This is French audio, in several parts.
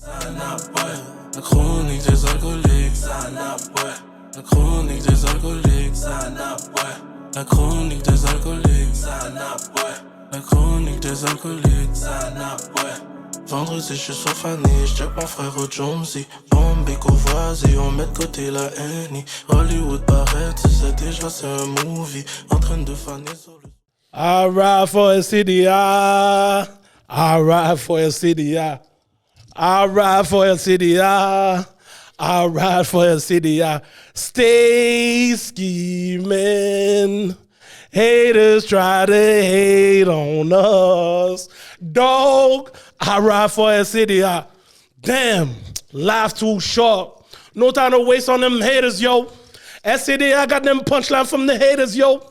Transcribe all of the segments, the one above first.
La chronique des alcooliques. La chronique des alcooliques. La chronique des alcooliques. La chronique des alcooliques. Vendredi, je suis sur Fanny, j'check mon frère au Jonesy. Bombay, Courvoisier, on met de côté la haine. Hollywood paraît, tu sais déjà c'est un movie. En train de faner sur le... I ride for a CDI. I ride for a CDI. I ride for a CDI. I ride for a CDI. Stay scheming. Haters try to hate on us. Dog, I ride for a CDI. Damn, life too short. No time to waste on them haters, yo. SCDI got them punchline from the haters, yo.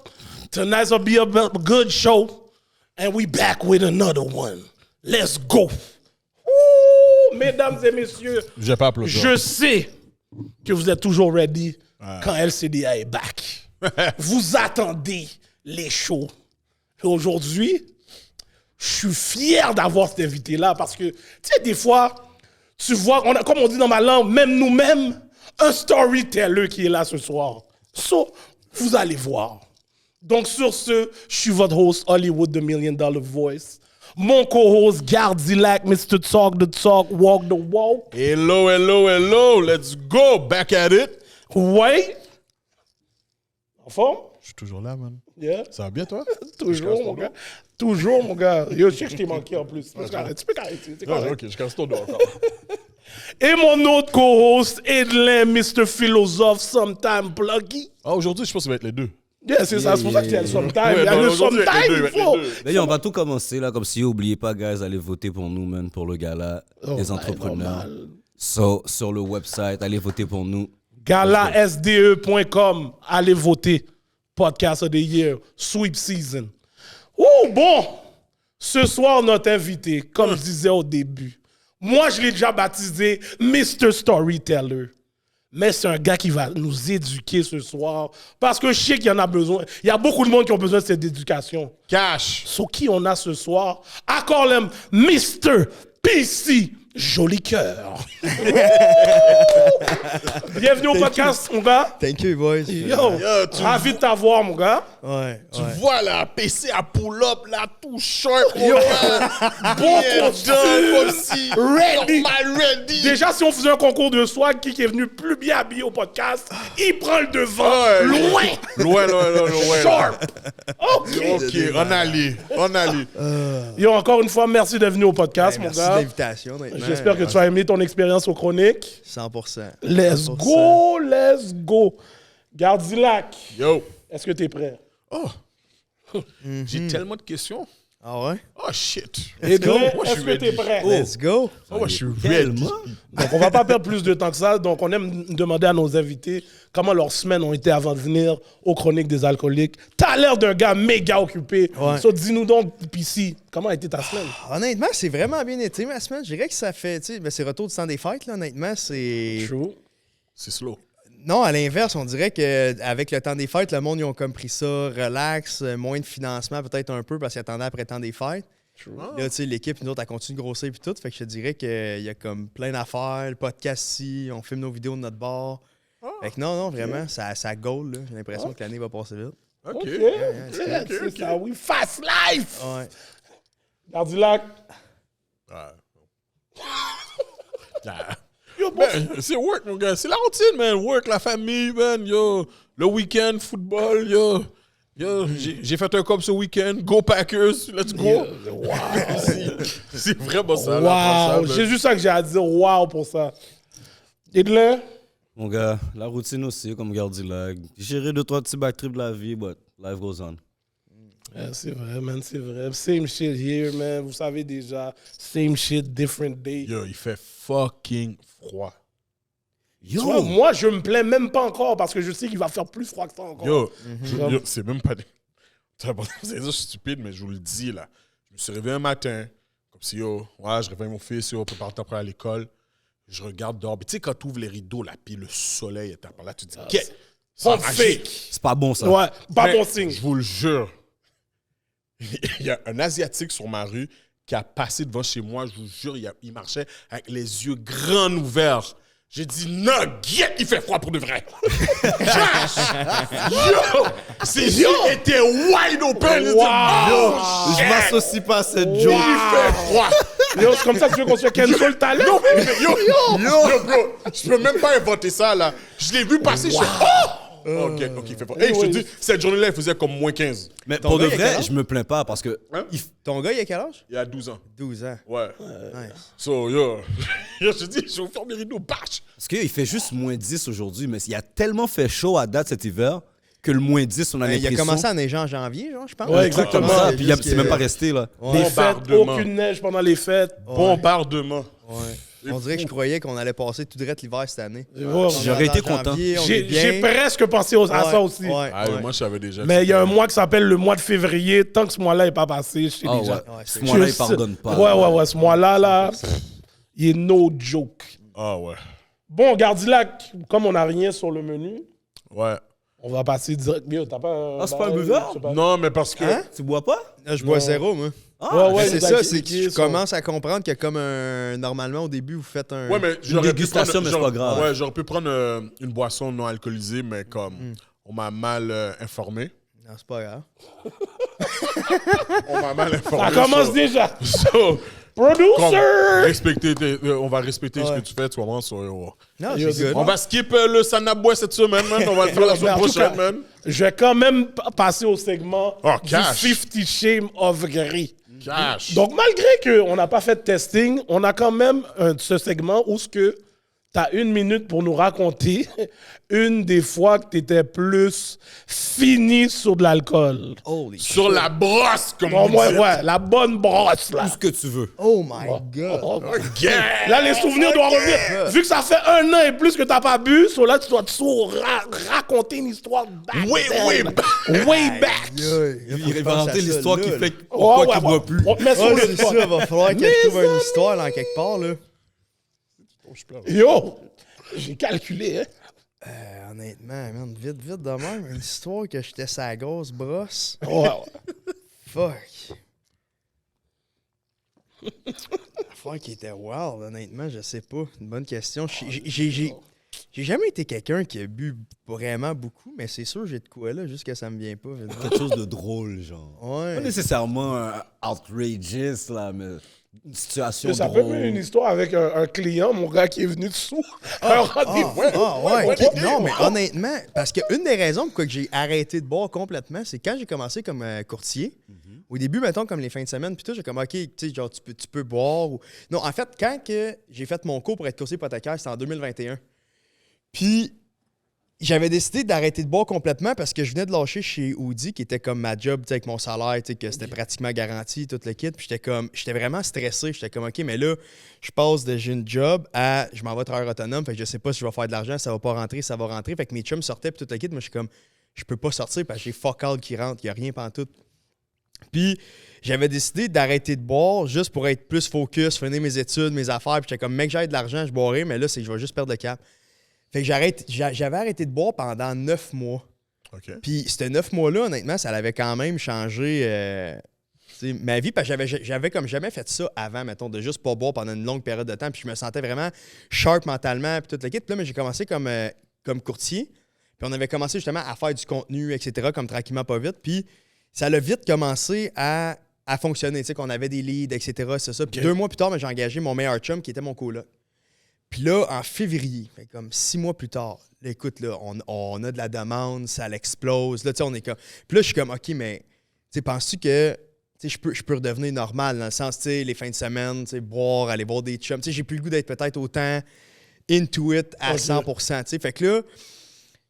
Tonight's gonna be a good show. And we back with another one. Let's go. Ouh, mesdames et messieurs, je sais que vous êtes toujours ready quand LCDA est back. Vous attendez les shows. Et aujourd'hui, je suis fier d'avoir cet invité-là parce que, tu sais, des fois, tu vois, comme on dit dans ma langue, même nous-mêmes, un storyteller qui est là ce soir. So, vous allez voir. Donc, sur ce, je suis votre host, Hollywood, The $1 Million Voice. Mon co-host, Gardilac, Mr. Talk the Talk, Walk the Walk. Hello, hello, hello. Let's go. Back at it. Ouais. En forme? Je suis toujours là, man. Yeah. Ça va bien, toi? Toujours, mon gars. Toujours, mon gars. Yo, je sais que je t'ai manqué en plus. Tu peux arrêter. Non, ok, je casse ton dos encore. Et mon autre co-host, Edlin, Mr. Philosophe, Sometime Pluggy. Ah, aujourd'hui, je pense que ça va être les deux. Yeah, c'est ça, c'est pour ça qu'il y a le Sometime. Il y a le aujourd'hui, Sometime, il faut. D'ailleurs, on va tout commencer là, comme si n'oubliez pas, guys, allez voter pour nous, man, pour le gala des entrepreneurs. Sur le website, allez voter pour nous. GalaSDE.com, allez voter. Podcast of the Year, Sweep Season. Oh, bon! Ce soir, notre invité, comme je disais au début, moi, je l'ai déjà baptisé Mr. Storyteller. Mais c'est un gars qui va nous éduquer ce soir parce que je sais qu'il y en a besoin. Il y a beaucoup de monde qui ont besoin de cette éducation. Cash! Sur qui on a ce soir? Accordem Mr. PC Joli Cœur. Bienvenue au podcast, mon gars. Thank you, boys. Yo, ravi de t'avoir, mon gars. Ouais, Tu vois là, PC à pull-up, là, tout short, Yo, bon costume, costume, ready. Normal, ready. Déjà, si on faisait un concours de swag, qui est venu plus bien habillé au podcast, il prend le devant, loin. Loin. Sharp. Ok, on allait. Yo, encore une fois, merci d'être venu au podcast, mon merci gars. de l'invitation, honnêtement. J'espère que tu as aimé ton expérience aux chroniques. 100%. Let's 100%. go. Gardilac, Yo. est-ce que tu es prêt? Oh. J'ai tellement de questions. Ah ouais? Oh, shit. Edlin, Moi, je est-ce suis que tu es ready. prêt? Let's go. Oh, moi, je suis ready. Donc, on va pas perdre plus de temps que ça. Donc, on aime demander à nos invités comment leurs semaines ont été avant de venir aux Chroniques des Alcooliques. T'as l'air d'un gars méga occupé. Ouais. So, dis-nous donc, PC, comment a été ta semaine? Honnêtement, c'est vraiment bien été ma semaine. Je dirais que ça fait, tu sais, ben, c'est retour du temps des fêtes, là, honnêtement. C'est. True. C'est slow. Non, à l'inverse, on dirait qu'avec le temps des fêtes, le monde, ils ont comme pris ça relax, moins de financement peut-être un peu parce qu'ils attendaient après le temps des fêtes. Là, tu sais, l'équipe, nous autres, elle continue de grossir puis tout. Fait que je te dirais qu'il y a comme plein d'affaires, le podcast ici, on filme nos vidéos de notre bar. Fait que non, vraiment, ça goal, là. J'ai l'impression que l'année va passer vite. OK. C'est ça, oui. Fast life! Ouais. Gardilac. Yo, bon, Ben, c'est work, mon gars. C'est la routine, man. Work, la famille, man. Yo, le week-end, football, yo. J'ai fait un cop ce week-end. Go Packers, let's go. wow. C'est vraiment ça. là, Wow. C'est juste ça que j'ai à dire. Wow pour ça. Edlin? Mon gars, la routine aussi, comme Gardilac. Gérer 2-3 petits backtrips de la vie, but life goes on. Yeah, c'est vrai, man, c'est vrai. Same shit here, man. Vous savez déjà. Same shit, different day. Yo, il fait fucking froid. Tu vois, moi, je me plains même pas encore parce que je sais qu'il va faire plus froid que ça encore. Yo, c'est même pas... C'est ça stupide, mais je vous le dis, là. Je me suis réveillé un matin, comme si, yo, ouais, je réveille mon fils, yo, prépare toi pour aller à l'école. Je regarde dehors. Tu sais, quand tu ouvres les rideaux, là, puis le soleil est par là, tu te dis, qu'est-ce Pas fake. C'est pas bon, ça. Ouais, pas Mais bon signe. Je vous le jure. Il y a un Asiatique sur ma rue qui a passé devant chez moi, je vous jure, il marchait avec les yeux grands ouverts. J'ai dit, Nugget, il fait froid pour de vrai. Yo! Ses yeux étaient wide open. Yo, Je m'associe pas à cette joke. il fait froid. Yo, c'est comme ça que tu veux qu'on se cancel le talent? Yo, bro, je peux même pas inventer ça, là. Je l'ai vu passer, je suis OK, il fait froid. Hey, je te dis, cette journée-là, il faisait comme moins 15. Mais Ton pour de gars, il a quel vrai, âge? je me plains pas parce que Ton gars, il a quel âge? Il y a 12 ans. 12 ans. Ouais. Nice. So, yo, je te dis, je vais vous faire mes rideaux, bâche. parce qu'il fait juste moins 10 aujourd'hui, mais il a tellement fait chaud à date cet hiver que le moins 10, on a Il a l'impression. commencé à neiger en janvier, genre, je pense. Ouais, Un truc comme exactement. ça, puis c'est même pas resté là. Les Ouais. fêtes, Bombardement. aucune neige pendant les fêtes. Bombardement. Ouais. On dirait que je croyais qu'on allait passer tout droit l'hiver cette année. Ouais, J'aurais été En content. janvier, on est J'ai bien. presque pensé à ça aussi. Ouais, Ah, ouais. moi, je savais déjà. Mais il y a un mois qui s'appelle le mois de février. Tant que ce mois-là n'est pas passé, je sais Ah déjà. ouais. c'est Ce mois-là, il Je- pardonne pas. Ouais. Ce mois-là, là, il est no joke. Ah, ouais. Bon, Gardilac, comme on n'a rien sur le menu, Ouais. on va passer direct. Mieux, t'as pas un. Ah, c'est pas un buveur? je sais pas. Non, mais parce que. Hein? Tu bois pas? Là, je bois zéro, moi. Ouais, Mais il c'est nous a ça, c'est expliqué que je son- commence à comprendre que comme normalement au début vous faites un. Ouais, mais j'aurais pu dégustation, prendre- mais c'est pas grave. Ouais, j'aurais pu prendre une boisson non alcoolisée, mais comme on m'a mal informé. Non, c'est pas grave. On m'a mal informé. Ça commence so- déjà. so, Producer! on va respecter ce Ouais. que tu fais, tu vois. Non, Yo, c'est good. On va skip le Sanaboué cette semaine, man. On va le faire la Mais semaine en tout cas, prochaine, man. Je vais quand même passer au segment Oh, du cash. 50 Shame of Gris. Cash. Donc, malgré qu'on n'a pas fait de testing, on a quand même ce segment où tu as 1 minute pour nous raconter une des fois que tu étais plus fini sur de l'alcool. Holy Sur la brosse, comme Bon, vous ouais, dites. ouais, la bonne brosse, là. Tout ce que tu veux. Oh my god. Oh, Yeah. là, les souvenirs doivent revenir. Vu que ça fait 1 an et plus que tu n'as pas bu, là, tu dois toujours raconter une histoire back Way, then. way back. Way back. Il va inventer l'histoire qui fait Ouais, pourquoi ouais, qu'il boit ouais. plus. On te met sur Ouais, le c'est spot. ça, va falloir que je trouve une histoire là, quelque part, là. Yo, j'ai calculé, hein. Honnêtement, man, vite de même, une histoire que j'étais sa grosse brosse. Ouais, ouais. Fuck. L'affaire qui était wild, honnêtement, je sais pas. Une bonne question. J'ai jamais été quelqu'un qui a bu vraiment beaucoup, mais c'est sûr j'ai de quoi là, juste que ça me vient pas. vite. Quelque chose de drôle, genre. Ouais. Pas nécessairement outrageous, là, mais une situation Ça peut être drôle. une histoire avec un client, mon gars, qui est venu dessous. Un rendez-vous. Ouais, ok. ouais, Non, ouais. mais honnêtement, parce qu'une des raisons pourquoi j'ai arrêté de boire complètement, c'est quand j'ai commencé comme courtier. Au début, mettons, comme les fins de semaine, puis tout, j'ai comme, OK, tu sais, genre, tu peux boire. Ou... Non, en fait, quand que j'ai fait mon cours pour être courtier hypothécaire, c'était en 2021. Puis, j'avais décidé d'arrêter de boire complètement parce que je venais de lâcher chez Audi, qui était comme ma job, tu sais, avec mon salaire, tu sais, que c'était pratiquement garanti, tout le kit. Puis j'étais vraiment stressé. J'étais comme, OK, mais là, je passe de j'ai une job à je m'en vais travailler autonome. Fait que je sais pas si je vais faire de l'argent, ça va pas rentrer, ça va rentrer. Fait que mes chums sortaient, puis tout le kit. Moi, je suis comme, je peux pas sortir parce que j'ai fuck all qui rentre, il y a rien pantoute. Puis j'avais décidé d'arrêter de boire juste pour être plus focus, finir mes études, mes affaires. Puis j'étais comme, mec, j'ai de l'argent, je boirai, mais là, c'est que je vais juste perdre le cap. Fait que j'avais arrêté de boire pendant 9 mois. OK. Puis, ces 9 mois-là, honnêtement, ça avait quand même changé tu sais, ma vie. Parce que j'avais comme jamais fait ça avant, mettons, de juste pas boire pendant une longue période de temps. Puis, je me sentais vraiment sharp mentalement, puis tout le kit. Puis là, mais j'ai commencé comme courtier. Puis, on avait commencé justement à faire du contenu, etc., comme tranquillement, pas vite. Puis, ça a vite commencé à fonctionner. Tu sais, qu'on avait des leads, etc., c'est ça. Puis, 2 mois plus tard, j'ai engagé mon meilleur chum qui était mon coloc. Puis là, en février, fait comme 6 mois plus tard, là, écoute, là, on a de la demande, ça l'explose. Là, tu sais, on est comme. Puis là, je suis comme, OK, mais, tu sais, penses-tu que, tu sais, je peux redevenir normal dans le sens, tu sais, les fins de semaine, tu sais, boire, aller voir des chums. Tu sais, j'ai plus le goût d'être peut-être autant into it à 100%, tu sais. Fait que là,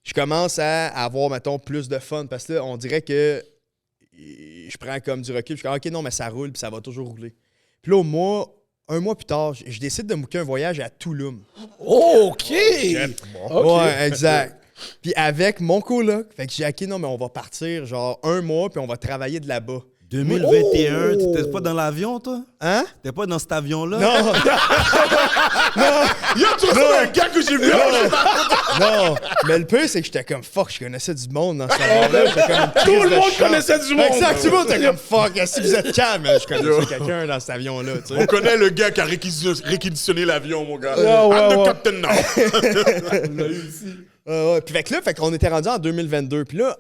je commence à avoir, mettons, plus de fun parce que là, on dirait que je prends comme du recul. Je suis comme, OK, non, mais ça roule, puis ça va toujours rouler. Puis là, un mois plus tard, je décide de booker un voyage à Tulum. OK! Bon. Ouais, exact. Puis avec mon coloc, fait que j'ai dit, OK, non, mais on va partir genre 1 mois, puis on va travailler de là-bas. 2021, t'étais pas dans l'avion, toi? Hein? T'étais pas dans cet avion-là? Non! Yo, tu ressembles à un gars que j'ai vu. Non! Mais le pire, c'est que j'étais comme fuck, je connaissais du monde dans ce avion-là. J'étais comme une Tout crise le de monde choc. connaissait du monde. Exactement, t'es comme fuck, si vous êtes calme, je connaissais quelqu'un dans cet avion-là, tu sais. On connaît le gars qui a réquisitionné l'avion, mon gars. Ah, ouais, I'm the ouais. captain now. Ouais. Puis fait qu'on était rendu en 2022. Puis là,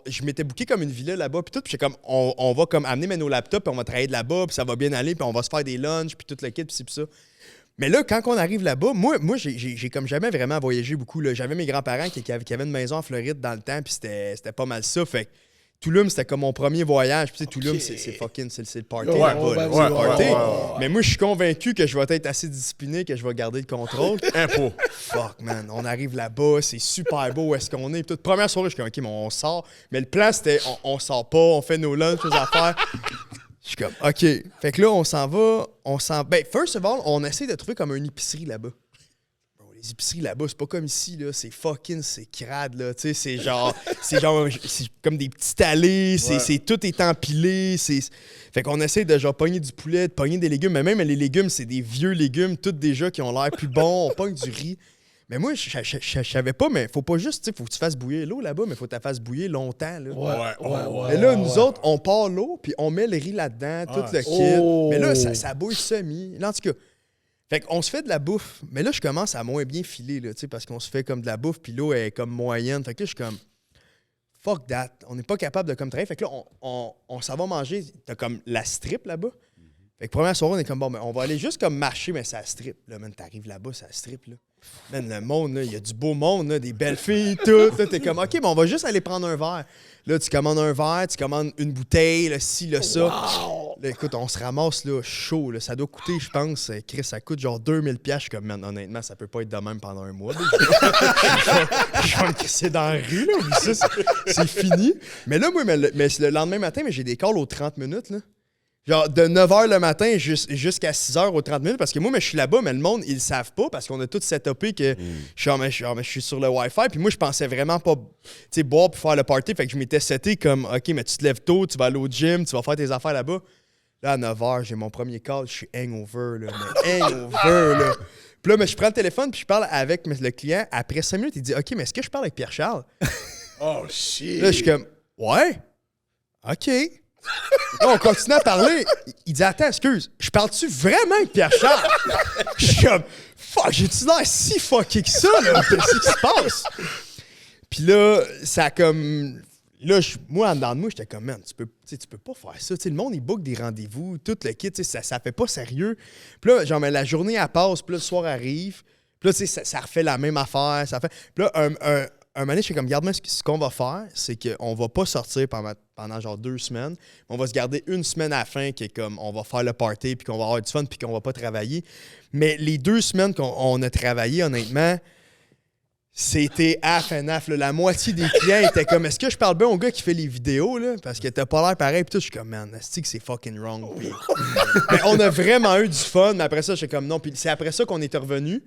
je m'étais booké comme une villa là-bas. Puis tout, puis j'étais comme, on va comme amener nos laptops, puis on va travailler de là-bas, puis ça va bien aller, puis on va se faire des lunchs, puis tout le kit, puis ci, puis ça. Mais là, quand on arrive là-bas, moi j'ai comme jamais vraiment voyagé beaucoup. Là. J'avais mes grands-parents qui avaient une maison en Floride dans le temps, puis c'était pas mal ça. Fait que Tulum, c'était comme mon premier voyage. Puis tu sais, Tulum, c'est fucking, c'est le party là-bas. Là, c'est le party. Mais moi, je suis convaincu que je vais être assez discipliné, que je vais garder le contrôle. Impôt. Fuck, man. On arrive là-bas, c'est super beau où est-ce qu'on est. Puis toute première soirée, je suis comme, OK, mais on sort. Mais le plan, c'était, on sort pas, on fait nos lunchs, nos affaires. Je suis comme, OK. Fait que là, on s'en va. Ben, first of all, on essaie de trouver comme une épicerie là-bas. Les épiceries là-bas, c'est pas comme ici, là. C'est fucking, c'est crade, là. Tu sais, c'est comme des petites allées, tout est empilé. Fait qu'on essaie de genre pogner du poulet, de pogner des légumes. Mais même les légumes, c'est des vieux légumes, tous déjà qui ont l'air plus bons. On pogne du riz. Mais moi, je savais pas, mais faut pas juste, tu sais, faut que tu fasses bouillir l'eau là-bas, mais faut que tu la fasses bouillir longtemps, là. Ouais. Mais là, nous autres, on part l'eau, puis on met le riz là-dedans, tout le kit. Mais là, ça bouille semi. Là, en tout cas, fait qu'on se fait de la bouffe. Mais là, je commence à moins bien filer, là, tu sais, parce qu'on se fait comme de la bouffe, puis l'eau est comme moyenne. Fait que là, je suis comme, fuck that. On n'est pas capable de comme travailler. Fait que là, on s'en va manger. T'as comme la strip là-bas. Fait que première soirée, on est comme, bon, ben, on va aller juste comme marcher, mais ça strip. Là, man, t'arrives là-bas, ça strip, là. Man, le monde, là, il y a du beau monde, là, des belles filles, tout. Là, t'es comme, OK, bon, on va juste aller prendre un verre. Là, tu commandes un verre, tu commandes une bouteille, là, ci, là, ça. Là, écoute, on se ramasse, là, chaud, là. Ça doit coûter, je pense, Chris, ça coûte genre 2000$. Je suis comme, man, honnêtement, ça peut pas être de même pendant un mois. Je vais me crisser dans la rue, là. Puis ça, c'est fini. Mais là, moi, mais le lendemain matin, mais j'ai des calls aux 30 minutes, là. Genre, de 9h le matin jusqu'à 6h aux 30 minutes. Parce que moi, je suis là-bas, mais le monde, ils le savent pas parce qu'on a tout setupé que je suis sur le Wi-Fi. Puis moi, je pensais vraiment pas, boire pour faire le party. Fait que je m'étais seté comme, OK, mais tu te lèves tôt, tu vas aller au gym, tu vas faire tes affaires là-bas. Là, à 9h, j'ai mon premier call, je suis hangover, là. Mais hangover, là. Puis là, mais je prends le téléphone, puis je parle avec le client. Après 5 minutes, il dit, OK, mais est-ce que je parle avec Pierre-Charles? Oh, shit. Là, je suis comme, ouais, OK. Là, on continue à parler. Il dit, attends, excuse, je parle-tu vraiment avec Pierre-Charles? Je suis comme, fuck, j'ai-tu l'air si fucké que ça, là? Qu'est-ce qui se passe? Puis là, ça a comme. Là, moi, en dedans de moi, j'étais comme, man, tu peux pas faire ça. T'sais, le monde, il book des rendez-vous, tout le kit, ça fait pas sérieux. Puis là, genre, mais la journée, elle passe, puis là, le soir arrive. Puis là, ça refait la même affaire. Puis là, un moment donné, je suis comme, regarde-moi, ce qu'on va faire, c'est qu'on va pas sortir pendant genre 2 semaines. On va se garder 1 semaine à la fin qui est comme, on va faire le party, puis qu'on va avoir du fun, puis qu'on va pas travailler. Mais les 2 semaines qu'on a travaillé, honnêtement, c'était half and half. Là. La moitié des clients étaient comme, est-ce que je parle bien au gars qui fait les vidéos, là? Parce que t'as pas l'air pareil. Puis tout, je suis comme, man, c'est fucking wrong. Puis, mais on a vraiment eu du fun. Mais après ça, j'étais comme, non. Puis c'est après ça qu'on est revenu.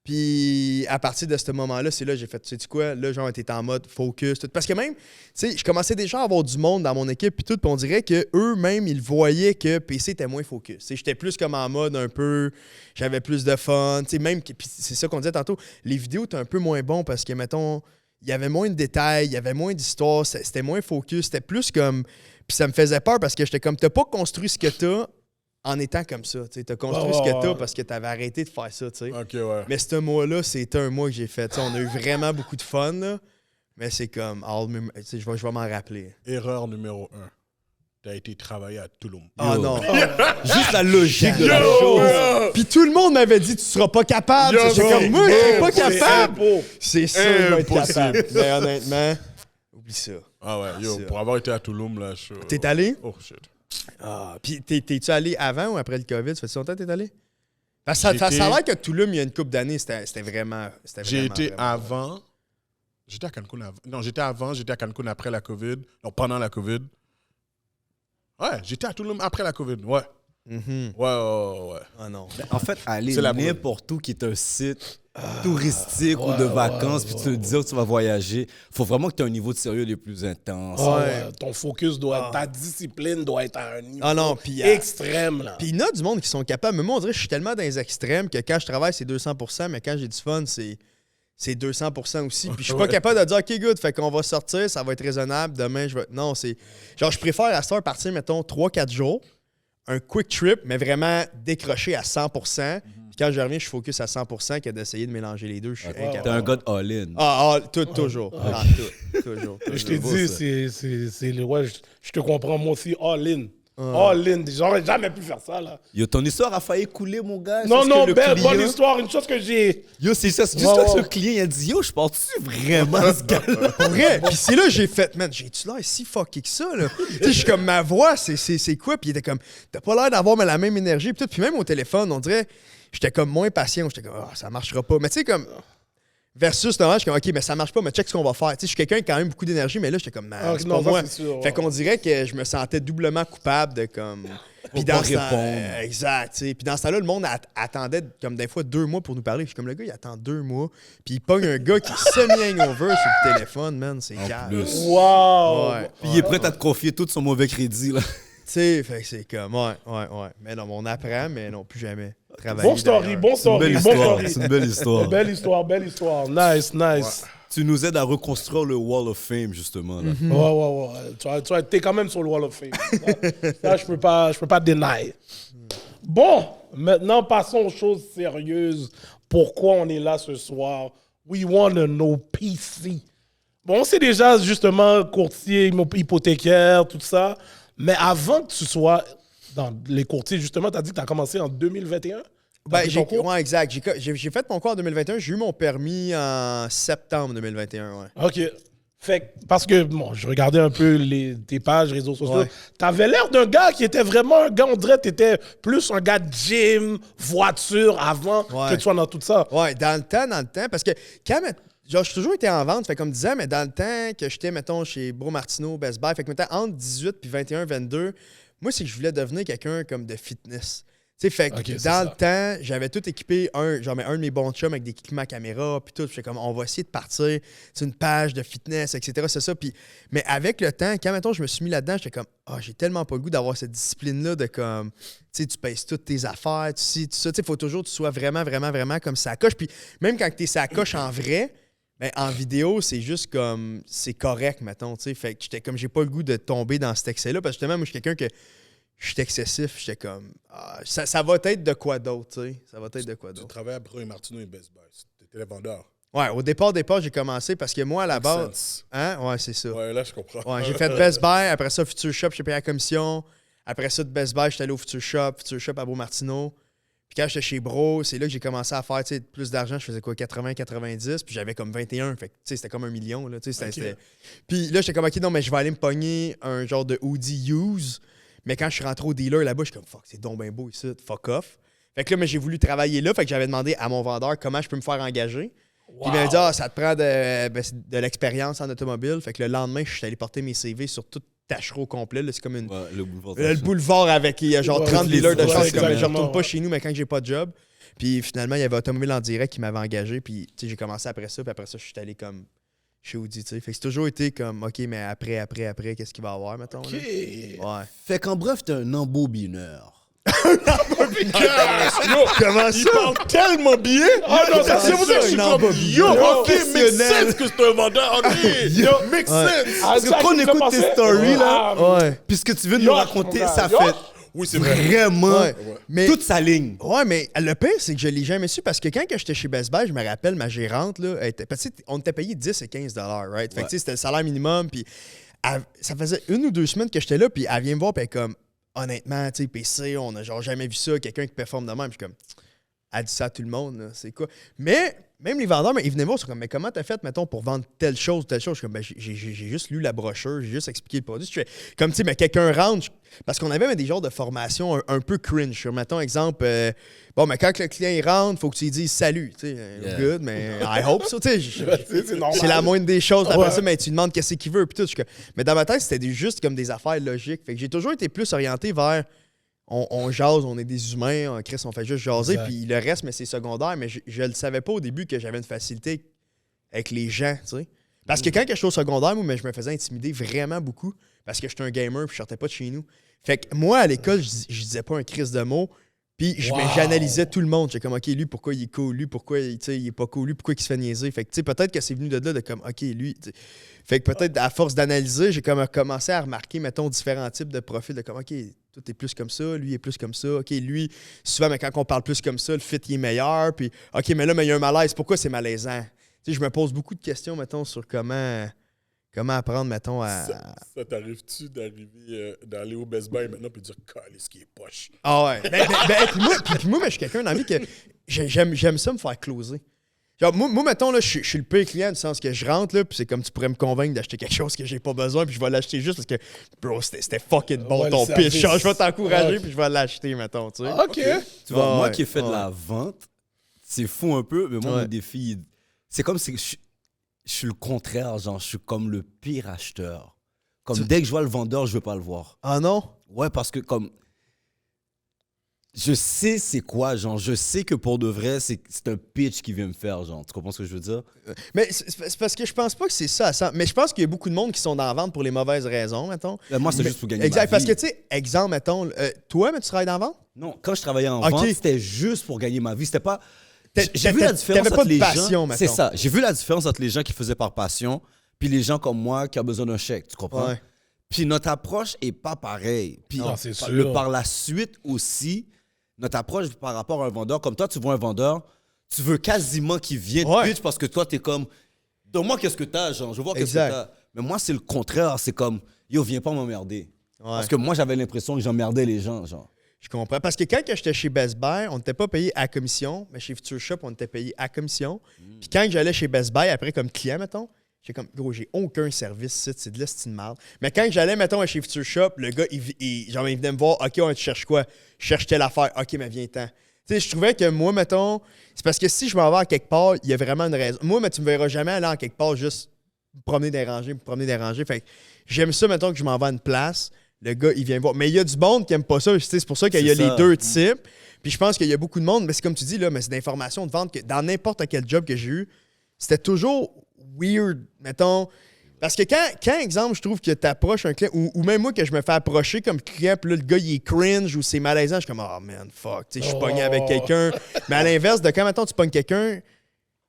Puis à partir de ce moment-là, c'est là j'ai fait, tu sais quoi, là, genre, t'es en mode focus, tout. Parce que même, tu sais, je commençais déjà à avoir du monde dans mon équipe, puis tout, puis on dirait qu'eux-mêmes, ils voyaient que PC était moins focus. Tu sais, j'étais plus comme en mode un peu, j'avais plus de fun, tu sais, même, puis c'est ça qu'on disait tantôt, les vidéos étaient un peu moins bons parce que, mettons, il y avait moins de détails, il y avait moins d'histoires, c'était moins focus, c'était plus comme, puis ça me faisait peur parce que j'étais comme, t'as pas construit ce que t'as en étant comme ça, tu sais, t'as construit ce que t'as parce que t'avais arrêté de faire ça, tu sais. OK, ouais. Mais ce mois-là, c'était un mois que j'ai fait. T'sais, on a eu vraiment beaucoup de fun, là. Mais c'est comme, je vais m'en rappeler. Erreur numéro 1. T'as été travailler à Tulum. Ah non. Juste la logique de la chose. Puis tout le monde m'avait dit, tu seras pas capable. J'étais comme, moi, je suis pas capable. C'est ça, je vais être capable. Mais honnêtement, oublie ça. Ah ouais, yo, pour avoir été à Tulum, là, je... T'es allé? Oh, shit. Ah, puis t'es-tu allé avant ou après le COVID? Ça fait longtemps que t'es allé? Parce que ça a l'air que Tulum, il y a une couple d'années, c'était vraiment. J'ai été vraiment avant. J'étais à Cancun avant. Non, j'étais à Cancun après la COVID. Non, pendant la COVID. Ouais, j'étais à Tulum après la COVID. Ouais. Ouais. Ah non. En fait, aller C'est la brune. n'importe où qui est un site touristique ou de vacances, puis tu te dis que tu vas voyager, faut vraiment que tu aies un niveau de sérieux le plus intense. Ton focus doit être, ta discipline doit être à un niveau Puis extrême. Là. Puis il y en a du monde qui sont capables. Mais moi, on dirait que je suis tellement dans les extrêmes que quand je travaille, c'est 200%, mais quand j'ai du fun, c'est 200% aussi. Puis je suis pas capable de dire, OK, good, fait qu'on va sortir, ça va être raisonnable, demain, je vais. Non, c'est. Genre, je préfère à cette heure partir, mettons, 3-4 jours, un quick trip, mais vraiment décroché à 100%. Puis quand je reviens, je focus à 100% que d'essayer de mélanger les deux. Je suis incapable. T'es un gars de all-in. Toujours. Toujours. Je t'ai dit, je te comprends, moi aussi, all in. All in. J'aurais jamais pu faire ça, là. Yo, ton histoire a failli couler, mon gars. Non, Parce que le bonne client- histoire. Une chose que j'ai... Yo, c'est ça. C'est juste que le client, il a dit, yo, je porte-tu vraiment ce gars-là? Pour vrai. Puis c'est là que j'ai fait, man, j'ai-tu l'air si fucké que ça, là? Tu sais, je suis comme, ma voix, c'est quoi? Puis il était comme, t'as pas l'air d'avoir la même énergie. Puis tout. Puis même au téléphone, on dirait, j'étais comme moins patient. J'étais comme, ça marchera pas. Mais tu sais, comme, versus, normalement, je suis comme, OK, mais ça marche pas, mais check ce qu'on va faire. Tu sais, je suis quelqu'un qui a quand même beaucoup d'énergie, mais là, j'étais comme, man, c'est pas moi. Fait qu'on dirait que je me sentais doublement coupable de comme. Puis dans pas ce temps, répondre. exact, tu sais. Puis dans ce temps-là, le monde attendait comme des fois 2 mois pour nous parler. Je suis comme, le gars, il attend 2 mois. Puis il pogne un gars qui est semi-hangover sur le téléphone, man. C'est calme. plus. Wow! Ouais. Puis il est prêt à te confier tout son mauvais crédit, là. Tu sais, fait que c'est comme, ouais. Mais non, on apprend, mais non, plus jamais. Travailler Bon story, d'ailleurs. bon C'est une story, belle bon histoire. story. C'est une belle histoire. Belle histoire. Nice. Tu nous aides à reconstruire le Wall of Fame, justement, là. Ouais. T'es quand même sur le Wall of Fame. Ça, je peux pas deny. Bon, maintenant, passons aux choses sérieuses. Pourquoi on est là ce soir? We wanna know PC. Bon, on sait déjà, justement, courtier hypothécaire, tout ça. Mais avant que tu sois dans les courtiers, justement, tu as dit que tu as commencé en 2021? Ouais, exact. J'ai fait mon cours en 2021. J'ai eu mon permis en septembre 2021, ouais. OK. Fait que, parce que, bon, je regardais un peu tes pages, réseaux sociaux. Ouais. T'avais l'air d'un gars qui était vraiment un gars, on dirait que t'étais plus un gars de gym, voiture, avant que tu sois dans tout ça. Ouais, dans le temps, parce que quand genre, j'ai toujours été en vente, fait comme 10 ans, mais dans le temps que j'étais, mettons, chez Bro Martineau, Best Buy, fait que, mettons, entre 18 puis 21, 22, moi, c'est que je voulais devenir quelqu'un comme de fitness. Tu sais, fait que dans le temps, j'avais tout équipé, un de mes bons chums avec des équipements caméra, puis tout. J'étais comme, on va essayer de partir sur une page de fitness, etc. C'est ça. Puis, mais avec le temps, quand, mettons, je me suis mis là-dedans, j'étais comme, j'ai tellement pas le goût d'avoir cette discipline-là de comme, tu sais, tu pèses toutes tes affaires, tout ça. Tu sais, il faut toujours que tu sois vraiment, vraiment, vraiment comme ça coche. Puis même quand t'es ça coche en vrai, ben, en vidéo, c'est juste comme, c'est correct, mettons, tu sais. Fait que j'étais comme, j'ai pas le goût de tomber dans cet excès-là, parce que justement, moi, je suis quelqu'un que je suis excessif, j'étais comme, ça va être de quoi d'autre, tu sais. Ça va être de quoi Tu d'autre. travaillais à Bro et Martineau et Best Buy. T'étais les vendeurs. Ouais, au départ, j'ai commencé parce que moi, à la base. Sense. Hein? Ouais, c'est ça. Ouais, là, je comprends. Ouais, j'ai fait Best Buy, après ça, Future Shop, j'ai payé la commission. Après ça, de Best Buy, j'étais allé au Future Shop à Beau-Martineau. Puis quand j'étais chez Bro, c'est là que j'ai commencé à faire plus d'argent. Je faisais quoi, 80-90, puis j'avais comme 21. Fait que c'était comme 1 million. Là, c'était... Puis là, j'étais comme, OK, non, mais je vais aller me pogner un genre de hoodie use. Mais quand je suis rentré au dealer là-bas, je suis comme, fuck, c'est donc ben beau ici, fuck off. Fait que là, mais j'ai voulu travailler là. Fait que j'avais demandé à mon vendeur comment je peux me faire engager. Puis il m'a dit, ça te prend de l'expérience en automobile. Fait que le lendemain, je suis allé porter mes CV sur toute Tachereau complet. Là, c'est comme une... Ouais, le boulevard. Le boulevard avec il y a genre 30 dealers de chars. Comme je retourne pas chez nous, mais quand j'ai pas de job. Puis finalement, il y avait Automobile en direct qui m'avait engagé. Puis j'ai commencé après ça. Puis après ça, je suis allé comme chez Audi. Fait que c'est toujours été comme, OK, mais après, qu'est-ce qu'il va y avoir, mettons? OK. Là? Ouais. Fait qu'en bref, t'es un embobineur. Comment Il parle tellement bien. Ah non, ça, c'est pour ça que je suis comme, yo, OK, make sense que c'est un vendeur. OK, yo, make sense. Parce que quand on écoute tes stories, là, Ouais. puis ce que tu viens de nous raconter, ça Yo. fait Oui, c'est vrai. vraiment Ouais. Mais- toute sa ligne. Ouais, mais le pire, c'est que je l'ai jamais su parce que quand j'étais chez Best Buy, je me rappelle, ma gérante, là, parce qu'on était payé 10 et 15 right? Fait que tu sais, c'était le salaire minimum, puis ça faisait 1 ou 2 semaines que j'étais là, puis elle vient me voir, puis elle est comme, honnêtement, tu sais, PC, on a genre jamais vu ça, quelqu'un qui performe de même. Puis je suis comme, elle dit ça à tout le monde, là, c'est quoi? Mais même les vendeurs, ils venaient me voir, ils sont comme, mais comment t'as fait, mettons, pour vendre telle chose? Je suis comme, ben, j'ai juste lu la brochure, j'ai juste expliqué le produit. Je fais, comme, tu sais, mais quelqu'un rentre, parce qu'on avait des genres de formation un peu cringe. Mettons, exemple, bon, mais quand le client il rentre, il faut que tu lui dises salut, tu sais, good, mais I hope so, tu sais. C'est normal. C'est la moindre des choses. Après Ouais. ça, mais tu lui demandes qu'est-ce qu'il veut. Puis tout, mais dans ma tête, c'était juste comme des affaires logiques. Fait que j'ai toujours été plus orienté vers on jase, on est des humains, Chris, on fait juste jaser, Exact. puis le reste, mais c'est secondaire. Mais je le savais pas au début que j'avais une facilité avec les gens, tu sais. Parce que quand je suis au secondaire, moi, je me faisais intimider vraiment beaucoup parce que j'étais un gamer puis je sortais pas de chez nous. Fait que moi, à l'école, je disais pas un Chris de mots. Puis j'analysais tout le monde. J'étais comme, OK, lui, pourquoi il est cool? Lui, pourquoi il est pas cool? Lui, pourquoi il se fait niaiser? Fait que, tu sais, peut-être que c'est venu de là, de comme, OK, lui. T'sais. Fait que peut-être, à force d'analyser, j'ai comme commencé à remarquer, mettons, différents types de profils. De comme, OK, toi, t'es plus comme ça, lui est plus comme ça. OK, lui, souvent, mais quand on parle plus comme ça, le fit, il est meilleur. Puis, OK, mais là, mais il y a un malaise. Pourquoi c'est malaisant? Tu sais, je me pose beaucoup de questions, mettons, sur comment apprendre, mettons, à. Ça t'arrive-tu d'aller au Best Buy maintenant et dire ce qui est poche? Ah ouais. Puis moi, je suis quelqu'un dans la vie que j'aime ça me faire closer. Genre, moi mettons, là, je suis le pire client du sens que je rentre, là, puis c'est comme tu pourrais me convaincre d'acheter quelque chose que j'ai pas besoin, puis je vais l'acheter juste parce que, bro, c'était fucking bon Ouais, ton le pitch. service. Genre, je vais t'encourager, Ouais. puis je vais l'acheter, mettons, tu sais. OK. Tu vois, Ah moi ouais, qui ai fait de ouais. la vente, c'est fou un peu, mais moi, Ouais. mon défi, c'est comme si je suis le contraire, genre, je suis comme le pire acheteur. Comme dès que je vois le vendeur, je veux pas le voir. Ah non? Ouais, parce que comme je sais c'est quoi, genre, je sais que pour de vrai, c'est un pitch qu'il vient me faire, genre. Tu comprends ce que je veux dire? Mais c'est parce que je pense pas que c'est ça. Mais je pense qu'il y a beaucoup de monde qui sont dans la vente pour les mauvaises raisons, mettons. Moi, c'est Mais- juste pour gagner Exact, ma parce vie. que, tu sais, exemple, mettons, toi, mais tu travailles dans la vente? Non, quand je travaillais en Ok. vente, c'était juste pour gagner ma vie. C'était pas. T'a- J'ai vu la t'avais différence pas entre de les passion, gens. mettons. C'est ça. J'ai vu la différence entre les gens qui faisaient par passion, puis les gens comme moi qui ont besoin d'un chèque. Tu comprends? Ouais. Puis notre approche est pas pareille. Puis Non, c'est sûr. par la suite aussi, notre approche par rapport à un vendeur, comme toi, tu vois un vendeur, tu veux quasiment qu'il vienne Ouais. pitch parce que toi, t'es comme, donne-moi qu'est-ce que t'as, genre, je veux voir qu'est-ce que Exact. t'as. Mais moi, c'est le contraire. C'est comme, yo, viens pas m'emmerder. Ouais. Parce que moi, j'avais l'impression que j'emmerdais les gens, genre. Je comprends. Parce que quand j'étais chez Best Buy, on n'était pas payé à commission, mais chez Future Shop, on était payé à commission. Puis quand j'allais chez Best Buy, après, comme client, mettons, j'étais comme, gros, j'ai aucun service, c'est de l'estime de merde. Mais quand j'allais, mettons, chez Future Shop, le gars, genre, il venait me voir, OK, tu cherches quoi? Je cherche telle affaire. OK, mais viens-t'en. Tu sais, je trouvais que moi, mettons, c'est parce que si je m'en vais à quelque part, il y a vraiment une raison. Moi, mais tu me verras jamais aller en quelque part juste me promener des rangées. Fait que j'aime ça, mettons, que je m'en vais à une place. Le gars, il vient me voir. Mais il y a du monde qui aime pas ça. Tu sais, c'est pour ça qu'il y a C'est les ça. deux types. Puis je pense qu'il y a beaucoup de monde, mais c'est comme tu dis, là, mais c'est d'informations de vente que dans n'importe quel job que j'ai eu, c'était toujours weird, mettons. Parce que quand exemple, je trouve que tu approches un client, ou même moi que je me fais approcher comme client, puis là, le gars, il est cringe ou c'est malaisant, je suis comme, oh man, fuck, tu sais, je suis pogné avec quelqu'un. Mais à l'inverse, de quand, mettons, tu pognes quelqu'un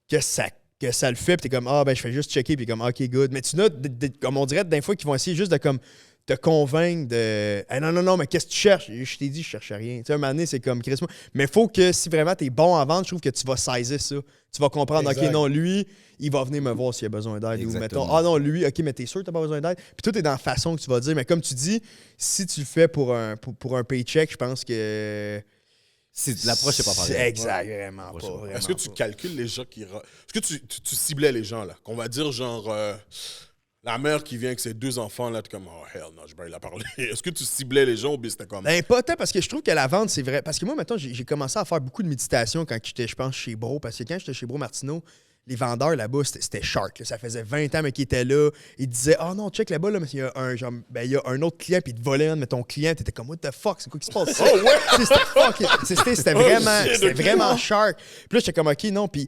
que ça le fait, puis t'es comme, ben, je fais juste checker, puis comme, OK, good. Mais tu notes, comme on dirait, des fois, qu'ils vont essayer juste de comme te convaincre de hey, non, mais qu'est-ce que tu cherches? Je t'ai dit, je cherche rien. Tu sais, un moment donné, c'est comme, Chris-moi. Mais il faut que si vraiment t'es bon en vente, je trouve que tu vas saisir ça. Tu vas comprendre, Exact. OK, non, lui, il va venir me voir s'il a besoin d'aide. Ou Exactement. mettons, non, lui, OK, mais t'es sûr que t'as pas besoin d'aide? Puis tout est dans la façon que tu vas dire. Mais comme tu dis, si tu le fais pour un paycheck, je pense que. L'approche, c'est pas pareil. Exact, vraiment Ouais, pas. Vraiment Est-ce que tu pas. calcules les gens qui... Est-ce que tu ciblais les gens, là? Qu'on va dire, genre, la mère qui vient avec ses 2 enfants, là, t'es comme, oh, hell, non, je vais la parler. Est-ce que tu ciblais les gens ou bien c'était comme... Ben, pas tant parce que je trouve que la vente, c'est vrai. Parce que moi, maintenant, j'ai commencé à faire beaucoup de méditation quand j'étais, je pense, chez Bro. Parce que quand j'étais chez Bro Martineau, les vendeurs là-bas, c'était shark. Là. Ça faisait 20 ans mais qu'ils étaient là. Ils disaient, oh non, check là-bas, là, mais il y a il y a un autre client, puis ils te volaient, mais ton client, t'étais comme, what the fuck, c'est quoi qui se passe? Oh ouais! C'était vraiment shark. Puis là, j'étais comme, OK, non. Puis,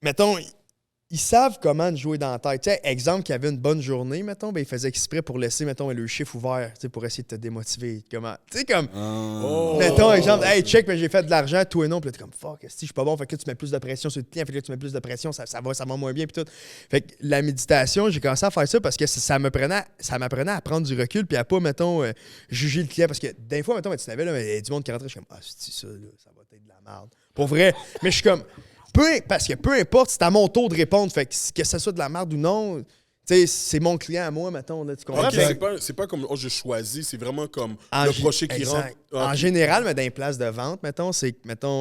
mettons, ils savent comment jouer dans la tête. Tu sais, exemple, qu'il y avait une bonne journée, mettons, ben, ils faisaient exprès pour laisser, mettons, le chiffre ouvert, tu sais, pour essayer de te démotiver. Comment? Tu sais, comme. Mettons, exemple, hey, check, mais j'ai fait de l'argent, toi et non. Puis là, t'es comme, fuck, si je suis pas bon, fait que là, tu mets plus de pression sur le client, fait que là, tu mets plus de pression, ça va moins bien, puis tout. Fait que la méditation, j'ai commencé à faire ça parce que ça m'apprenait à prendre du recul, puis à pas, mettons, juger le client. Parce que des fois, mettons, tu savais, là, il y a du monde qui rentrait, je suis comme, c'est ça, là, ça va être de la merde. Pour vrai. Mais je suis comme, parce que peu importe, c'est à mon tour de répondre, fait que ça soit de la merde ou non. Tu sais, c'est mon client à moi, mettons. Là, tu comprends? Ok, Fait que- c'est pas comme, oh, je choisis, c'est vraiment comme En le gé- prochain qui exact. rentre. En Ok. général, mais dans les places de vente, mettons,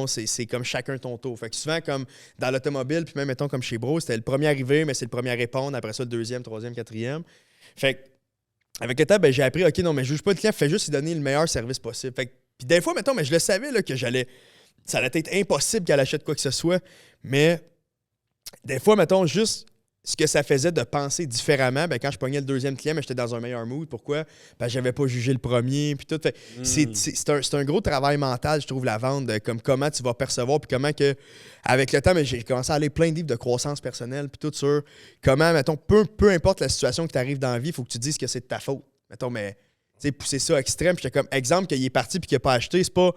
c'est comme chacun ton tour. Fait que souvent, comme dans l'automobile, puis même, mettons, comme chez Bro, c'était le premier arrivé, mais c'est le premier à répondre. Après ça, le deuxième, troisième, quatrième. Fait que, avec le temps, ben, j'ai appris, OK, non, mais je juge pas le client, fais juste lui donner le meilleur service possible. Fait que, puis des fois, mettons, mais je le savais, là, que ça allait être impossible qu'elle achète quoi que ce soit, mais des fois, mettons, juste ce que ça faisait de penser différemment, ben, quand je pognais le deuxième client, ben, j'étais dans un meilleur mood. Pourquoi? Ben, j'avais pas jugé le premier, puis tout. Fait, c'est un gros travail mental, je trouve, la vente, de, comme comment tu vas percevoir, puis comment que, avec le temps, ben, j'ai commencé à lire plein de livres de croissance personnelle, puis tout sur comment, mettons, peu importe la situation que tu arrives dans la vie, il faut que tu dises que c'est de ta faute. Mettons, mais, tu sais, pousser ça à extrême, puis j'étais comme, exemple, qu'il est parti, puis qu'il n'a pas acheté, c'est pas...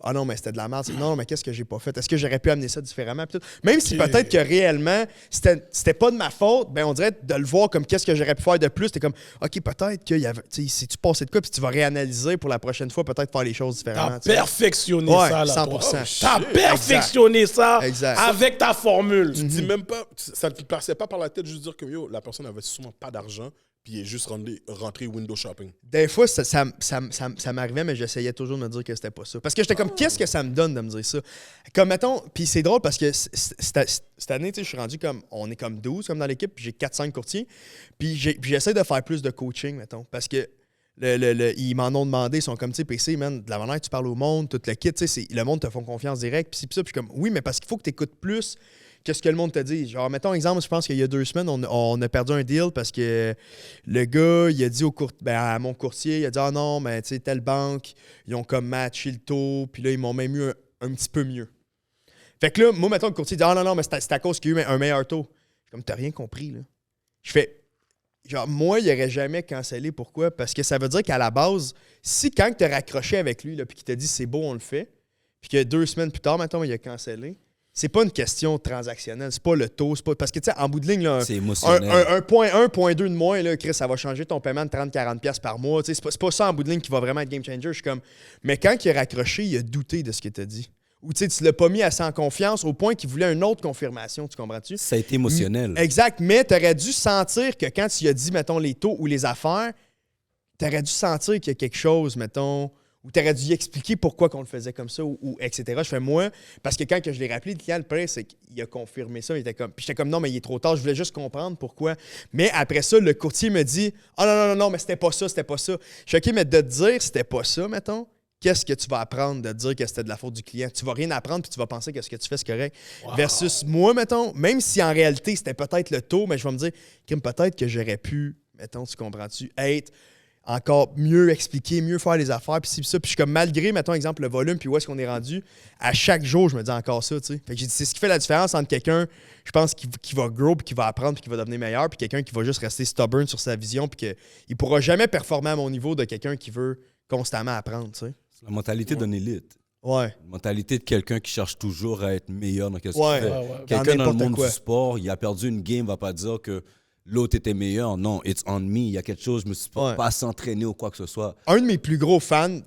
Ah non, mais c'était de la merde. Non, mais qu'est-ce que j'ai pas fait? Est-ce que j'aurais pu amener ça différemment? Même si peut-être que réellement, c'était pas de ma faute, ben on dirait de le voir comme qu'est-ce que j'aurais pu faire de plus. T'es comme, OK, peut-être qu'il y avait. Si tu passais de quoi, puis tu vas réanalyser pour la prochaine fois, peut-être faire les choses différemment. T'as perfectionné ouais, ça, là. 100%. T'as perfectionné ça exact. avec ta formule. Tu dis même pas, ça ne te passait pas par la tête juste dire que yo, la personne avait sûrement pas d'argent, puis il est juste rentré window shopping. Des fois, ça m'arrivait, mais j'essayais toujours de me dire que c'était pas ça. Parce que j'étais comme, qu'est-ce que ça me donne de me dire ça? Comme, mettons, puis c'est drôle parce que cette année, tu sais, je suis rendu comme, on est comme 12 comme dans l'équipe, puis j'ai 4-5 courtiers. Puis j'essaie de faire plus de coaching, mettons, parce que ils m'en ont demandé, ils sont comme, tu sais, PC, man, de la manière que tu parles au monde, tout le kit, tu sais, le monde te font confiance direct, puis ça, puis je suis comme, oui, mais parce qu'il faut que tu écoutes plus qu'est-ce que le monde te dit. Genre, mettons exemple, je pense qu'il y a 2 semaines, on a perdu un deal parce que le gars, il a dit à mon courtier, il a dit « Ah non, mais tu sais, telle banque, ils ont comme matché le taux, puis là, ils m'ont même eu un petit peu mieux. » Fait que là, moi, mettons, le courtier dit « Ah non, mais c'est à cause qu'il y a eu un meilleur taux. » Je suis comme « T'as rien compris, là. » Je fais genre, moi, il n'aurait jamais cancellé. Pourquoi? Parce que ça veut dire qu'à la base, si quand tu as raccroché avec lui, là, puis qu'il t'a dit « C'est beau, on le fait », puis que 2 semaines plus tard, mettons, il a cancellé, c'est pas une question transactionnelle, c'est pas le taux, c'est pas... Parce que, tu sais, en bout de ligne, là, c'est émotionnel. un point 1, point 2 de moins, là, Chris, ça va changer ton paiement de 30-40$ par mois. Tu sais, c'est pas ça, en bout de ligne, qui va vraiment être game changer. Je suis comme... Mais quand il a raccroché, il a douté de ce qu'il t'a dit. Ou, tu sais, tu l'as pas mis assez en confiance au point qu'il voulait une autre confirmation, tu comprends-tu? Ça a été émotionnel. Exact, mais t'aurais dû sentir que quand tu lui as dit, mettons, les taux ou les affaires, t'aurais dû sentir qu'il y a quelque chose, mettons... Ou tu aurais dû y expliquer pourquoi qu'on le faisait comme ça, ou etc. Je fais moi, parce que quand que je l'ai rappelé, le client, le prêt, c'est qu'il a confirmé ça. Il était comme, puis j'étais comme, non, mais il est trop tard, je voulais juste comprendre pourquoi. Mais après ça, le courtier me dit, ah non, mais c'était pas ça. Je suis OK, mais de te dire c'était pas ça, mettons, qu'est-ce que tu vas apprendre de dire que c'était de la faute du client? Tu vas rien apprendre, puis tu vas penser que ce que tu fais, c'est correct. Wow. Versus moi, mettons, même si en réalité, c'était peut-être le taux, mais je vais me dire, peut-être que j'aurais pu, mettons, tu comprends-tu, être encore mieux expliquer, mieux faire les affaires, puis ça. Puis je suis comme, malgré, mettons, exemple, le volume, puis où est-ce qu'on est rendu, à chaque jour, je me dis encore ça, tu sais. Fait que j'ai dit, c'est ce qui fait la différence entre quelqu'un, je pense, qui va grow, puis qui va apprendre, puis qui va devenir meilleur, puis quelqu'un qui va juste rester stubborn sur sa vision, puis qu'il ne pourra jamais performer à mon niveau de quelqu'un qui veut constamment apprendre, tu sais. C'est la mentalité d'un élite. Ouais. La mentalité de quelqu'un qui cherche toujours à être meilleur dans quelque chose ouais. qu'il fait. Ouais. Quelqu'un dans le monde du sport, il a perdu une game, va pas dire que l'autre était meilleur. Non, it's on me. Il y a quelque chose, je me suis pas assez entraîné ou quoi que ce soit. Un de mes plus gros fans,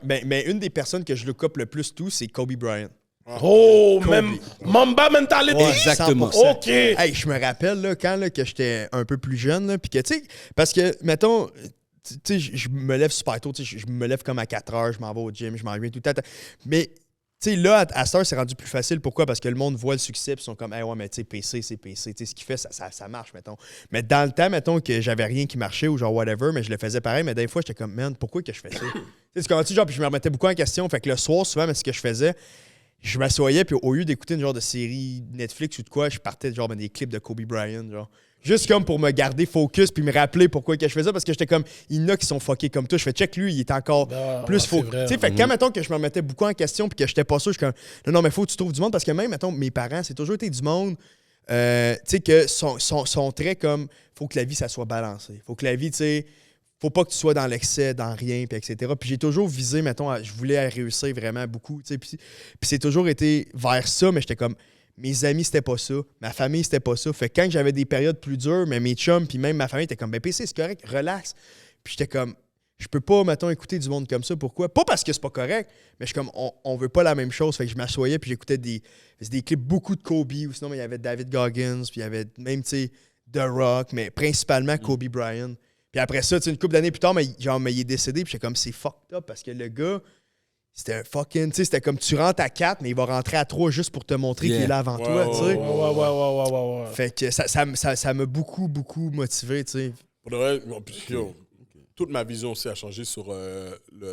mais une des personnes que je look up le plus tout, c'est Kobe Bryant. Oh, même Mamba mentality. Ouais, exactement. 100%. OK. Hey, je me rappelle là, quand là, que j'étais un peu plus jeune, puis que, tu sais, parce que, mettons, tu sais, je me lève super tôt, tu sais, je me lève comme à 4 heures, je m'en vais au gym, je m'en reviens tout le temps. Mais, tu sais, là, à cette heure, c'est rendu plus facile. Pourquoi? Parce que le monde voit le succès, puis ils sont comme, hey, ouais, mais tu sais, PC, c'est PC. Tu sais, ce qu'il fait, ça marche, mettons. Mais dans le temps, mettons, que j'avais rien qui marchait ou genre whatever, mais je le faisais pareil, mais des fois, j'étais comme, man, pourquoi que je fais ça? Tu sais, comment tu genre, puis je me remettais beaucoup en question. Fait que le soir, souvent, mais ce que je faisais, je m'assoyais, puis au lieu d'écouter une genre de série Netflix ou de quoi, je partais genre des clips de Kobe Bryant, genre. Juste comme pour me garder focus puis me rappeler pourquoi que je faisais, parce que j'étais comme, il y en a qui sont fuckés comme toi. Je fais check, lui, il est encore plus focus. Tu sais, fait que quand, mettons, que je me remettais beaucoup en question puis que j'étais pas sûr, je suis comme, non, mais faut que tu trouves du monde, parce que même, mettons, mes parents, c'est toujours été du monde, tu sais, que sont très comme, faut que la vie, ça soit balancé. Faut que la vie, tu sais, faut pas que tu sois dans l'excès, dans rien, puis etc. Puis j'ai toujours visé, mettons, je voulais réussir vraiment beaucoup, tu sais, puis c'est toujours été vers ça, mais j'étais comme, mes amis, c'était pas ça. Ma famille, c'était pas ça. Fait que quand j'avais des périodes plus dures, mais mes chums puis même ma famille étaient comme, ben PC, c'est correct, relax. Puis j'étais comme, je peux pas, mettons, écouter du monde comme ça. Pourquoi? Pas parce que c'est pas correct, mais je suis comme, on veut pas la même chose. Fait que je m'assoyais puis j'écoutais des clips, beaucoup de Kobe, ou sinon, il y avait David Goggins, puis il y avait même, tu sais, The Rock, mais principalement Kobe Bryant. Puis après ça, tu sais, une couple d'années plus tard, mais il est décédé, puis j'étais comme, c'est fucked up, parce que le gars, c'était un fucking, tu sais, c'était comme tu rentres à 4, mais il va rentrer à 3 juste pour te montrer qu'il est là avant toi, tu sais. Ouais. Fait que ça m'a beaucoup, beaucoup motivé, tu sais. Pour de vrai, toute ma vision aussi a changé sur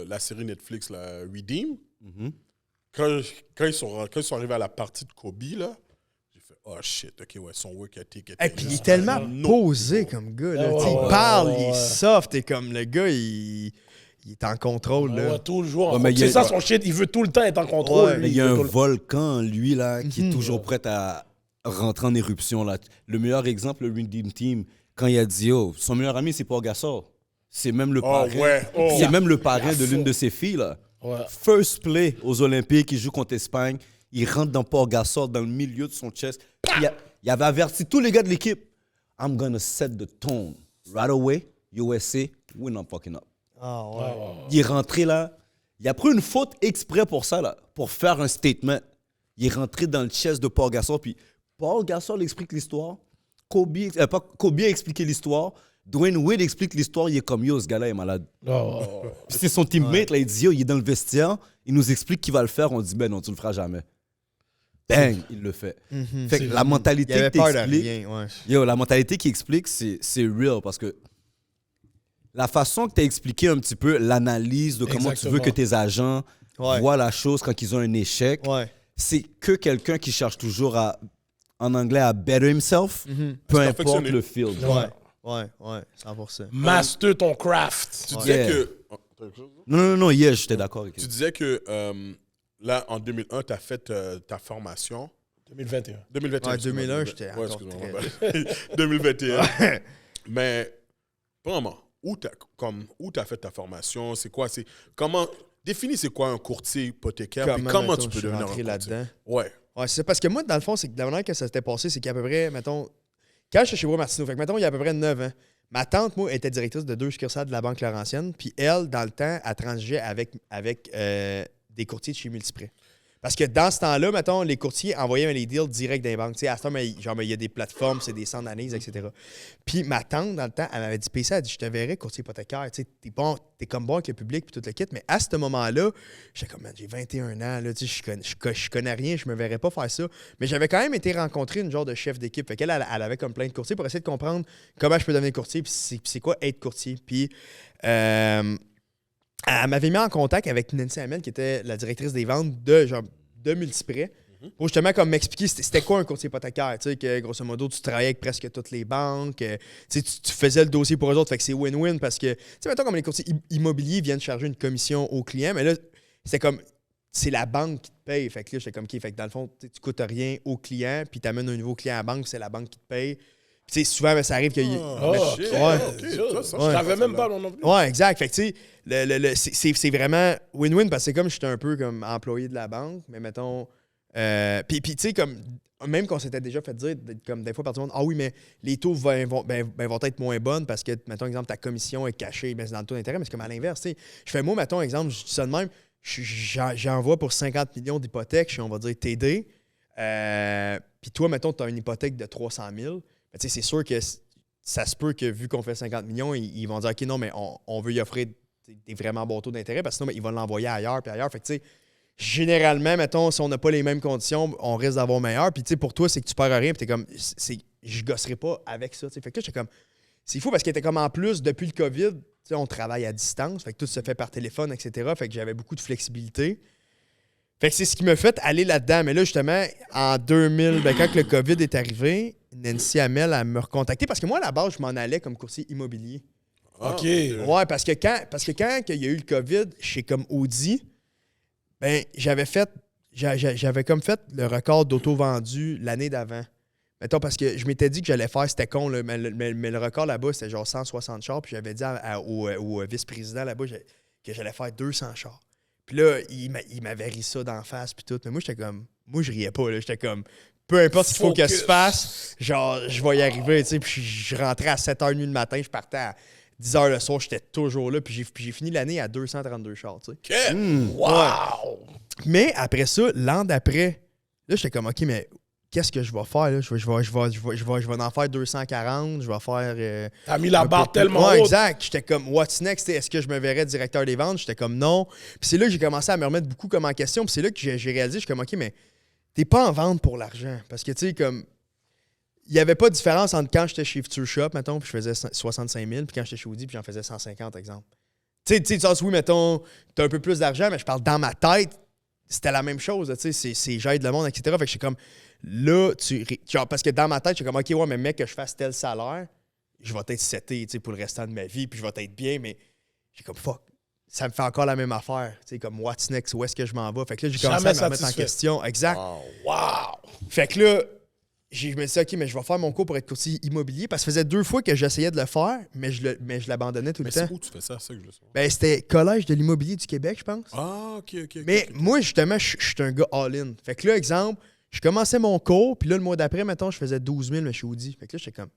la série Netflix, la Redeem. Mm-hmm. Quand ils sont arrivés à la partie de Kobe, là, j'ai fait oh shit, ok, ouais, son work ethic était Et puis il est juste tellement à un autre posé niveau. comme gars. Là. Ouais, Tu sais, ouais, il parle, ouais, il est ouais. soft. Et comme le gars, il est en contrôle. Là. Ouais, toujours. Ouais, mais il y a- C'est ça son shit, il veut tout le temps être en contrôle. Ouais, lui, Mais il y a veut un tout le- volcan, lui, là, qui est Mhm. toujours prêt à rentrer en éruption. Là. Le meilleur exemple, le Redeem Team, quand il a dit, oh, son meilleur ami, c'est Paul Gasol. C'est même le Oh, parrain. ouais. Oh. C'est même le parrain Il a de l'une fou. de ses filles, là. Ouais. First play aux Olympiques, il joue contre Espagne. Il rentre dans Paul Gasol, dans le milieu de son chest. Il avait averti tous les gars de l'équipe. I'm gonna set the tone. Right away, USA, we're not fucking up. Ah ouais. Il est rentré là. Il a pris une faute exprès pour ça, là, pour faire un statement. Il est rentré dans le chest de Paul Gasol. Puis Paul Gasol explique l'histoire. Kobe a expliqué l'histoire. Dwayne Wade explique l'histoire. Il est comme yo, ce gars-là est malade. Oh. Puis c'est son teammate, là, il dit yo, il est dans le vestiaire. Il nous explique qu'il va le faire. On dit ben non, tu le feras jamais. Bang, il le fait. Fait que la Il mentalité avait que peur de t'expliques, rien. Ouais. yo, la mentalité qu'il explique, c'est real parce que la façon que tu as expliqué un petit peu l'analyse de comment tu veux Exactement. que tes agents Ouais. voient la chose quand ils ont un échec, Ouais. c'est que quelqu'un qui cherche toujours à, en anglais, à better himself, peu Se importe perfectionner. le field. Ouais. Ouais. Ouais. 100%. Master ton craft. Tu disais Yeah. que. Oh, t'as quelque chose? Non, yeah, j'étais d'accord avec Tu lui. disais que là, en 2001, tu as fait ta formation. 2021. 2021. Ouais, excuse-moi, 2001, j'étais ouais, encore excuse-moi. 2021. Mais, vraiment, où tu as fait ta formation? C'est quoi? Comment. Définis c'est quoi un courtier hypothécaire, puis comment mettons, tu peux je suis devenir un rentré courtier? là-dedans? Ouais. Ouais, c'est parce que moi, dans le fond, c'est que la manière que ça s'était passé, c'est qu'à peu près, mettons, quand j'étais chez Bois Martineau, fait que mettons, il y a à peu près 9 ans, ma tante, moi, était directrice de 2 succursales de la Banque Laurentienne, puis elle, dans le temps, elle transigeait avec des courtiers de chez Multiprêt. Parce que dans ce temps-là, mettons, les courtiers envoyaient les deals direct dans les banques. Tu sais, à ce temps, genre, il y a des plateformes, c'est des centres d'analyse, etc. Puis ma tante, dans le temps, elle m'avait dit, PC, elle dit, je te verrai courtier hypothécaire. Tu sais, t'es comme bon avec le public, puis tout le kit. Mais à ce moment-là, j'étais comme, man, j'ai 21 ans, là, tu sais, je connais rien, je me verrais pas faire ça. Mais j'avais quand même été rencontrer une genre de chef d'équipe. Fait qu'elle, elle avait comme plein de courtiers pour essayer de comprendre comment je peux devenir courtier, puis c'est quoi être courtier. Puis, elle m'avait mis en contact avec Nancy Hamel, qui était la directrice des ventes de Multiprêt, pour justement comme m'expliquer c'était quoi un courtier hypothécaire. Tu sais, que grosso modo, tu travaillais avec presque toutes les banques, tu sais, tu faisais le dossier pour eux autres, fait que c'est win-win parce que, tu sais, mettons comme les courtiers immobiliers viennent charger une commission au client, mais là, c'était comme, c'est la banque qui te paye. Fait que là, j'étais comme, OK, fait que dans le fond, tu coûtes rien au client, puis tu amènes un nouveau client à la banque, c'est la banque qui te paye. Puis, tu sais, souvent, ben, ça arrive qu'il y ait. Oh, shit, ok, ouais, ok, ok, ça, ça, je savais même ça, pas non plus. Ouais, exact. Fait que, tu sais, c'est vraiment win-win parce que c'est comme j'étais un peu comme employé de la banque, mais mettons. Puis tu sais, comme. Même qu'on s'était déjà fait dire, comme des fois par tout le monde, ah oui, mais les taux vont être moins bonnes parce que, mettons, exemple, ta commission est cachée, mais c'est dans le taux d'intérêt, mais c'est comme à l'inverse, tu sais. Je fais, moi, mettons, exemple, je dis ça de même, j'envoie pour 50 millions d'hypothèques, je suis, on va dire, TD. Puis toi, mettons, tu as une hypothèque de 300 000. Mais tu sais, c'est sûr que ça se peut que, vu qu'on fait 50 millions, ils vont dire, OK, non, mais on veut y offrir des vraiment bons taux d'intérêt parce que sinon, ils vont l'envoyer ailleurs puis ailleurs. Fait que, tu sais, généralement, mettons, si on n'a pas les mêmes conditions, on risque d'avoir meilleur. Puis, tu sais, pour toi, c'est que tu perds rien. Puis, t'es comme, je gosserai pas avec ça. T'sais. Fait que là, j'étais comme, c'est fou parce qu'il était comme en plus, depuis le COVID, on travaille à distance. Fait que tout se fait par téléphone, etc. Fait que j'avais beaucoup de flexibilité. Fait que c'est ce qui m'a fait aller là-dedans. Mais là, justement, en 2000, quand le COVID est arrivé, Nancy Hamel, elle me recontacté parce que moi, à la base, je m'en allais comme courtier immobilier. OK. Ouais, parce que quand il y a eu le COVID, chez comme Audi, ben j'avais comme fait le record d'auto vendu l'année d'avant. Mettons, parce que je m'étais dit que j'allais faire, c'était con, là, mais le record là-bas, c'était genre 160 chars. Puis j'avais dit au vice-président là-bas que j'allais faire 200 chars. Puis là, il m'avait ri ça d'en face, puis tout. Mais moi, j'étais comme, moi, je riais pas, là. J'étais comme, peu importe ce qu'il faut que se fasse, genre, je vais y arriver, tu sais. Puis je rentrais à 7h30 le matin, je partais à 10h le soir, j'étais toujours là. Puis j'ai fini l'année à 232 chars, tu sais. Wow! Mais après ça, l'an d'après, là, j'étais comme, OK, mais qu'est-ce que je vais faire, là? Je vais en faire 240, je vais faire... T'as mis la barre tellement ouais, haute. exact. J'étais comme, what's next? Est-ce que je me verrais directeur des ventes? J'étais comme, non. Puis c'est là que j'ai commencé à me remettre beaucoup comme en question. Puis c'est là que j'ai réalisé, je suis comme, OK, mais t'es pas en vente pour l'argent. Parce que, tu sais, comme... Il n'y avait pas de différence entre quand j'étais chez Future Shop, mettons, puis je faisais 65 000, puis quand j'étais chez Audi, puis j'en faisais 150, exemple. Tu sais, tu penses, oui, mettons, t'as un peu plus d'argent, mais je parle dans ma tête, c'était la même chose, tu sais, c'est j'aide le monde, etc. Fait que je suis comme, Là, genre, parce que dans ma tête, je suis comme, OK, ouais, mais mec, que je fasse tel salaire, je vais être seté, tu sais, pour le restant de ma vie, puis je vais être bien, mais j'ai comme, fuck, ça me fait encore la même affaire. Tu sais, comme, what's next, où est-ce que je m'en vais? Fait que là, j'ai commencé à me remettre en question. Exact. Wow! Fait que là, je me suis dit, OK, mais je vais faire mon cours pour être courtier immobilier, parce que ça faisait 2 fois que j'essayais de le faire, mais je l'abandonnais tout le temps. Mais c'est où tu fais ça? C'est ça que je veux savoir. Ben, c'était Collège de l'immobilier du Québec, je pense. Ah, OK. Mais moi, justement, je suis un gars all-in. Fait que là, exemple, je commençais mon cours, puis là, le mois d'après, mettons, je faisais 12 000, mais je suis Audi. Fait que là, j'étais comme,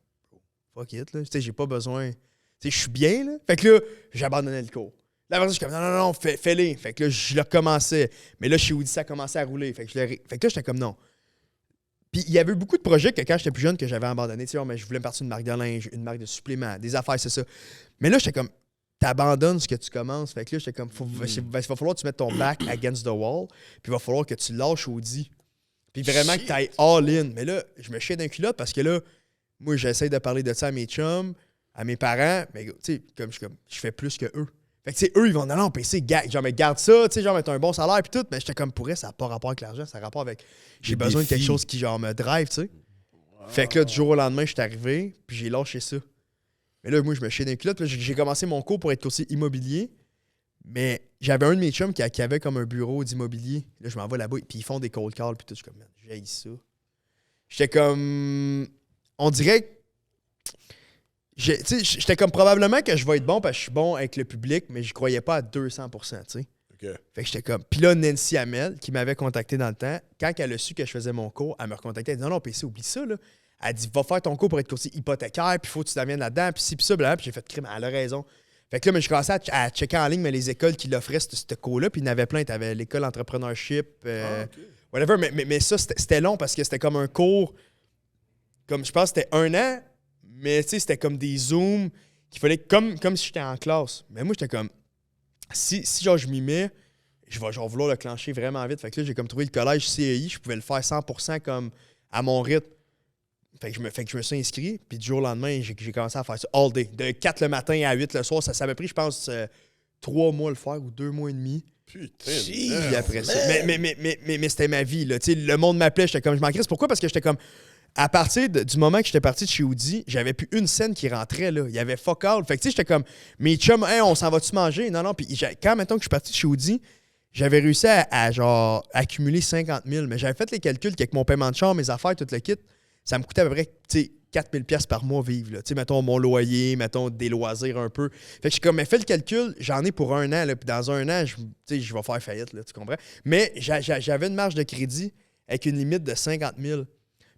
fuck it, là. Tu sais, j'ai pas besoin. Tu sais, je suis bien, là. Fait que là, j'abandonnais le cours. Là, après ça, je suis comme, non, fais-les. Fait que là, je le recommençais. Mais là, chez Audi, ça commençait à rouler. Fait que là, j'étais comme, non. Puis il y avait beaucoup de projets que quand j'étais plus jeune, que j'avais abandonné. Tu sais, mais je voulais partir d'une marque de linge, une marque de suppléments, des affaires, c'est ça. Mais là, j'étais comme, t'abandonnes ce que tu commences. Fait que là, j'étais comme, il va falloir que tu mettes ton back against the wall, puis il va falloir que tu lâches Audi. Puis vraiment que tu ailles all-in. Mais là, je me chie d'un culotte parce que là, moi, j'essaie de parler de ça à mes chums, à mes parents, mais tu sais, comme je fais plus que eux. Fait que, tu sais, eux, ils vont aller en PC, genre, mais garde ça, tu sais, genre, mettre un bon salaire, puis tout. Mais j'étais comme, pour elle, ça n'a pas rapport avec l'argent, ça a rapport avec. J'ai besoin de quelque chose qui, genre, me drive, tu sais. Wow. Fait que là, du jour au lendemain, je suis arrivé, puis j'ai lâché ça. Mais là, moi, je me chie d'un culotte, puis là, j'ai commencé mon cours pour être courtier immobilier. Mais j'avais un de mes chums qui avait comme un bureau d'immobilier. Là, je m'en vais là-bas, puis ils font des cold calls, puis tout. Je suis comme, j'haïs ça. J'étais comme. On dirait que. J'étais comme probablement que je vais être bon parce que je suis bon avec le public, mais je croyais pas à 200%, tu sais. Okay. Fait que j'étais comme. Puis là, Nancy Hamel, qui m'avait contacté dans le temps, quand elle a su que je faisais mon cours, elle me recontactait. Elle dit non, PC, oublie ça, là. Elle dit, va faire ton cours pour être courtier hypothécaire, puis il faut que tu t'amènes là-dedans, puis ci, puis ça, blablabla. Puis j'ai fait crime, elle a raison. Fait que là, j'ai commencé à checker en ligne mais les écoles qui l'offraient, ce cours-là, puis il y en avait plein. Tu avais l'école entrepreneurship, whatever. Mais ça, c'était long parce que c'était comme un cours, comme je pense que c'était 1 an, mais tu sais, c'était comme des Zooms qu'il fallait, comme si j'étais en classe. Mais moi, j'étais comme, si genre je m'y mets, je vais genre vouloir le clencher vraiment vite. Fait que là, j'ai comme trouvé le collège CEI, je pouvais le faire 100% comme à mon rythme. Fait que je me suis inscrit, puis du jour au lendemain, j'ai commencé à faire ça all day. De 4 le matin à 8 le soir, ça m'a pris, je pense, 3 mois le faire ou 2 mois et demi. Putain. Puis après ça. Mais c'était ma vie, là. Tu sais, le monde m'appelait, j'étais comme, je m'en crisse. Pourquoi? Parce que j'étais comme, à partir du moment que j'étais parti de chez Audi, j'avais plus une scène qui rentrait, là. Il y avait fuck all. Fait que tu sais, j'étais comme, mes chums, hey, on s'en va-tu manger? Non. Puis quand, mettons que je suis parti de chez Audi, j'avais réussi à genre, accumuler 50 000. Mais j'avais fait les calculs qu'avec mon paiement de chambre, mes affaires, tout le kit, ça me coûtait à peu près, tu sais, 4 000 $ par mois vivre. Tu sais, mettons mon loyer, mettons des loisirs un peu. Fait que je suis comme, mais fais le calcul, j'en ai pour 1 an, là, puis dans 1 an, je vais faire faillite, là, tu comprends? Mais j'avais une marge de crédit avec une limite de 50 000.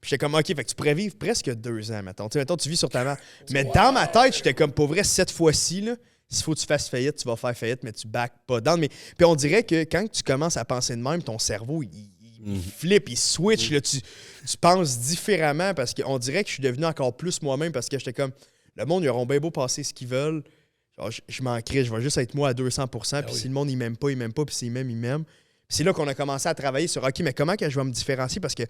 Puis j'étais comme, OK, fait que tu pourrais vivre presque 2 ans, mettons. Tu sais, mettons, tu vis sur ta main. Mais dans ma tête, j'étais comme, pour vrai, cette fois-ci, là, s'il faut que tu fasses faillite, tu vas faire faillite, mais tu back pas down. Mais puis on dirait que quand tu commences à penser de même, ton cerveau, il flippe, il switch, là, tu penses différemment parce qu'on dirait que je suis devenu encore plus moi-même parce que j'étais comme, le monde, ils auront bien beau passer ce qu'ils veulent. Genre, je m'en crée, je vais juste être moi à 200%, puis si le monde, il m'aime pas, puis s'il m'aime, il m'aime. Puis c'est là qu'on a commencé à travailler sur, OK, mais comment que je vais me différencier? Parce que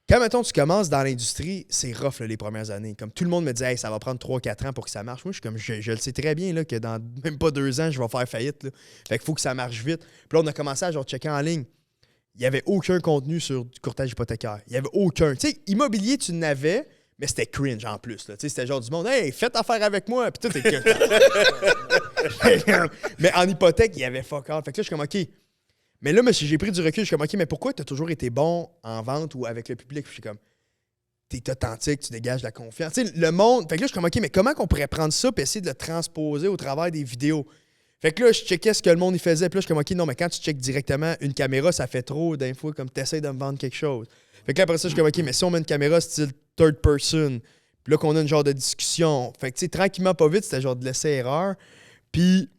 quand, mettons, tu commences dans l'industrie, c'est rough là, les premières années. Comme tout le monde me dit, hey, ça va prendre 3-4 ans pour que ça marche. Moi, je suis comme, je le sais très bien là, que dans même pas 2 ans, je vais faire faillite. Là. Fait qu'il faut que ça marche vite. Puis là, on a commencé à genre checker en ligne. Il n'y avait aucun contenu sur du courtage hypothécaire. Il n'y avait aucun. Tu sais, immobilier, tu n'avais, mais c'était cringe en plus. Tu sais, c'était genre du monde, hey, faites affaire avec moi. Puis tout est mais en hypothèque, il y avait fuck all. Fait que là, je suis comme, OK. Mais là, j'ai pris du recul. Je suis comme, OK, mais pourquoi tu as toujours été bon en vente ou avec le public? Puis je suis comme, t'es authentique, tu dégages de la confiance. Tu sais, le monde. Fait que là, je suis comme, OK, mais comment qu'on pourrait prendre ça et essayer de le transposer au travers des vidéos? Fait que là, je checkais ce que le monde y faisait. Puis là, je suis comme, OK, non, mais quand tu checkes directement une caméra, ça fait trop d'infos comme tu essaies de me vendre quelque chose. Fait que là, après ça, je suis comme, OK, mais si on met une caméra style third person, puis là, qu'on a une genre de discussion. Fait que, tu sais, tranquillement, pas vite, c'était genre de l'essai-erreur. Puis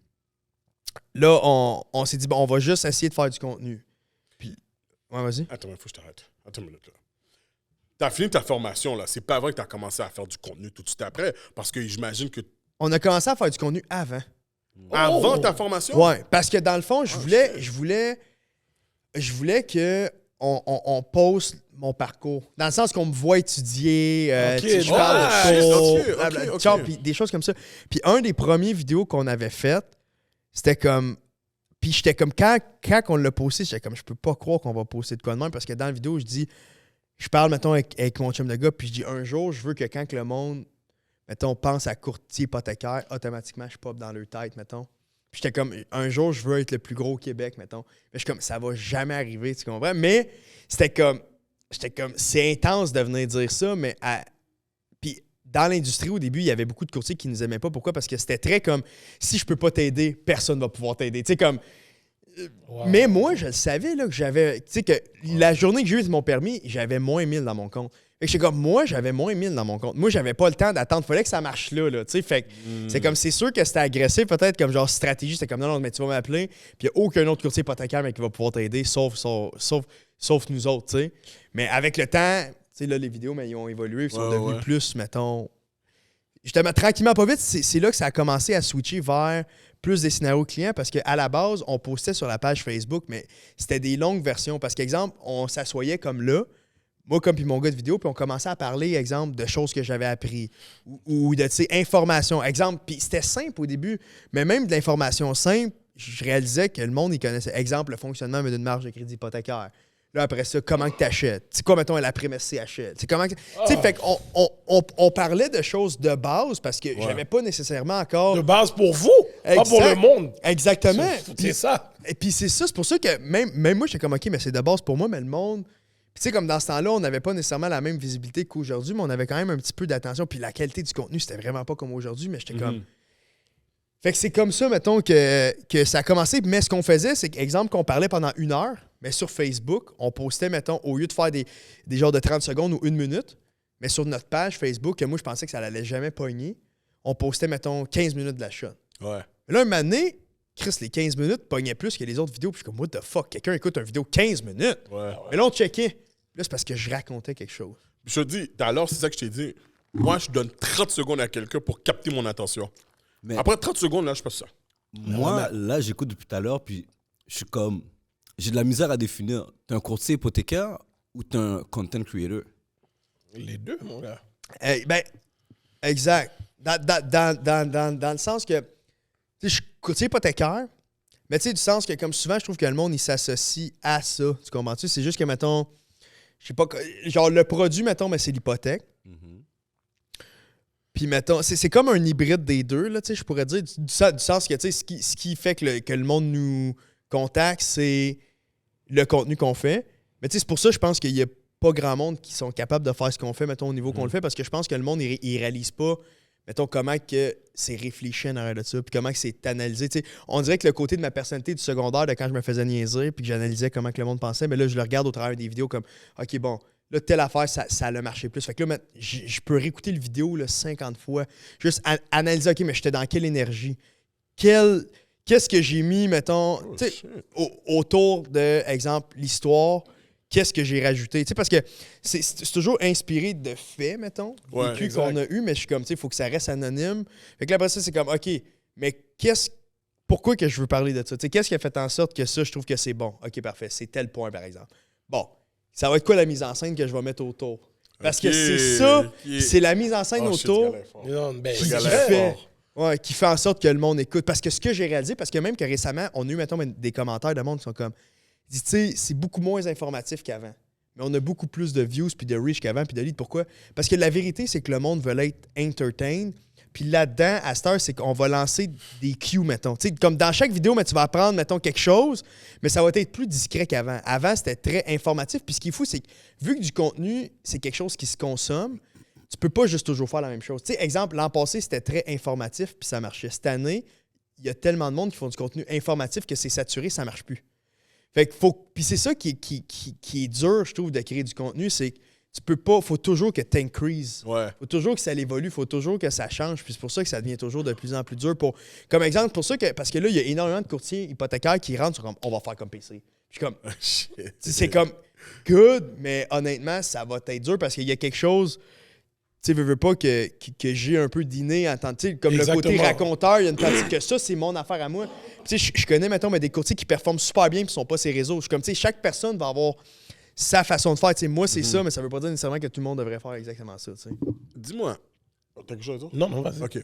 là, on s'est dit, bon, on va juste essayer de faire du contenu. Puis, ouais, vas-y. Attends, il faut que je t'arrête. Attends une minute, là. T'as fini ta formation, là. C'est pas vrai que t'as commencé à faire du contenu tout de suite après, parce que j'imagine que... On a commencé à faire du contenu avant. Avant ta formation? Ouais, parce que dans le fond, je voulais que on poste mon parcours. Dans le sens qu'on me voit étudier, je parle de cours, puis des choses comme ça. Puis un des premiers vidéos qu'on avait fait, c'était comme... Puis j'étais comme, quand on l'a posté, j'étais comme, je peux pas croire qu'on va poster de quoi de même, parce que dans la vidéo, je dis, je parle, mettons, avec mon chum de gars, puis je dis un jour, je veux que quand que le monde, mettons, pense à courtier hypothécaire, automatiquement, je pop dans leur tête, mettons. Puis j'étais comme, un jour, je veux être le plus gros au Québec, mettons. Mais je suis comme, ça va jamais arriver, tu comprends? Mais j'étais comme, c'est intense de venir dire ça, mais puis dans l'industrie, au début, il y avait beaucoup de courtiers qui ne nous aimaient pas. Pourquoi? Parce que c'était très comme, si je peux pas t'aider, personne va pouvoir t'aider. Tu sais, comme... Wow. Mais moi, je le savais, là, que j'avais... Tu sais, que la journée que j'ai eu mon permis, j'avais moins 1000 dans mon compte. Fait que j'étais comme, moi, j'avais moins 1000 dans mon compte. Moi, j'avais pas le temps d'attendre. Fallait que ça marche là, tu sais. Fait que c'est comme, c'est sûr que c'était agressif, peut-être, comme genre stratégie. C'était comme, non, mais tu vas m'appeler. Puis il n'y a aucun autre courtier hypothécaire mais qui va pouvoir t'aider, sauf nous autres, tu sais. Mais avec le temps, tu sais, là, les vidéos, mais ils ont évolué. Ils sont devenus plus, mettons... Justement, tranquillement, pas vite, c'est là que ça a commencé à switcher vers plus des scénarios clients parce qu'à la base, on postait sur la page Facebook, mais c'était des longues versions. Parce qu'exemple, on s'assoyait comme là, moi comme puis mon gars de vidéo, puis on commençait à parler, exemple, de choses que j'avais appris ou de, tu sais, informations. Exemple, puis c'était simple au début, mais même de l'information simple, je réalisais que le monde, il connaissait. Exemple, le fonctionnement d'une marge de crédit hypothécaire. Là, après ça, comment que tu achètes? C'est quoi, mettons, la prime SCHL? C'est comment que... Tu sais, fait qu'on parlait de choses de base parce que j'avais pas nécessairement encore... De base pour vous, pas pour le monde. Exactement. C'est ça. Et puis c'est ça, c'est pour ça que même moi, j'étais comme, OK, mais c'est de base pour moi, mais le monde... Puis tu sais, comme dans ce temps-là, on n'avait pas nécessairement la même visibilité qu'aujourd'hui, mais on avait quand même un petit peu d'attention. Puis la qualité du contenu, c'était vraiment pas comme aujourd'hui, mais j'étais comme... Fait que c'est comme ça, mettons, que ça a commencé. Mais ce qu'on faisait, c'est qu'exemple, qu'on parlait pendant 1 heure, mais sur Facebook, on postait, mettons, au lieu de faire des genres de 30 secondes ou 1 minute, mais sur notre page Facebook, que moi, je pensais que ça n'allait jamais pogner, on postait, mettons, 15 minutes de la shot. Ouais. Mais là, un moment donné, Chris, les 15 minutes pognaient plus que les autres vidéos. Puis je suis comme, what the fuck, quelqu'un écoute une vidéo 15 minutes? Ouais. Mais là, on checkait. Là, c'est parce que je racontais quelque chose. Je te dis, alors, c'est ça que je t'ai dit. Moi, je donne 30 secondes à quelqu'un pour capter mon attention. Mais Après 30 secondes, là, je passe ça. moi, là, j'écoute depuis tout à l'heure, puis je suis comme... J'ai de la misère à définir. T'es un courtier hypothécaire ou t'es un content creator? Les deux, mon gars. Ben, exact. Dans le sens que, tu sais, je suis courtier hypothécaire, mais tu sais, du sens que, comme souvent, je trouve que le monde, il s'associe à ça. Tu comprends-tu? C'est juste que, mettons, je sais pas, genre, le produit, mettons, mais c'est l'hypothèque. Puis, mettons, c'est comme un hybride des deux, là, tu sais, je pourrais dire, du sens que, tu sais, ce qui fait que le monde nous contacte, c'est le contenu qu'on fait. Mais, tu sais, c'est pour ça, je pense qu'il y a pas grand monde qui sont capables de faire ce qu'on fait, mettons, au niveau qu'on le fait, parce que je pense que le monde, il réalise pas, mettons, comment que c'est réfléchi en arrière de ça, puis comment que c'est analysé. Tu sais, on dirait que le côté de ma personnalité du secondaire, de quand je me faisais niaiser, puis que j'analysais comment que le monde pensait, mais là, je le regarde au travers des vidéos comme, OK, bon, là, telle affaire, ça a marché plus. Fait que là, je peux réécouter le vidéo là, 50 fois, juste analyser, OK, mais j'étais dans quelle énergie? Qu'est-ce que j'ai mis, mettons, autour de, exemple, l'histoire, qu'est-ce que j'ai rajouté? Tu sais, parce que c'est toujours inspiré de faits, mettons, vécus qu'on a eu, mais je suis comme, tu sais, il faut que ça reste anonyme. Fait que là, après ça, c'est comme, OK, mais pourquoi que je veux parler de ça? Tu sais, qu'est-ce qui a fait en sorte que ça, je trouve que c'est bon? OK, parfait, c'est tel point, par exemple. Bon, ça va être quoi la mise en scène que je vais mettre autour? Parce que c'est ça, c'est la mise en scène autour qui fait en sorte que le monde écoute. Parce que ce que j'ai réalisé, parce que même que récemment, on a eu, mettons, des commentaires de monde qui sont comme, tu sais, c'est beaucoup moins informatif qu'avant. Mais on a beaucoup plus de views, puis de reach qu'avant, puis de leads. Pourquoi? Parce que la vérité, c'est que le monde veut être entertained. Puis là-dedans, à cette heure, c'est qu'on va lancer des cues, mettons. Tu sais, comme dans chaque vidéo, mais tu vas apprendre, mettons, quelque chose, mais ça va être plus discret qu'avant. Avant, c'était très informatif. Puis ce qui est fou, c'est que vu que du contenu, c'est quelque chose qui se consomme, tu peux pas juste toujours faire la même chose. Tu sais, exemple, l'an passé, c'était très informatif, puis ça marchait. Cette année, il y a tellement de monde qui font du contenu informatif que c'est saturé, ça marche plus. Fait que puis c'est ça qui est dur, je trouve, de créer du contenu, c'est que tu peux pas, faut toujours que tu increases. Ouais. Faut toujours que ça évolue, faut toujours que ça change. Puis c'est pour ça que ça devient toujours de plus en plus dur. Comme exemple, parce que là, il y a énormément de courtiers hypothécaires qui rentrent sur comme, on va faire comme PC. Puis comme, c'est comme good, mais honnêtement, ça va être dur parce qu'il y a quelque chose, tu sais, veux pas que j'ai un peu dîné en tant que, comme Exactement. le côté raconteur, il y a une partie que ça, c'est mon affaire à moi. Tu sais, je connais, mettons, des courtiers qui performent super bien et qui sont pas ces réseaux. Je suis comme, tu sais, chaque personne va avoir sa façon de faire. Tu sais, moi, c'est ça, mais ça veut pas dire nécessairement que tout le monde devrait faire exactement ça. Tu sais. Dis-moi, t'as quelque chose à dire? Non, vas-y. OK.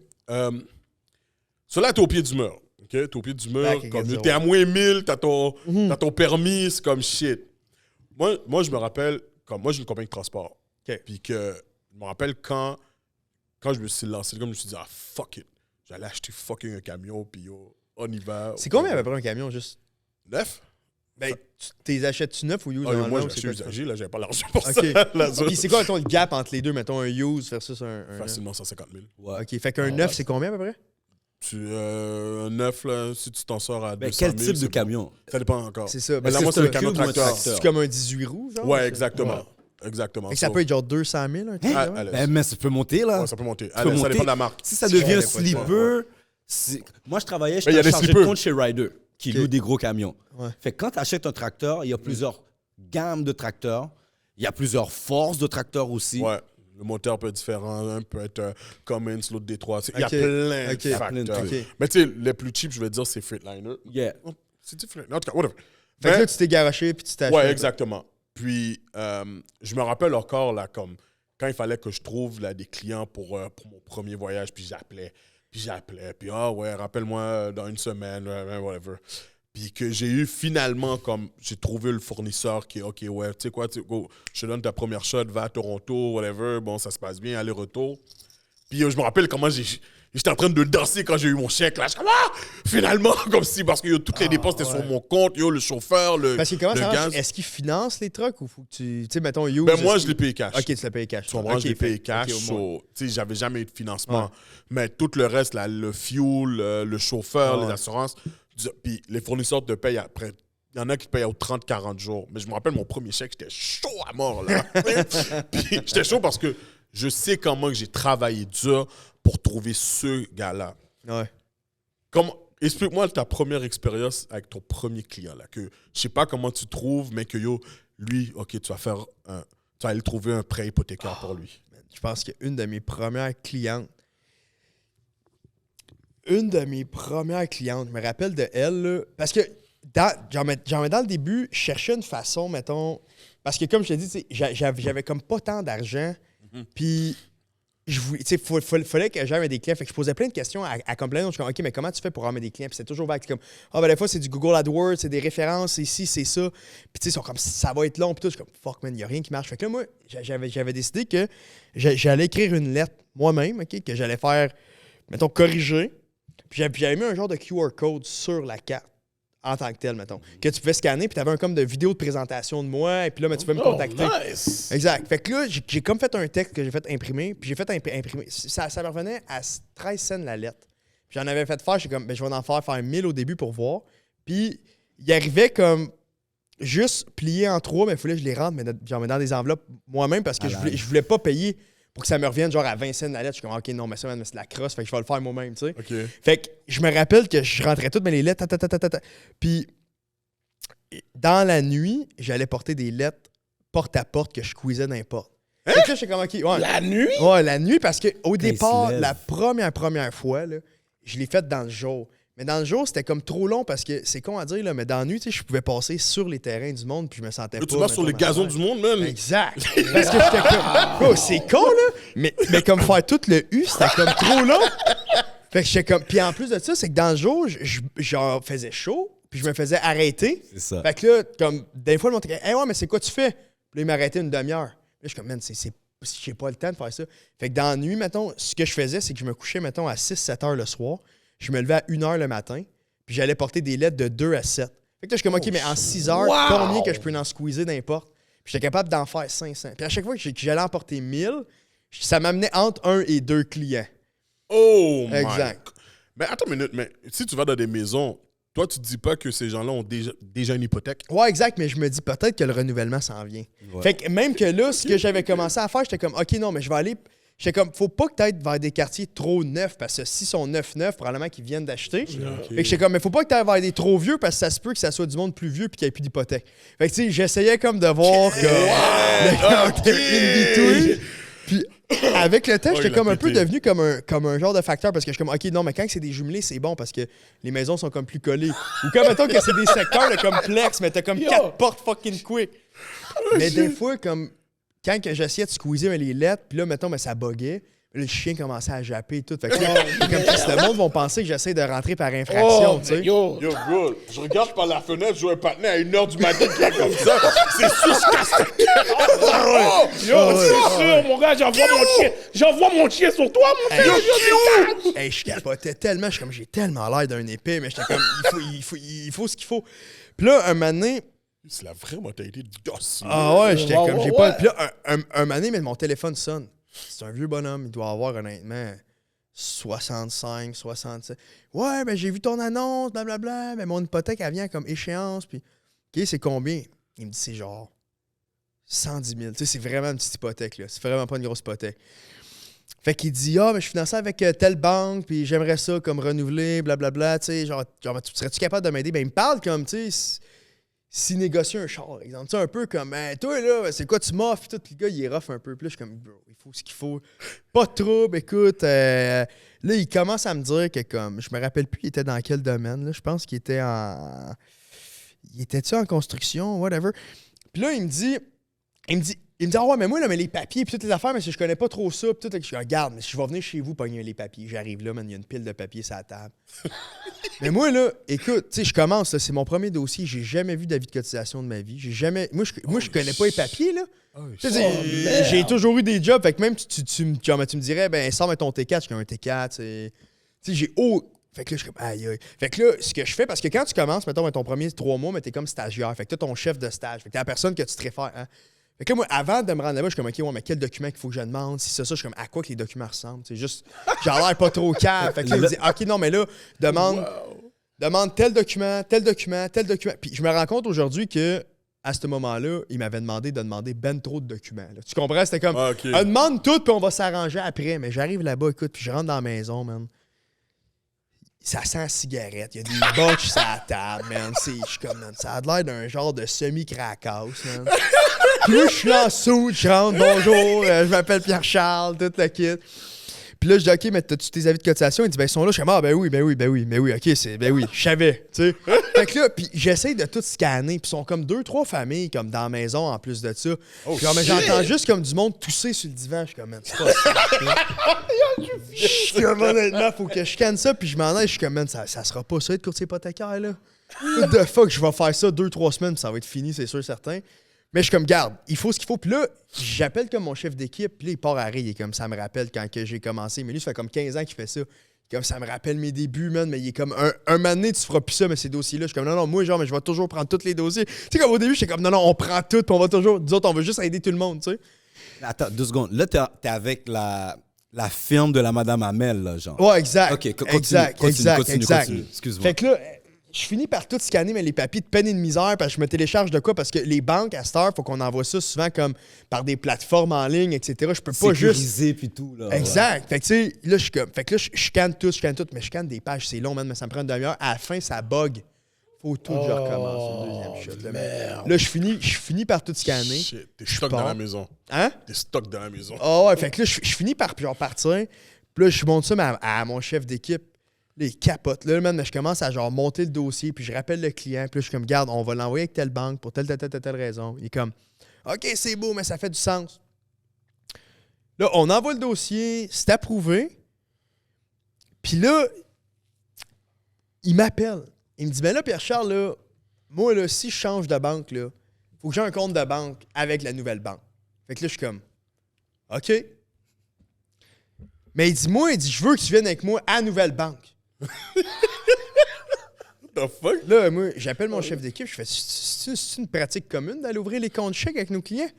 Cela, t'es au pied du mur. OK? T'es au pied du mur. Ok, Comme, t'es à moins 1000, t'as ton permis, c'est comme shit. Moi, je me rappelle, comme moi, j'ai une compagnie de transport. OK. Puis que, je me rappelle quand je me suis lancé, comme je me suis dit, ah, fuck it. J'allais acheter fucking un camion, puis yo, on y va. C'est combien à peu près un camion, juste? 9? Ben, tu t'es achètes-tu neuf ou used? Ah, moi, normalement, je ou c'est suis quoi? usagé, là, j'avais pas l'argent pour OK. ça. Là, Puis c'est quoi, mettons, le gap entre les deux, mettons, un used versus un neuf? Facilement 150 000. Ouais. OK, fait qu'un neuf, c'est combien à peu près? Un 9, là, si tu t'en sors à 200 Ben, 000, quel type de c'est bon. camion? Ça dépend encore. C'est ça. Mais Ben, là, c'est moi, c'est un le camion cube ou un tracteur. tracteur? C'est comme un 18 roues, genre? Ouais, exactement. Exactement. Fait que ça peut être genre 200 000, un truc, Ah, genre? allez. Ben, mais ça peut monter, là. Ouais, ça peut monter. Ça peut Allez, ça monter. dépend de la marque. Si ça Si devient j'avais un pas ça, slipper, moi je travaillais, Mais il y a j'étais des chargé de slippers. compte chez Ryder, qui Ok. loue des gros camions. Ouais. Fait que quand tu achètes un tracteur, il y a plusieurs gammes de tracteurs. Il y a plusieurs forces de tracteurs aussi. Ouais. Le moteur peut être différent. Un peut être Cummins, l'autre Détroit. Il y a Ok. plein Ok. de Il y a facteurs. plein de trucs. Ok. Mais tu sais, les plus cheap, je vais dire, c'est Freightliner. Yeah. C'est différent. En tout cas, whatever. Fait que Mais- là, tu t'es garoché puis tu t'as acheté. Ouais, exactement. Puis, je me rappelle encore, là, comme quand il fallait que je trouve là, des clients pour mon premier voyage, puis j'appelais, puis ah ouais, rappelle-moi dans une semaine, whatever. Puis que j'ai eu finalement, comme, j'ai trouvé le fournisseur qui est, OK, ouais, tu sais quoi, go, je te donne ta première shot, va à Toronto, whatever, bon, ça se passe bien, aller-retour. Puis je me rappelle comment j'étais en train de danser quand j'ai eu mon chèque, là. Je suis comme, ah! Finalement, comme si, parce que yo, toutes les dépenses étaient sur mon compte, yo, le chauffeur, le Parce que comment le ça marche? gaz. Est-ce qu'ils financent les trucks ou faut que tu sais, mettons, used? Ben moi, je l'ai payé cash. OK, tu l'as payé cash. Tu comprends, OK, je l'ai payé fait- cash. OK, au moins. So, tu sais, j'avais jamais eu de financement. Ouais. Mais tout le reste, là, le fuel, le chauffeur, Ouais. les assurances, puis les fournisseurs te payent après. Il y en a qui te payent aux 30-40 jours. Mais je me rappelle, mon premier chèque, j'étais chaud à mort, là. Puis j'étais chaud parce que je sais comment que j'ai travaillé dur pour trouver ce gars-là. Ouais. Explique-moi ta première expérience avec ton premier client, là. Que je sais pas comment tu trouves, mais que yo, lui, OK, tu vas aller trouver un prêt hypothécaire pour lui. Je pense qu'une de mes premières clientes, je me rappelle de elle, là, parce que dans le début, je cherchais une façon, mettons, parce que comme je t'ai dit, tu sais, j'avais comme pas tant d'argent, puis fallait que j'aille des clients. Fait que je posais plein de questions à comme plein d'autres. Je suis comme, OK, mais comment tu fais pour ramener des clients? Puis c'est toujours vague. C'est comme, ben des fois, c'est du Google AdWords, c'est des références, c'est ci, c'est ça. Puis tu sais, ils sont comme, ça va être long. Puis tout, je suis comme, fuck, man, il n'y a rien qui marche. Fait que là, moi, j'avais décidé que j'allais écrire une lettre moi-même, OK, que j'allais faire, mettons, corriger. Puis j'avais mis un genre de QR code sur la carte en tant que tel, mettons, que tu pouvais scanner, puis tu avais un comme de vidéo de présentation de moi, et puis là, tu pouvais me contacter. Nice. Exact. Fait que là, j'ai comme fait un texte que j'ai fait imprimer, puis j'ai fait imprimer. Ça me revenait à 13 cents la lettre. Puis j'en avais fait faire, j'étais comme, ben, je vais en faire 1000 au début pour voir. Puis il arrivait comme juste plié en 3, mais il fallait que je les rentre, mais dans des enveloppes moi-même, parce que je voulais pas payer pour que ça me revienne genre à 20 cents la lettre. Je suis comme, OK, non, mais ça, man, c'est de la crosse, fait que je vais le faire moi-même, tu sais. OK. Fait que je me rappelle que je rentrais toutes les lettres, Puis dans la nuit, j'allais porter des lettres porte à porte que je squeezais n'importe. Fait que là, j'étais comme, OK, ouais. La nuit? Ouais, la nuit, parce qu'au il départ, se lève. la première fois, là, je l'ai faite dans le jour. Mais dans le jour, c'était comme trop long parce que c'est con à dire, là, mais dans la nuit, tu sais, je pouvais passer sur les terrains du monde puis je me sentais Là, pas. tu vas sur les mettons, gazons dans la du monde, man. Exact. Parce que j'étais comme. Bro, c'est con, là. Mais comme faire tout le U, c'était comme trop long. Fait que j'étais comme. Puis en plus de ça, c'est que dans le jour, genre faisais chaud, puis je me faisais arrêter. C'est ça. Fait que là, comme, des fois, le monde était comme, hey, ouais, mais c'est quoi tu fais? Puis là, il m'arrêtait une demi-heure. Là, je suis comme, man, j'ai pas le temps de faire ça. Fait que dans la nuit, mettons, ce que je faisais, c'est que je me couchais, mettons, à 6-7 heures le soir. Je me levais à 1 heure le matin. Puis j'allais porter des lettres de 2 à 7. Fait que là, je suis comme, OK, mais en 6 heures, combien que je peux en squeezer n'importe? Puis j'étais capable d'en faire 500. Puis à chaque fois que j'allais en porter 1000, ça m'amenait entre 1 et 2 clients. Oh my. Exact. Mais attends une minute, mais si tu vas dans des maisons, toi, tu te dis pas que ces gens-là ont déjà une hypothèque? Ouais, exact, mais je me dis peut-être que le renouvellement s'en vient. Ouais. Fait que même que là, ce que j'avais commencé à faire, j'étais comme, OK, non, mais je vais aller. J'étais comme, faut pas que tu ailles vers des quartiers trop neufs, parce que s'ils sont neufs, probablement qu'ils viennent d'acheter. Fait que j'étais comme, mais faut pas que tu ailles vers des trop vieux, parce que ça se peut que ça soit du monde plus vieux puis qu'il n'y ait plus d'hypothèque. Fait que tu sais, j'essayais comme de voir que in between. Puis avec le temps, Oh, j'étais il a comme un peu pété. devenu comme un genre de facteur, parce que je suis comme, OK, non, mais quand c'est des jumelés, c'est bon, parce que les maisons sont comme plus collées. Ou comme, mettons que c'est des secteurs de complexes, mais t'as comme 4 portes fucking quick. Mais des fois, comme, quand que j'essayais de squeezer les lettres, puis là, mettons, mais ça buguait, Là, le chien commençait à japper et tout. Fait que là, comme si le monde vont penser que j'essaie de rentrer par infraction, tu sais. Yo, Yo, bro, je regarde par la fenêtre, je vois un partenaire à 1h du matin qui est comme ça. C'est sûr, je casse ta tête. c'est sûr, mon gars, j'envoie mon chien sur toi, mon Hey, frère. hey, je capotais tellement. Je suis comme, j'ai tellement l'air d'un épée, mais j'étais comme, il faut ce qu'il faut. Puis là, un moment donné, C'est la vraie mentalité docile. ah ouais, j'étais Ouais, comme, j'ai ouais, pas. ouais. Puis là, un moment donné, mais mon téléphone sonne. C'est un vieux bonhomme, il doit avoir honnêtement 65, 67. Ouais, ben j'ai vu ton annonce, blablabla, mais mon hypothèque, elle vient comme échéance. Puis, OK, c'est combien? Il me dit, c'est genre 110 000. Tu sais, c'est vraiment une petite hypothèque, là. C'est vraiment pas une grosse hypothèque. Fait qu'il dit, ah, mais je suis financé avec telle banque, puis j'aimerais ça comme renouveler, blablabla, tu sais, genre serais-tu capable de m'aider? Ben, il me parle comme, tu sais, s'il négociait un char, par exemple. Tu sais, un peu comme, toi, là, c'est quoi, tu m'offres? Puis tout, le gars, il est rough un peu. Puis là, je suis comme, bro, il faut ce qu'il faut. Pas de trouble, écoute. Là, il commence à me dire que, comme, je me rappelle plus, il était dans quel domaine, là. Je pense qu'il était en. Il était-tu en construction, whatever? Puis là, il me dit, ah ouais, mais moi, là, mais les papiers, puis toutes les affaires, mais si je connais pas trop ça, puis tout, je dis, regarde, mais si je vais venir chez vous pogner les papiers, j'arrive là, man, il y a une pile de papiers sur la table. Mais moi, là, écoute, tu sais, je commence, là, c'est mon premier dossier, j'ai jamais vu d'avis de cotisation de ma vie, j'ai jamais, moi, je connais pas les papiers, là. Tu sais, j'ai toujours eu des jobs, fait que même tu me dirais, ben, sors ton T4, je suis un T4, tu sais, j'ai fait que là, je suis comme, aïe, aïe. Fait que là, ce que je fais, parce que quand tu commences, mettons, ton premier 3 mois, mais t'es comme stagiaire. Fait que t'as ton chef de stage. Fait que t'es la personne que tu te réfères. Hein? Fait que là, moi, avant de me rendre là-bas, je suis comme, OK, ouais, mais quel document qu'il faut que je demande? Si c'est ça, je suis comme, à quoi que les documents ressemblent? C'est juste, j'ai l'air pas trop calme. Fait que là, il me dit, OK, non, mais là, demande tel document, tel document, tel document. Puis je me rends compte aujourd'hui que, à ce moment-là, il m'avait demandé de demander ben trop de documents. Là. Tu comprends? C'était comme, demande tout, puis on va s'arranger après. Mais j'arrive là-bas, écoute, puis je rentre dans la maison, man. Ça sent la cigarette. Il y a des botches sur la table, man. Je suis comme, man, ça a l'air d'un genre de semi-crackhouse, man. Puis là, je suis en soude, je rentre, bonjour, je m'appelle Pierre-Charles, tout le kit. Puis là, je dis, OK, mais t'as-tu tes avis de cotisation? Il dit, ben, ils sont là. Je suis comme, ah, ben oui, OK, ben oui, je savais, tu sais. Fait que là, puis j'essaye de tout scanner, puis ils sont comme 2-3 familles, comme dans la maison, en plus de ça. Puis genre, mais j'entends juste comme du monde tousser sur le divan. Je suis comme, man, c'est pas ça. Je suis comme, honnêtement, faut que je scanne ça, puis je m'en aille, je suis comme, man, ça sera pas ça, être courtier hypothécaire, là. What the fuck, je vais faire ça 2-3 semaines, puis ça va être fini, c'est sûr, certain. Mais je suis comme, garde, il faut ce qu'il faut. Puis là, j'appelle comme mon chef d'équipe. Puis là, il part à rire. Il est comme, ça me rappelle quand que j'ai commencé. Mais lui, ça fait comme 15 ans qu'il fait ça. Comme, ça me rappelle mes débuts, man. Mais il est comme, un moment donné, tu feras plus ça, mais ces dossiers-là. Je suis comme, non, moi, genre, mais je vais toujours prendre tous les dossiers. Tu sais, comme au début, j'étais comme, non, on prend tout. Puis on va toujours, nous autres, on veut juste aider tout le monde, tu sais. Attends, 2 secondes. Là, t'es avec la firme de la Madame Amel, là, genre. Ouais, exact. OK, exact. Continue. Excuse-moi. Fait que là, je finis par tout scanner, mais les papiers de peine et de misère, parce que je me télécharge de quoi? Parce que les banques, à cette heure, il faut qu'on envoie ça souvent comme par des plateformes en ligne, etc. Je peux pas juste... Sécurisé puis tout, là. Exact. Fait que, tu sais, là, je suis comme... Fait que là, je scanne tout, mais je scanne des pages, c'est long, man, mais ça me prend une demi-heure. À la fin, ça bug. Faut tout que je recommence une deuxième shot. Là, merde. Là, je finis par tout scanner. Shit, t'es stock dans la maison. Hein? T'es stock dans la maison. Ah ouais, fait que là, je finis par genre partir. Puis là, je monte ça à mon chef d'équipe. Là, il capote. Là, man, je commence à genre monter le dossier, puis je rappelle le client. Puis là, je suis comme, garde, on va l'envoyer avec telle banque pour telle raison. Il est comme, OK, c'est beau, mais ça fait du sens. Là, on envoie le dossier, c'est approuvé. Puis là, il m'appelle. Il me dit, ben là, Pierre-Charles, là, moi, là, si je change de banque, là, faut que j'ai un compte de banque avec la nouvelle banque. Fait que là, je suis comme, OK. Mais il dit, je veux que tu viennes avec moi à la nouvelle banque. What the fuck? Là, moi, j'appelle mon chef d'équipe, je fais, c'est une pratique commune d'aller ouvrir les comptes chèques avec nos clients?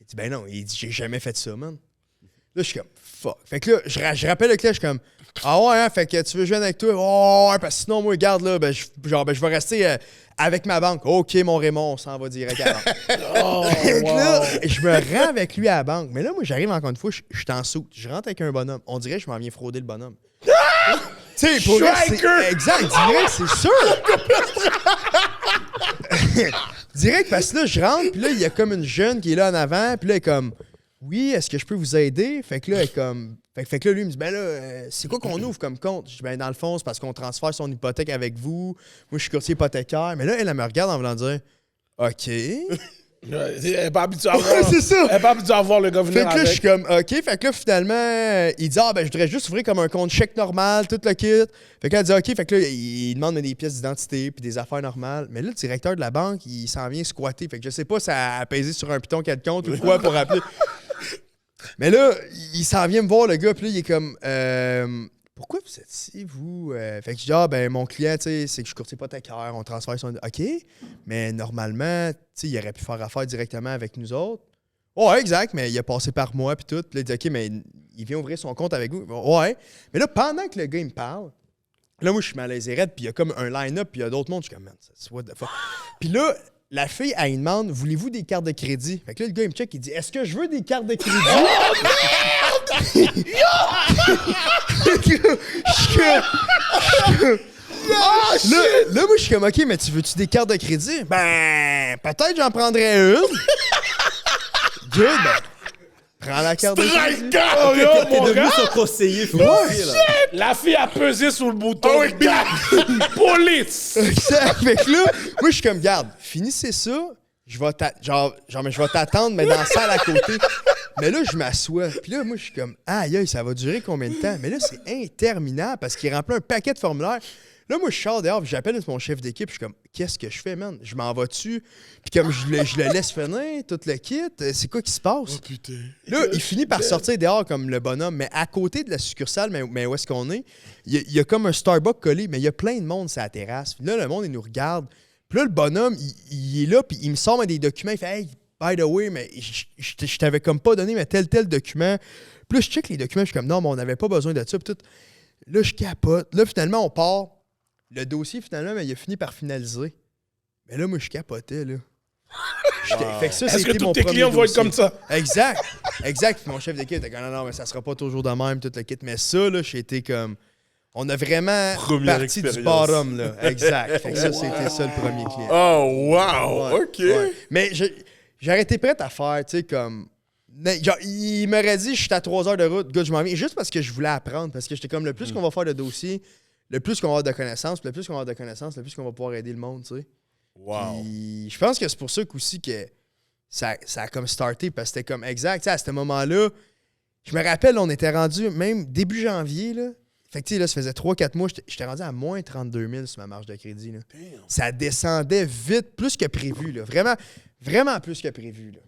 Il dit, ben non, il dit, j'ai jamais fait ça, man. Là, je suis comme, fuck. Fait que là, je rappelle le client, je suis comme, ah ouais, hein, fait que tu veux jouer avec toi? Oh, ouais, parce que sinon, moi, regarde, là, je vais rester avec ma banque. OK, mon Raymond, on s'en va direct à la banque. Fait que là, je me rends avec lui à la banque. Mais là, moi, j'arrive encore une fois, je suis en soute. Je rentre avec un bonhomme. On dirait que je m'en viens frauder le bonhomme. Tu sais, pour vrai, exact, direct, c'est sûr. Direct, parce que là, je rentre, puis là, il y a comme une jeune qui est là en avant, puis là, elle est comme, oui, est-ce que je peux vous aider? Fait que là, elle est comme, fait que là, lui, il me dit, ben là, c'est quoi qu'on ouvre comme compte? Je dis, ben dans le fond, c'est parce qu'on transfère son hypothèque avec vous. Moi, je suis courtier hypothécaire. Mais là, elle me regarde en voulant dire, OK. Elle est pas habituée à voir. c'est ça. Elle est pas habituée à voir le gars Fait venir que là, je suis avec. comme, OK. Fait que là, finalement, il dit, ben, je voudrais juste ouvrir comme un compte chèque normal, tout le kit. Fait que là, elle dit, OK. Fait que là, il demande des pièces d'identité puis des affaires normales. Mais là, le directeur de la banque, il s'en vient squatter. Fait que je sais pas si ça a pesé sur un piton quelconque ou quoi pour appeler. Mais là, il s'en vient me voir, le gars. Puis là, il est comme, pourquoi vous êtes ici, vous? Fait que je dis, ben, mon client, tu sais, c'est que je suis courtier hypothécaire, on transfère son. OK. Mais normalement, tu sais, il aurait pu faire affaire directement avec nous autres. Ouais, exact, mais il a passé par moi, puis tout. Puis là, il dit, OK, mais il vient ouvrir son compte avec vous. Ouais. Mais là, pendant que le gars, il me parle, là, moi, je suis malaisé raide, puis il y a comme un line-up, puis il y a d'autres mondes. Je suis comme, man, c'est what the fuck. Puis là, la fille, elle demande, voulez-vous des cartes de crédit? Fait que là, le gars, il me check, il dit, est-ce que je veux des cartes de crédit? Là, moi, je suis comme, OK, mais tu veux-tu des cartes de crédit? Ben, peut-être j'en prendrais une. Good, ben, prends la carte de crédit. Oh, yo, T'es mon devenu gars! son conseiller financier, là. La fille a pesé sur le bouton. Police! Exact. Fait que là, moi, je suis comme, garde, finissez ça. Je vais je vais t'attendre, mais dans la salle à côté. Mais là, je m'assois. Puis là, moi, je suis comme, aïe, ça va durer combien de temps? Mais là, c'est interminable parce qu'il remplit un paquet de formulaires. Là, moi, je sors dehors, puis j'appelle mon chef d'équipe. Je suis comme, qu'est-ce que je fais, man? Je m'en vais dessus. Puis comme je le laisse finir, tout le kit, c'est quoi qui se passe? Oh putain. Là, il finit par sortir dehors comme le bonhomme, mais à côté de la succursale, mais où est-ce qu'on est, il y a comme un Starbucks collé, mais il y a plein de monde sur la terrasse. Puis là, le monde, il nous regarde. Puis là, le bonhomme, il est là, puis il me sort des documents. Il fait, hey, by the way, mais je t'avais comme pas donné, mais tel document. Puis là, je check les documents, je suis comme, non, mais on n'avait pas besoin de ça. Puis tout. Là, je capote. Là, finalement, on part. Le dossier, finalement, mais il a fini par finaliser. Mais là, moi, je capotais, là. Fait que ça, Est-ce que c'était tous mon tes premier clients vont être dossier. comme ça? Exact. Exact. Puis mon chef d'équipe était comme, non, mais ça sera pas toujours de même, tout le kit. Mais ça, là, j'ai été comme... On a vraiment Première parti du expérience. bottom, là. exact. Fait que ça, c'était ça, le premier client. Oh, wow! Ouais, OK. ouais. Mais j'aurais été prêt à faire, tu sais, comme... Genre, il m'aurait dit, je suis à 3 heures de route, good, je m'en viens. Juste parce que je voulais apprendre. Parce que j'étais comme, le plus qu'on va faire de dossiers, le plus qu'on va avoir de connaissances, puis le plus qu'on va avoir de connaissances, le plus qu'on va pouvoir aider le monde, tu sais. Wow. Puis je pense que c'est pour ça qu'aussi que ça a comme starté, parce que c'était comme exact. Tu sais, à ce moment-là, je me rappelle, on était rendu même début janvier, là. Fait que tu sais, là, ça faisait 3-4 mois, j'étais rendu à moins 32 000 sur ma marge de crédit, là. Ça descendait vite, plus que prévu, là. Vraiment, vraiment plus que prévu, là.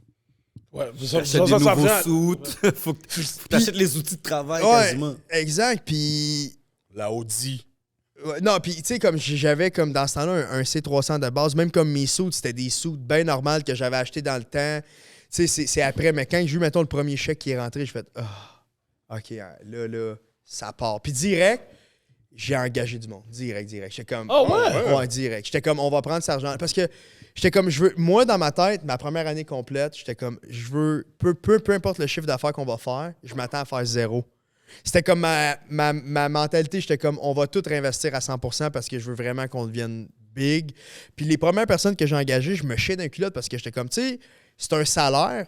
Ouais, T'achètes des nouveaux suits. Faut que t'achètes les outils de travail quasiment. Exact. Puis La Audi. ouais, non, puis tu sais, comme j'avais comme dans ce temps-là un C300 de base, même comme mes suits, c'était des suits bien normales que j'avais achetés dans le temps. Tu sais, c'est après, mais quand j'ai eu, mettons, le premier chèque qui est rentré, je fais OK, là, ça part. Puis direct, j'ai engagé du monde. Direct. J'étais comme. Oh, ouais? Ouais, direct. J'étais comme, on va prendre cet argent. Parce que j'étais comme, moi, dans ma tête, ma première année complète, j'étais comme, je veux, peu importe le chiffre d'affaires qu'on va faire, je m'attends à faire 0. C'était comme ma mentalité, j'étais comme, on va tout réinvestir à 100% parce que je veux vraiment qu'on devienne big. Puis les premières personnes que j'ai engagées, je me chiais d'un culotte parce que j'étais comme, tu sais, c'est un salaire,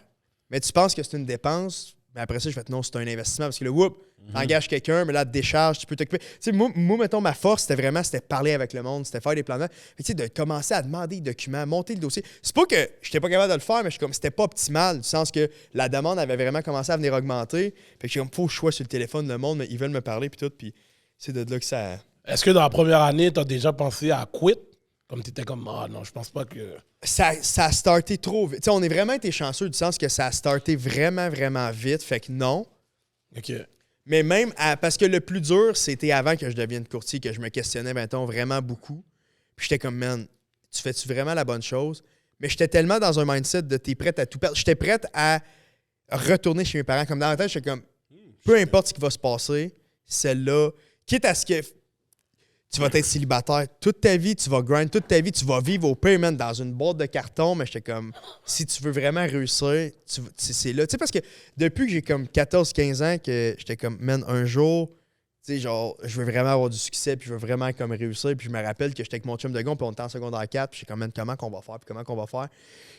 mais tu penses que c'est une dépense. Mais après ça, je fais non, c'est un investissement parce que le whoop, t'engages quelqu'un, mais là, te décharge, tu peux t'occuper. Tu sais, moi, mettons, ma force, c'était parler avec le monde, c'était faire des plans. Tu sais, de commencer à demander des documents, monter le dossier. C'est pas que j'étais pas capable de le faire, mais c'était pas optimal, du sens que la demande avait vraiment commencé à venir augmenter. Fait que j'ai comme, faut que je sois sur le téléphone, le monde, mais ils veulent me parler, puis tout. Puis c'est de là que ça. Est-ce que dans la première année, t'as déjà pensé à quit? Comme t'étais comme, non, je pense pas que... Ça a starté trop vite. Tu sais, on est vraiment été chanceux du sens que ça a starté vraiment, vraiment vite. Fait que non. OK. Mais même, parce que le plus dur, c'était avant que je devienne courtier, que je me questionnais, mettons, vraiment beaucoup. Puis j'étais comme, man, tu fais-tu vraiment la bonne chose? Mais j'étais tellement dans un mindset de t'es prête à tout perdre. J'étais prête à retourner chez mes parents. Comme dans la tête, j'étais comme, peu importe ce qui va se passer, celle-là, quitte à ce que tu vas être célibataire toute ta vie, tu vas grind toute ta vie, tu vas vivre au paiement dans une boîte de carton, mais j'étais comme, si tu veux vraiment réussir, c'est là. Tu sais, parce que depuis que j'ai comme 14-15 ans, que j'étais comme, man, un jour, tu sais, genre, je veux vraiment avoir du succès, puis je veux vraiment comme réussir, puis je me rappelle que j'étais avec mon chum de gond, puis on était en secondaire 4, puis j'étais comme, man, comment qu'on va faire, puis comment qu'on va faire.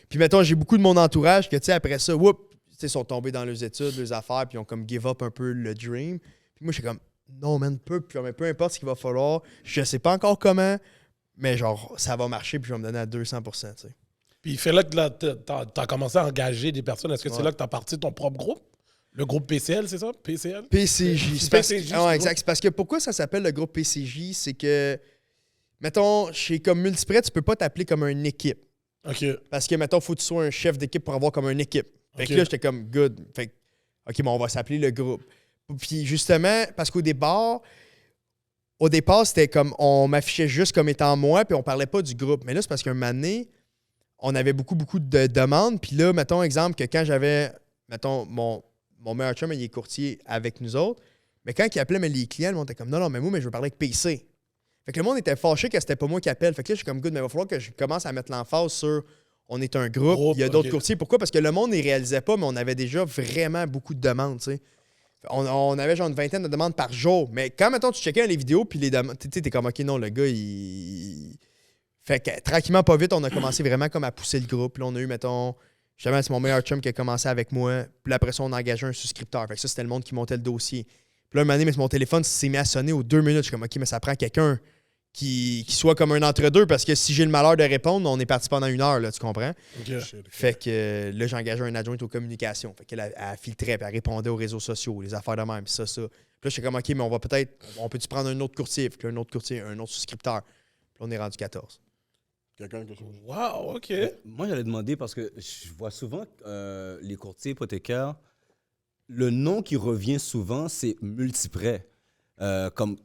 Puis mettons, j'ai beaucoup de mon entourage que, tu sais, après ça, whoop, tu sais, sont tombés dans leurs études, leurs affaires, puis ils ont comme give up un peu le dream. Puis moi, j'étais comme, non, man, peu importe ce qu'il va falloir. Je sais pas encore comment, mais genre, ça va marcher puis je vais me donner à 200%, tu sais. Puis fait là que t'as commencé à engager des personnes. Est-ce que c'est là que t'as parti ton propre groupe? Le groupe PCL, c'est ça? PCL? PCJ. C'est PCJ, Ouais, exact. C'est parce que pourquoi ça s'appelle le groupe PCJ? C'est que, mettons, chez comme Multiprêt, tu peux pas t'appeler comme une équipe. OK. Parce que, mettons, faut que tu sois un chef d'équipe pour avoir comme une équipe. Fait que Ok. là, j'étais comme good. Fait que, OK, bon, on va s'appeler le groupe. Puis justement, parce qu'au départ, c'était comme, on m'affichait juste comme étant moi, puis on parlait pas du groupe. Mais là, c'est parce qu'un moment donné, on avait beaucoup de demandes. Puis là, mettons, exemple, que quand j'avais, mettons, mon meilleur chum, il est courtier avec nous autres. Mais quand il appelait les clients, le monde était comme, non, mais moi, je veux parler avec PC. Fait que le monde était fâché que c'était pas moi qui appelle. Fait que là, je suis comme, good, mais il va falloir que je commence à mettre l'emphase sur on est un groupe, il y a d'autres courtiers. Pourquoi? Parce que le monde ne réalisait pas, mais on avait déjà vraiment beaucoup de demandes, tu sais. On avait genre une vingtaine de demandes par jour. Mais quand, mettons, tu checkais les vidéos, puis les demandes, tu sais, t'es comme, OK, non, le gars, il... Fait que tranquillement, pas vite, on a commencé vraiment comme à pousser le groupe. Puis là, on a eu, mettons, justement, c'est mon meilleur chum qui a commencé avec moi. Puis là, après ça, on a engagé un souscripteur. Fait que ça, c'était le monde qui montait le dossier. Puis là, un moment donné, mais mon téléphone s'est mis à sonner aux 2 minutes. Je suis comme, OK, mais ça prend quelqu'un qui soit comme un entre-deux, parce que si j'ai le malheur de répondre, on est parti pendant 1 heure, là, tu comprends? OK. Fait que là, j'ai engagé un adjoint aux communications. Fait qu'elle elle filtrait, puis elle répondait aux réseaux sociaux, les affaires de même, puis ça. Puis là, j'étais comme, OK, mais on peut-tu prendre un autre courtier? Puis là, un autre courtier, un autre souscripteur. Puis là, on est rendu 14. Quelqu'un qui a chose. Wow, OK. Moi, j'allais demander parce que je vois souvent les courtiers hypothécaires, le nom qui revient souvent, c'est Multiprêt. Comme,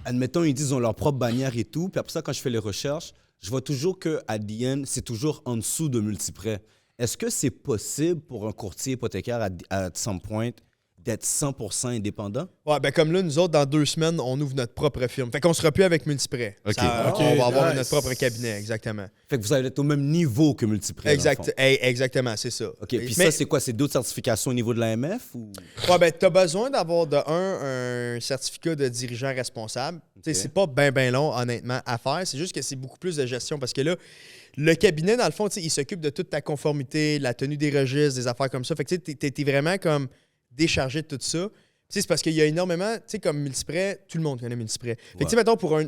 admettons, ils disent ils ont leur propre bannière et tout. Puis après ça, quand je fais les recherches, je vois toujours que à the end, c'est toujours en dessous de Multiprêt. Est-ce que c'est possible pour un courtier hypothécaire à some point d'être 100% indépendant? Ouais, ben comme là, nous autres, dans 2 semaines, on ouvre notre propre firme. Fait qu'on sera plus avec Multiprêt. OK. Ça, OK, on va avoir nice. notre propre cabinet, exactement. Fait que vous allez être au même niveau que Multiprêt. dans le fond. Exactement, c'est ça. OK. Puis Mais- ça, c'est quoi? C'est d'autres certifications au niveau de l'AMF? Ou... Ouais, ben, t'as besoin d'avoir un certificat de dirigeant responsable. Tu sais, c'est pas bien long, honnêtement, à faire. C'est juste que c'est beaucoup plus de gestion parce que là, le cabinet, dans le fond, tu sais, il s'occupe de toute ta conformité, la tenue des registres, des affaires comme ça. Fait que tu sais, t'es vraiment comme déchargé de tout ça. Tu sais, c'est parce qu'il y a énormément, tu sais, comme Multiprêt, tout le monde connaît Multiprêt. Fait que, tu sais, mettons, pour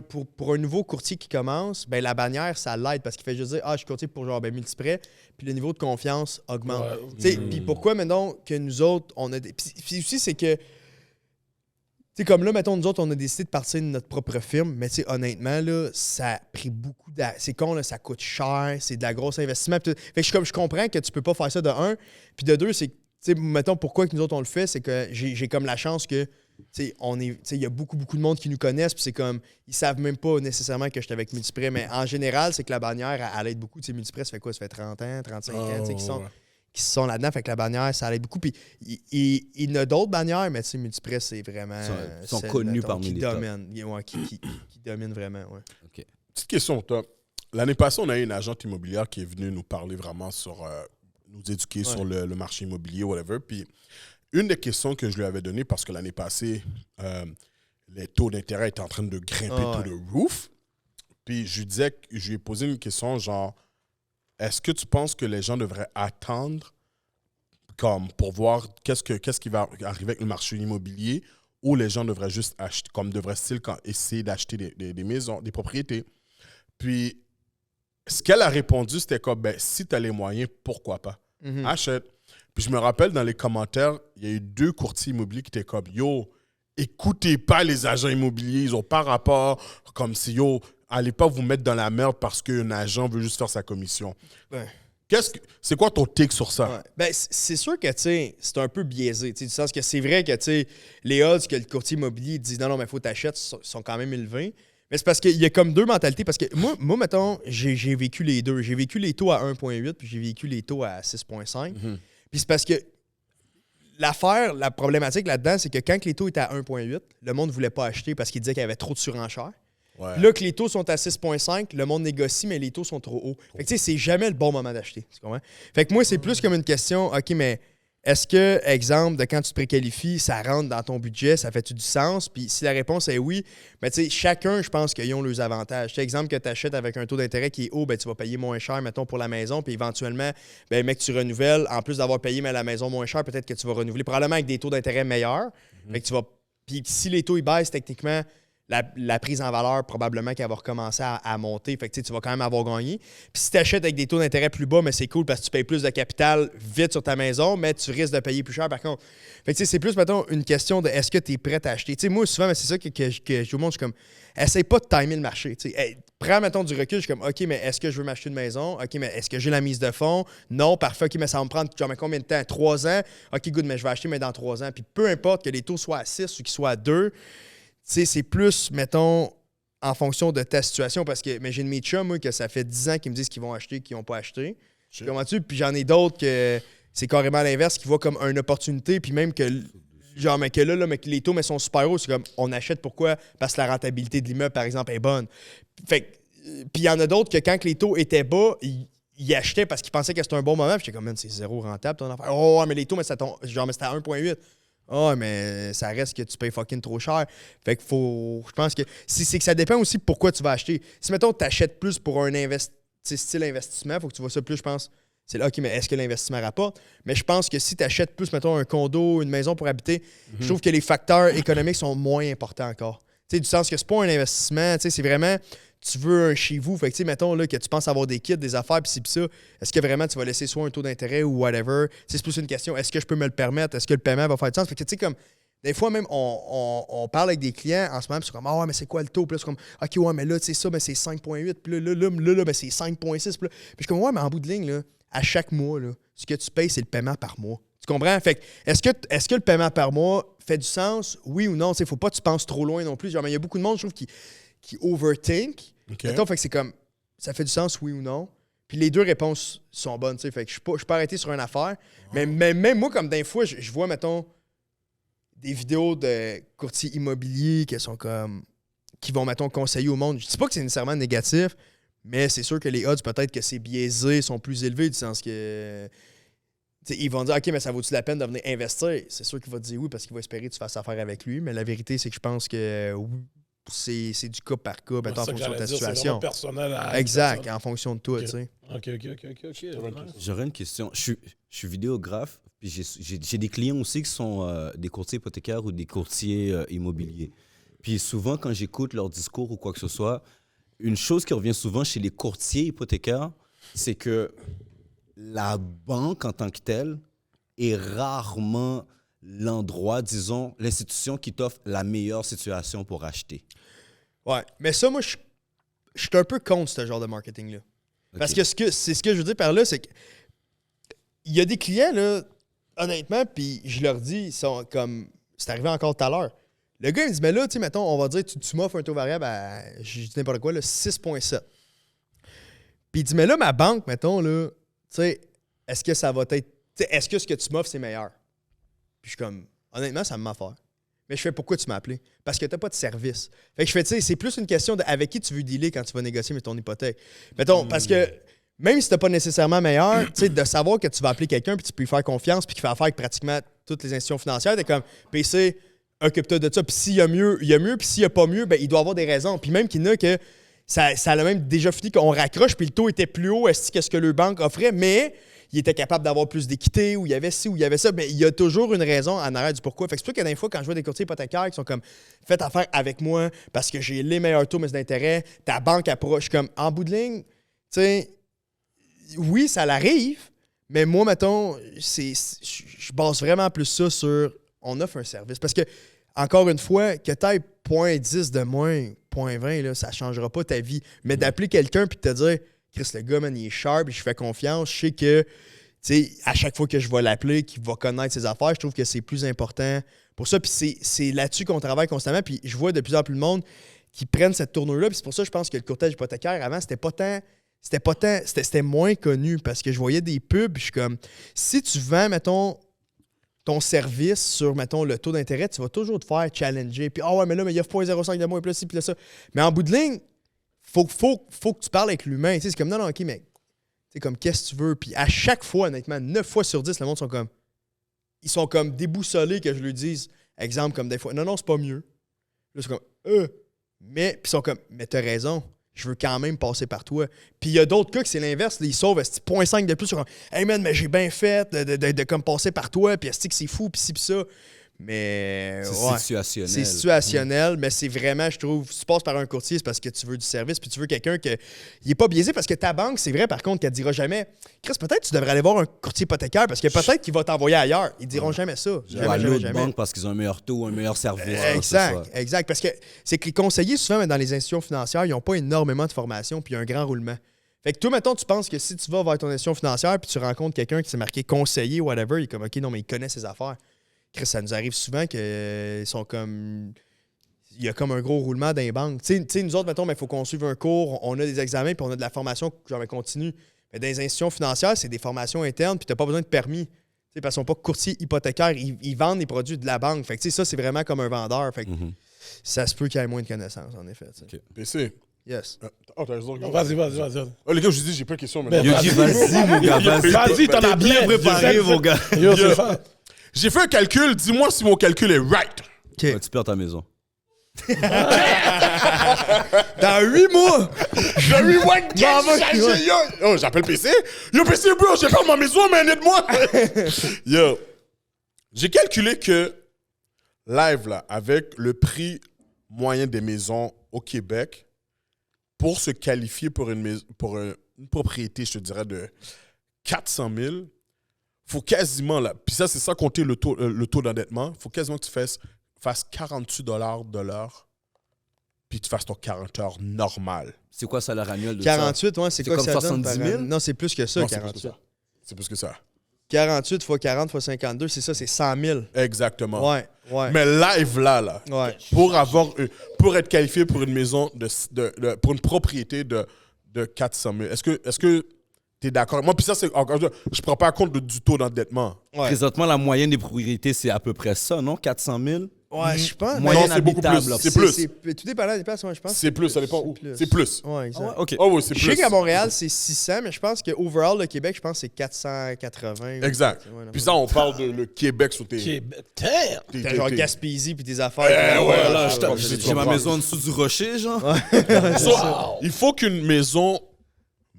un nouveau courtier qui commence, ben la bannière, ça l'aide parce qu'il fait juste dire, je suis courtier pour genre, ben Multiprêt, puis le niveau de confiance augmente. Ouais. Tu sais, puis pourquoi, maintenant, que nous autres, on a des. Puis aussi, c'est que, tu sais, comme là, mettons, nous autres, on a décidé de partir de notre propre firme, mais tu sais, honnêtement, là, ça a pris beaucoup de. C'est con, là, ça coûte cher, c'est de la grosse investissement. Fait que je comprends que tu peux pas faire ça de un, puis de deux, c'est que, tu sais, mettons, pourquoi que nous autres, on le fait, c'est que j'ai comme la chance que, tu sais, il y a beaucoup de monde qui nous connaissent, puis c'est comme, ils savent même pas nécessairement que j'étais avec Multiprêt, mais en général, c'est que la bannière, elle aide beaucoup. Tu sais, Multiprêt, ça fait quoi? Ça fait 30 ans, 35 ans, tu sais, qui sont là-dedans. Fait que la bannière, ça aide beaucoup. Puis il y en a d'autres bannières, mais tu sais, Multiprêt, c'est vraiment. Ils sont celle, connus mettons, parmi qui les top. domine. Ouais, qui domine vraiment, ouais. OK. Petite question, toi. L'année passée, on a eu une agente immobilière qui est venue nous parler vraiment sur. Nous éduquer sur le marché immobilier, whatever. Puis une des questions que je lui avais données, parce que l'année passée, les taux d'intérêt étaient en train de grimper to the roof. Puis je lui ai posé une question genre, est-ce que tu penses que les gens devraient attendre comme pour voir qu'est-ce qui va arriver avec le marché immobilier, ou les gens devraient juste acheter, comme devraient-ils essayer d'acheter des maisons, des propriétés? Puis ce qu'elle a répondu, c'était comme, ben, si tu as les moyens, pourquoi pas? Achète. Puis je me rappelle, dans les commentaires, il y a eu 2 courtiers immobiliers qui étaient comme, yo, écoutez pas les agents immobiliers, ils ont pas rapport, comme si, yo, allez pas vous mettre dans la merde parce qu'un agent veut juste faire sa commission. Ouais. C'est quoi ton take sur ça? Ouais. Ben, c'est sûr que, tu sais, c'est un peu biaisé, tu sais, du sens que c'est vrai que, tu sais, les odds que le courtier immobilier dit non, mais il faut t'acheter sont quand même élevés. Mais c'est parce qu'il y a comme 2 mentalités. Parce que moi mettons, j'ai vécu les deux. J'ai vécu les taux à 1,8 puis j'ai vécu les taux à 6,5. Puis c'est parce que la problématique là-dedans, c'est que quand les taux étaient à 1,8, le monde ne voulait pas acheter parce qu'il disait qu'il y avait trop de surenchère. Ouais. Puis là, que les taux sont à 6,5, le monde négocie, mais les taux sont trop hauts. Fait que tu sais, c'est jamais le bon moment d'acheter. Tu comprends? Fait que moi, c'est plus comme une question, OK, mais est-ce que, exemple, de quand tu te préqualifies, ça rentre dans ton budget, ça fait-tu du sens? Puis si la réponse est oui, ben tu sais, chacun, je pense qu'ils ont leurs avantages. Tu sais, exemple, que tu achètes avec un taux d'intérêt qui est haut, ben tu vas payer moins cher, mettons, pour la maison, puis éventuellement, ben mec, tu renouvelles, en plus d'avoir payé mais la maison moins cher, peut-être que tu vas renouveler, probablement avec des taux d'intérêt meilleurs. Fait que tu vas... Puis si les taux, ils baissent, techniquement, la prise en valeur, probablement qu'elle va recommencer à monter. Fait que tu vas quand même avoir gagné. Puis si tu achètes avec des taux d'intérêt plus bas, mais c'est cool parce que tu payes plus de capital vite sur ta maison, mais tu risques de payer plus cher par contre. Fait que c'est plus, mettons, une question de est-ce que tu es prêt à acheter. Tu sais, moi, souvent, c'est ça que je dis au monde, je suis comme, essaye pas de timer le marché. Tu sais, hey, prends, mettons, du recul, je suis comme, OK, mais est-ce que je veux m'acheter une maison? OK, mais est-ce que j'ai la mise de fonds? Non, parfait, OK, mais ça va me prendre genre, mais combien de temps? 3 ans? OK, good, mais je vais acheter, mais dans 3 ans. Puis peu importe que les taux soient à 6 ou qu'ils soient à 2, tu sais, c'est plus, mettons, en fonction de ta situation. Parce que, mais j'ai une mes chums, moi, que ça fait 10 ans qu'ils me disent qu'ils vont acheter, qu'ils n'ont pas acheté. Comment-tu? Puis j'en ai d'autres que c'est carrément l'inverse, qui voient comme une opportunité, puis même que, genre, mais que là mais que les taux mais sont super hauts, c'est comme, on achète pourquoi? Parce que la rentabilité de l'immeuble, par exemple, est bonne. Fait que, puis il y en a d'autres que quand les taux étaient bas, ils achetaient parce qu'ils pensaient que c'était un bon moment, puis j'étais comme, man, c'est zéro rentable ton affaire. Oh, mais les taux, mais ça tombe, genre, mais c'était à 1,8. Ah, mais ça reste que tu payes fucking trop cher. Fait que je pense que c'est que ça dépend aussi de pourquoi tu vas acheter. Si, mettons, tu achètes plus pour un style investissement, il faut que tu vois ça plus, je pense. C'est là, OK, mais est-ce que l'investissement rapporte? Mais je pense que si tu achètes plus, mettons, un condo, une maison pour habiter, je trouve que les facteurs économiques sont moins importants encore. Tu sais, du sens que c'est pas un investissement, tu sais, c'est vraiment, tu veux un chez vous. Fait que, tu sais, mettons, là, que tu penses avoir des kits, des affaires, pis ça, est-ce que vraiment tu vas laisser soit un taux d'intérêt ou whatever? Tu sais, c'est plus une question, est-ce que je peux me le permettre? Est-ce que le paiement va faire du sens? Fait que, tu sais, comme, des fois, même, on parle avec des clients en ce moment, puis c'est comme, ah ouais, mais c'est quoi le taux? Puis là, c'est comme, OK, ouais, mais là, tu sais, ça, ben, c'est 5,8. Puis là, ben, c'est 5,6. Puis je suis comme, ouais, mais en bout de ligne, là, à chaque mois, là, ce que tu payes, c'est le paiement par mois. Tu comprends? Fait que, est-ce que le paiement par mois fait du sens? Oui ou non? Il ne faut pas que tu penses trop loin non plus. Genre, il y a beaucoup de monde, je trouve, qui overthink. OK. Mettons, fait que c'est comme, ça fait du sens, oui ou non? Puis les deux réponses sont bonnes. Fait que je suis pas arrêté sur une affaire. Mais même moi, comme d'un fois, je vois, mettons, des vidéos de courtiers immobiliers qui vont, mettons, conseiller au monde. Je dis pas que c'est nécessairement négatif, mais c'est sûr que les odds, peut-être que c'est biaisé, sont plus élevés, du sens que... ils vont dire, OK, mais ça vaut-tu la peine de venir investir? C'est sûr qu'il va te dire oui parce qu'il va espérer que tu fasses affaire avec lui. Mais la vérité, c'est que je pense que oui, c'est du cas par cas, mettons, en fonction de ta situation. C'est personnel exact, en fonction de toi, OK. tu sais. OK. J'aurais une question. Je suis vidéographe, puis j'ai des clients aussi qui sont des courtiers hypothécaires ou des courtiers immobiliers. Puis souvent, quand j'écoute leur discours ou quoi que ce soit, une chose qui revient souvent chez les courtiers hypothécaires, c'est que la banque en tant que telle est rarement l'endroit, disons, l'institution qui t'offre la meilleure situation pour acheter. Ouais, mais ça, moi, je suis un peu contre ce genre de marketing-là. Parce que ce que je veux dire par là, c'est que il y a des clients, là, honnêtement, puis je leur dis, ils sont comme, c'est arrivé encore tout à l'heure. Le gars, il me dit, mais là, tu sais, mettons, on va dire, tu m'offres un taux variable à, je dis n'importe quoi, 6,7. Puis il dit, mais là, ma banque, mettons, là, tu sais, est-ce que ça va être, est-ce que ce que tu m'offres, c'est meilleur? Puis je suis comme, honnêtement, ça me m'affaire. Mais je fais, pourquoi tu m'as appelé? Parce que tu n'as pas de service. Fait que je fais, tu sais, c'est plus une question de avec qui tu veux dealer quand tu vas négocier ton hypothèque. Mettons, parce que même si tu n'as pas nécessairement meilleur, tu sais, de savoir que tu vas appeler quelqu'un puis tu peux lui faire confiance puis qu'il fait affaire avec pratiquement toutes les institutions financières, t'es comme, PC, occupe-toi de ça. Puis s'il y a mieux, il y a mieux. Puis s'il n'y a pas mieux, ben il doit avoir des raisons. Puis même qu'il y en a que ça a même déjà fini qu'on raccroche puis le taux était plus haut que ce que le banque offrait, mais il était capable d'avoir plus d'équité, ou il y avait ci, ou il y avait ça. Mais il y a toujours une raison en arrière du pourquoi. Fait que c'est pour ça que des fois, quand je vois des courtiers hypothécaires qui sont comme « Faites affaire avec moi parce que j'ai les meilleurs taux d'intérêt, ta banque approche. » Comme en bout de ligne, tu sais, oui, ça l'arrive, mais moi, mettons, je base vraiment plus ça sur on offre un service. Parce que, encore une fois, que tu ailles 0,10 de moins, 0,20, là, ça ne changera pas ta vie. Mais d'appeler quelqu'un et de te dire Chris, le gars, man, il est sharp, je fais confiance, je sais que, tu sais, à chaque fois que je vais l'appeler, qu'il va connaître ses affaires, je trouve que c'est plus important pour ça. Puis c'est là-dessus qu'on travaille constamment. Puis je vois de plus en plus de monde qui prennent cette tournure-là. Puis c'est pour ça que je pense que le courtage hypothécaire, avant, c'était moins connu parce que je voyais des pubs. Puis je suis comme, si tu vends, mettons, ton service sur, mettons, le taux d'intérêt, tu vas toujours te faire challenger. Puis, ah ouais, mais là, mais il y a 0,05 de moins, et puis là, ci, puis là, ça. Mais en bout de ligne, faut que tu parles avec l'humain. Tu sais, c'est comme, non, OK, mais c'est comme, qu'est-ce que tu veux? Puis à chaque fois, honnêtement, 9 fois sur 10, le monde ils sont comme déboussolés que je lui dise, exemple, comme des fois, non, c'est pas mieux. Là, c'est comme, mais, puis ils sont comme, mais t'as raison, je veux quand même passer par toi. Puis il y a d'autres cas que c'est l'inverse, ils sauvent 0,5 de plus, ils sont comme, hey man, mais j'ai bien fait de comme passer par toi, puis est-ce que c'est fou, puis ci, puis ça. Mais C'est situationnel. C'est situationnel, mais c'est vraiment, je trouve, si tu passes par un courtier, c'est parce que tu veux du service, puis tu veux quelqu'un qui n'est pas biaisé, parce que ta banque, c'est vrai, par contre, qu'elle ne dira jamais, Chris, peut-être tu devrais aller voir un courtier hypothécaire, parce que peut-être qu'il va t'envoyer ailleurs. Ils diront jamais ça. Ou à Jamais, l'autre jamais. banque parce qu'ils ont un meilleur taux, un meilleur service. Exact. Parce que c'est que les conseillers, souvent, dans les institutions financières, ils n'ont pas énormément de formation, puis il y a un grand roulement. Fait que toi, mettons, tu penses que si tu vas vers ton institution financière, puis tu rencontres quelqu'un qui s'est marqué conseiller, whatever, il est comme, OK, non, mais il connaît ses affaires. Chris, ça nous arrive souvent qu'ils sont comme. Il y a comme un gros roulement dans les banques. Tu sais, nous autres, mettons, il faut qu'on suive un cours, on a des examens, puis on a de la formation genre continue. Mais dans les institutions financières, c'est des formations internes, puis tu n'as pas besoin de permis. T'sais, parce qu'ils ne sont pas courtiers hypothécaires, ils vendent les produits de la banque. Fait que ça, c'est vraiment comme un vendeur. Fait que ça se peut qu'il y ait moins de connaissances, en effet. Okay. PC. Yes. Oh, vas-y. Oh, les gars, je dis, j'ai pas de questions. Mais Yogi, vas-y, mon gars, vas-y. Vas-y, t'en as bien préparé, mon gars. Yo, c'est fun. J'ai fait un calcul, dis-moi si mon calcul est right. OK. Tu perds ta maison. Dans 8 mois! J'ai eu one Oh, j'appelle PC. Yo, PC, bro, j'ai perdu ma maison, mais aide-moi. Yo, j'ai calculé que live, là, avec le prix moyen des maisons au Québec, pour se qualifier pour une propriété, je te dirais, de 400 000, faut quasiment, là, puis ça, c'est sans compter le taux d'endettement, faut quasiment que tu fasses 48 $ de l'heure, puis tu fasses ton 40 heures normal. C'est quoi le salaire annuel de 48, ouais, c'est quoi comme que ça donne 70 par 000? an? Non, c'est plus que ça, Non, 48. C'est plus que ça. 48 fois 40 fois 52, c'est ça, c'est 100 000. Exactement. Ouais. Mais live, là, Ouais. pour être qualifié pour une maison, pour une propriété de 400 000, est-ce que tu es d'accord? Moi, puis ça, c'est encore, je prends pas compte du taux d'endettement. Ouais. Présentement, la moyenne des propriétés, c'est à peu près ça, non? 400 000? Ouais, je pense. Moyenne Non, c'est beaucoup habitable, plus. là. C'est plus. Tout dépendant des places, ouais, je pense. C'est plus, ça dépend où. C'est plus. Ouais, exact. OK. Oh oui, c'est Je sais plus. qu'à Montréal, c'est 600, mais je pense que overall, le Québec, je pense que c'est 480. Exact. Ouais, non, Puis ça, on parle de le Québec sur tes... Québec. Terre. T'as genre Gaspésie puis des affaires. ouais, Là, je j'ai ma comprends. maison en dessous du rocher, genre. So, il faut qu'une maison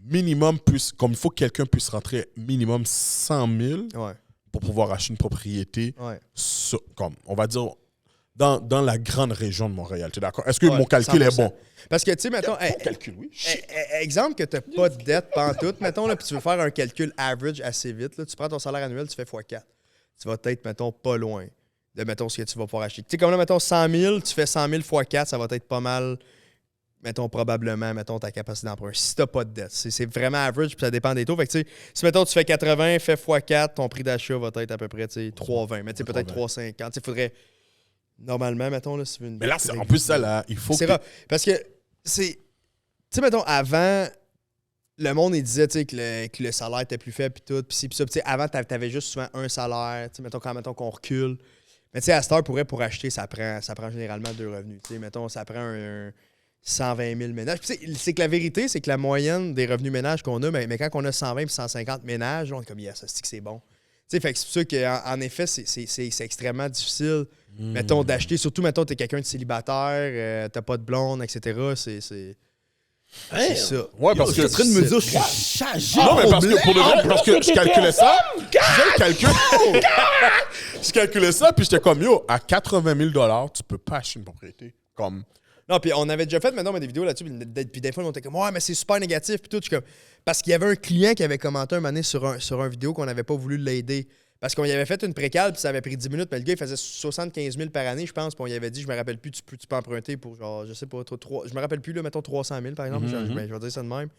minimum puisse... Comme il faut que quelqu'un puisse rentrer minimum 100 000 Ouais. pour pouvoir acheter une propriété, Ouais. comme, on va dire, dans la grande région de Montréal. Tu es d'accord? Est-ce que Ouais, mon calcul est 100%. bon? Parce que, tu sais, mettons, Mon calcul, oui. exemple que tu n'as pas de dette pantoute, mettons, là, puis tu veux faire un calcul average assez vite, là, tu prends ton salaire annuel, tu fais x4. Tu vas peut-être, mettons, pas loin de, mettons, ce que tu vas pouvoir acheter. Tu sais, comme là, mettons, 100 000, tu fais 100 000 x4, ça va être pas mal, mettons, probablement, mettons, ta capacité d'emprunt. Si tu n'as pas de dette. C'est vraiment average, puis ça dépend des taux. Fait que, tu sais, si, mettons, tu fais 80, fais x4, ton prix d'achat va être à peu près, tu sais, 3,20. Mais, tu sais, peut-être 3,50. Tu sais, il faudrait, normalement, mettons, là, si tu veux une Mais là, en plus, ça, là, il faut c'est que... rare. Parce que, c'est. Tu sais, mettons, avant, le monde, il disait, tu sais, que le salaire était plus faible, puis tout. Puis ça, tu sais, avant, t'avais juste souvent un salaire. Tu sais, mettons qu'on recule. Mais, tu sais, à cette heure, pour acheter, ça prend généralement 2 revenus. Tu sais, mettons, ça prend un 120 000 ménages. Puis, c'est que la vérité, c'est que la moyenne des revenus ménages qu'on a, mais quand on a 120 puis 150 ménages, on est comme, yes, c'est bon. Tu sais, fait que c'est pour ça qu'en effet, c'est extrêmement difficile, mettons, d'acheter. Surtout, mettons, t'es quelqu'un de célibataire, t'as pas de blonde, etc. C'est ça. Ouais, parce Je suis que... en train de me dire, je suis chargé. Non, mais parce que pour de vrai, parce que je calculais ça. Je calculais ça, puis j'étais comme, yo, à 80 000 $, tu peux pas acheter une propriété. Comme... Non, puis on avait déjà fait maintenant des vidéos là-dessus, puis des fois, on était comme, ouais, mais c'est super négatif, puis tout. Je suis comme, parce qu'il y avait un client qui avait commenté un moment donné sur un vidéo qu'on n'avait pas voulu l'aider. Parce qu'on y avait fait une précale, puis ça avait pris 10 minutes, mais le gars, il faisait 75 000 par année, je pense, puis on y avait dit, je me rappelle plus, tu peux emprunter pour genre, je sais pas, je me rappelle plus, là, mettons 300 000 par exemple, je vais dire ça de même.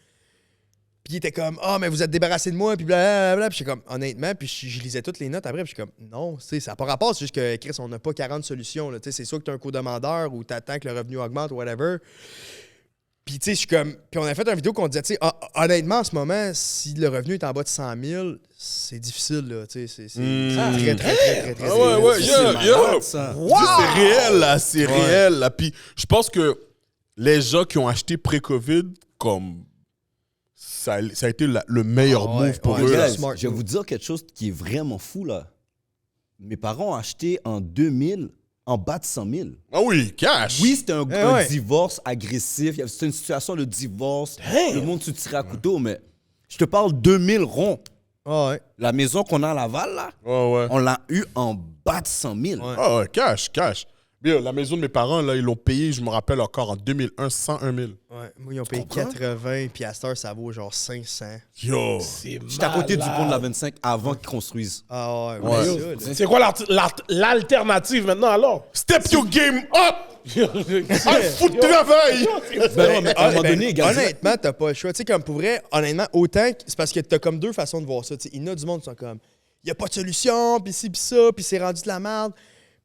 Puis il était comme, ah, mais vous êtes débarrassé de moi, puis blablabla. Puis j'étais comme, honnêtement, puis je lisais toutes les notes après, puis je suis comme, non, tu sais, ça n'a pas rapport, c'est juste que, Chris, on n'a pas 40 solutions, là, tu sais, c'est soit que tu as un co-demandeur ou tu attends que le revenu augmente ou whatever. Puis, tu sais, je suis comme, puis on a fait une vidéo qu'on disait, tu sais, honnêtement, en ce moment, si le revenu est en bas de 100 000, c'est difficile, là, tu sais, c'est très Ah ouais, malade, ça. C'est réel, là, c'est réel, là. Puis je pense que les gens qui ont acheté pré-COVID, comme... Ça a été le meilleur move pour eux. Là. Guys, je vais vous dire quelque chose qui est vraiment fou, là. Mes parents ont acheté en 2000 en bas de 100 000. Ah oui, cash. Oui, c'était un divorce agressif. C'était une situation de divorce. Le monde se tirait à couteau, mais je te parle 2000 ronds. Ah ouais. La maison qu'on a à Laval, là, Ouais. on l'a eu en bas de 100 000. Ouais. Ah ouais, cash. Bien, la maison de mes parents, là, ils l'ont payé, je me rappelle encore, en 2001, 101 000. Ouais. Moi, ils ont payé comprends? 80, puis à cette heure, ça vaut genre 500. Yo! C'est J'étais à côté du malade. pont de la 25 avant qu'ils construisent. Ah ouais, Ouais. c'est ça, là. C'est quoi l'alternative maintenant alors? Step your game up! Un fou de travail! Ben non, mais à un moment Ben, donné, gars, honnêtement, t'as pas le choix. Tu sais, comme pour vrai, honnêtement, autant c'est parce que t'as comme deux façons de voir ça. Tu sais, il y en a du monde qui sont comme, il y a pas de solution, puis ci, puis ça, puis c'est rendu de la merde.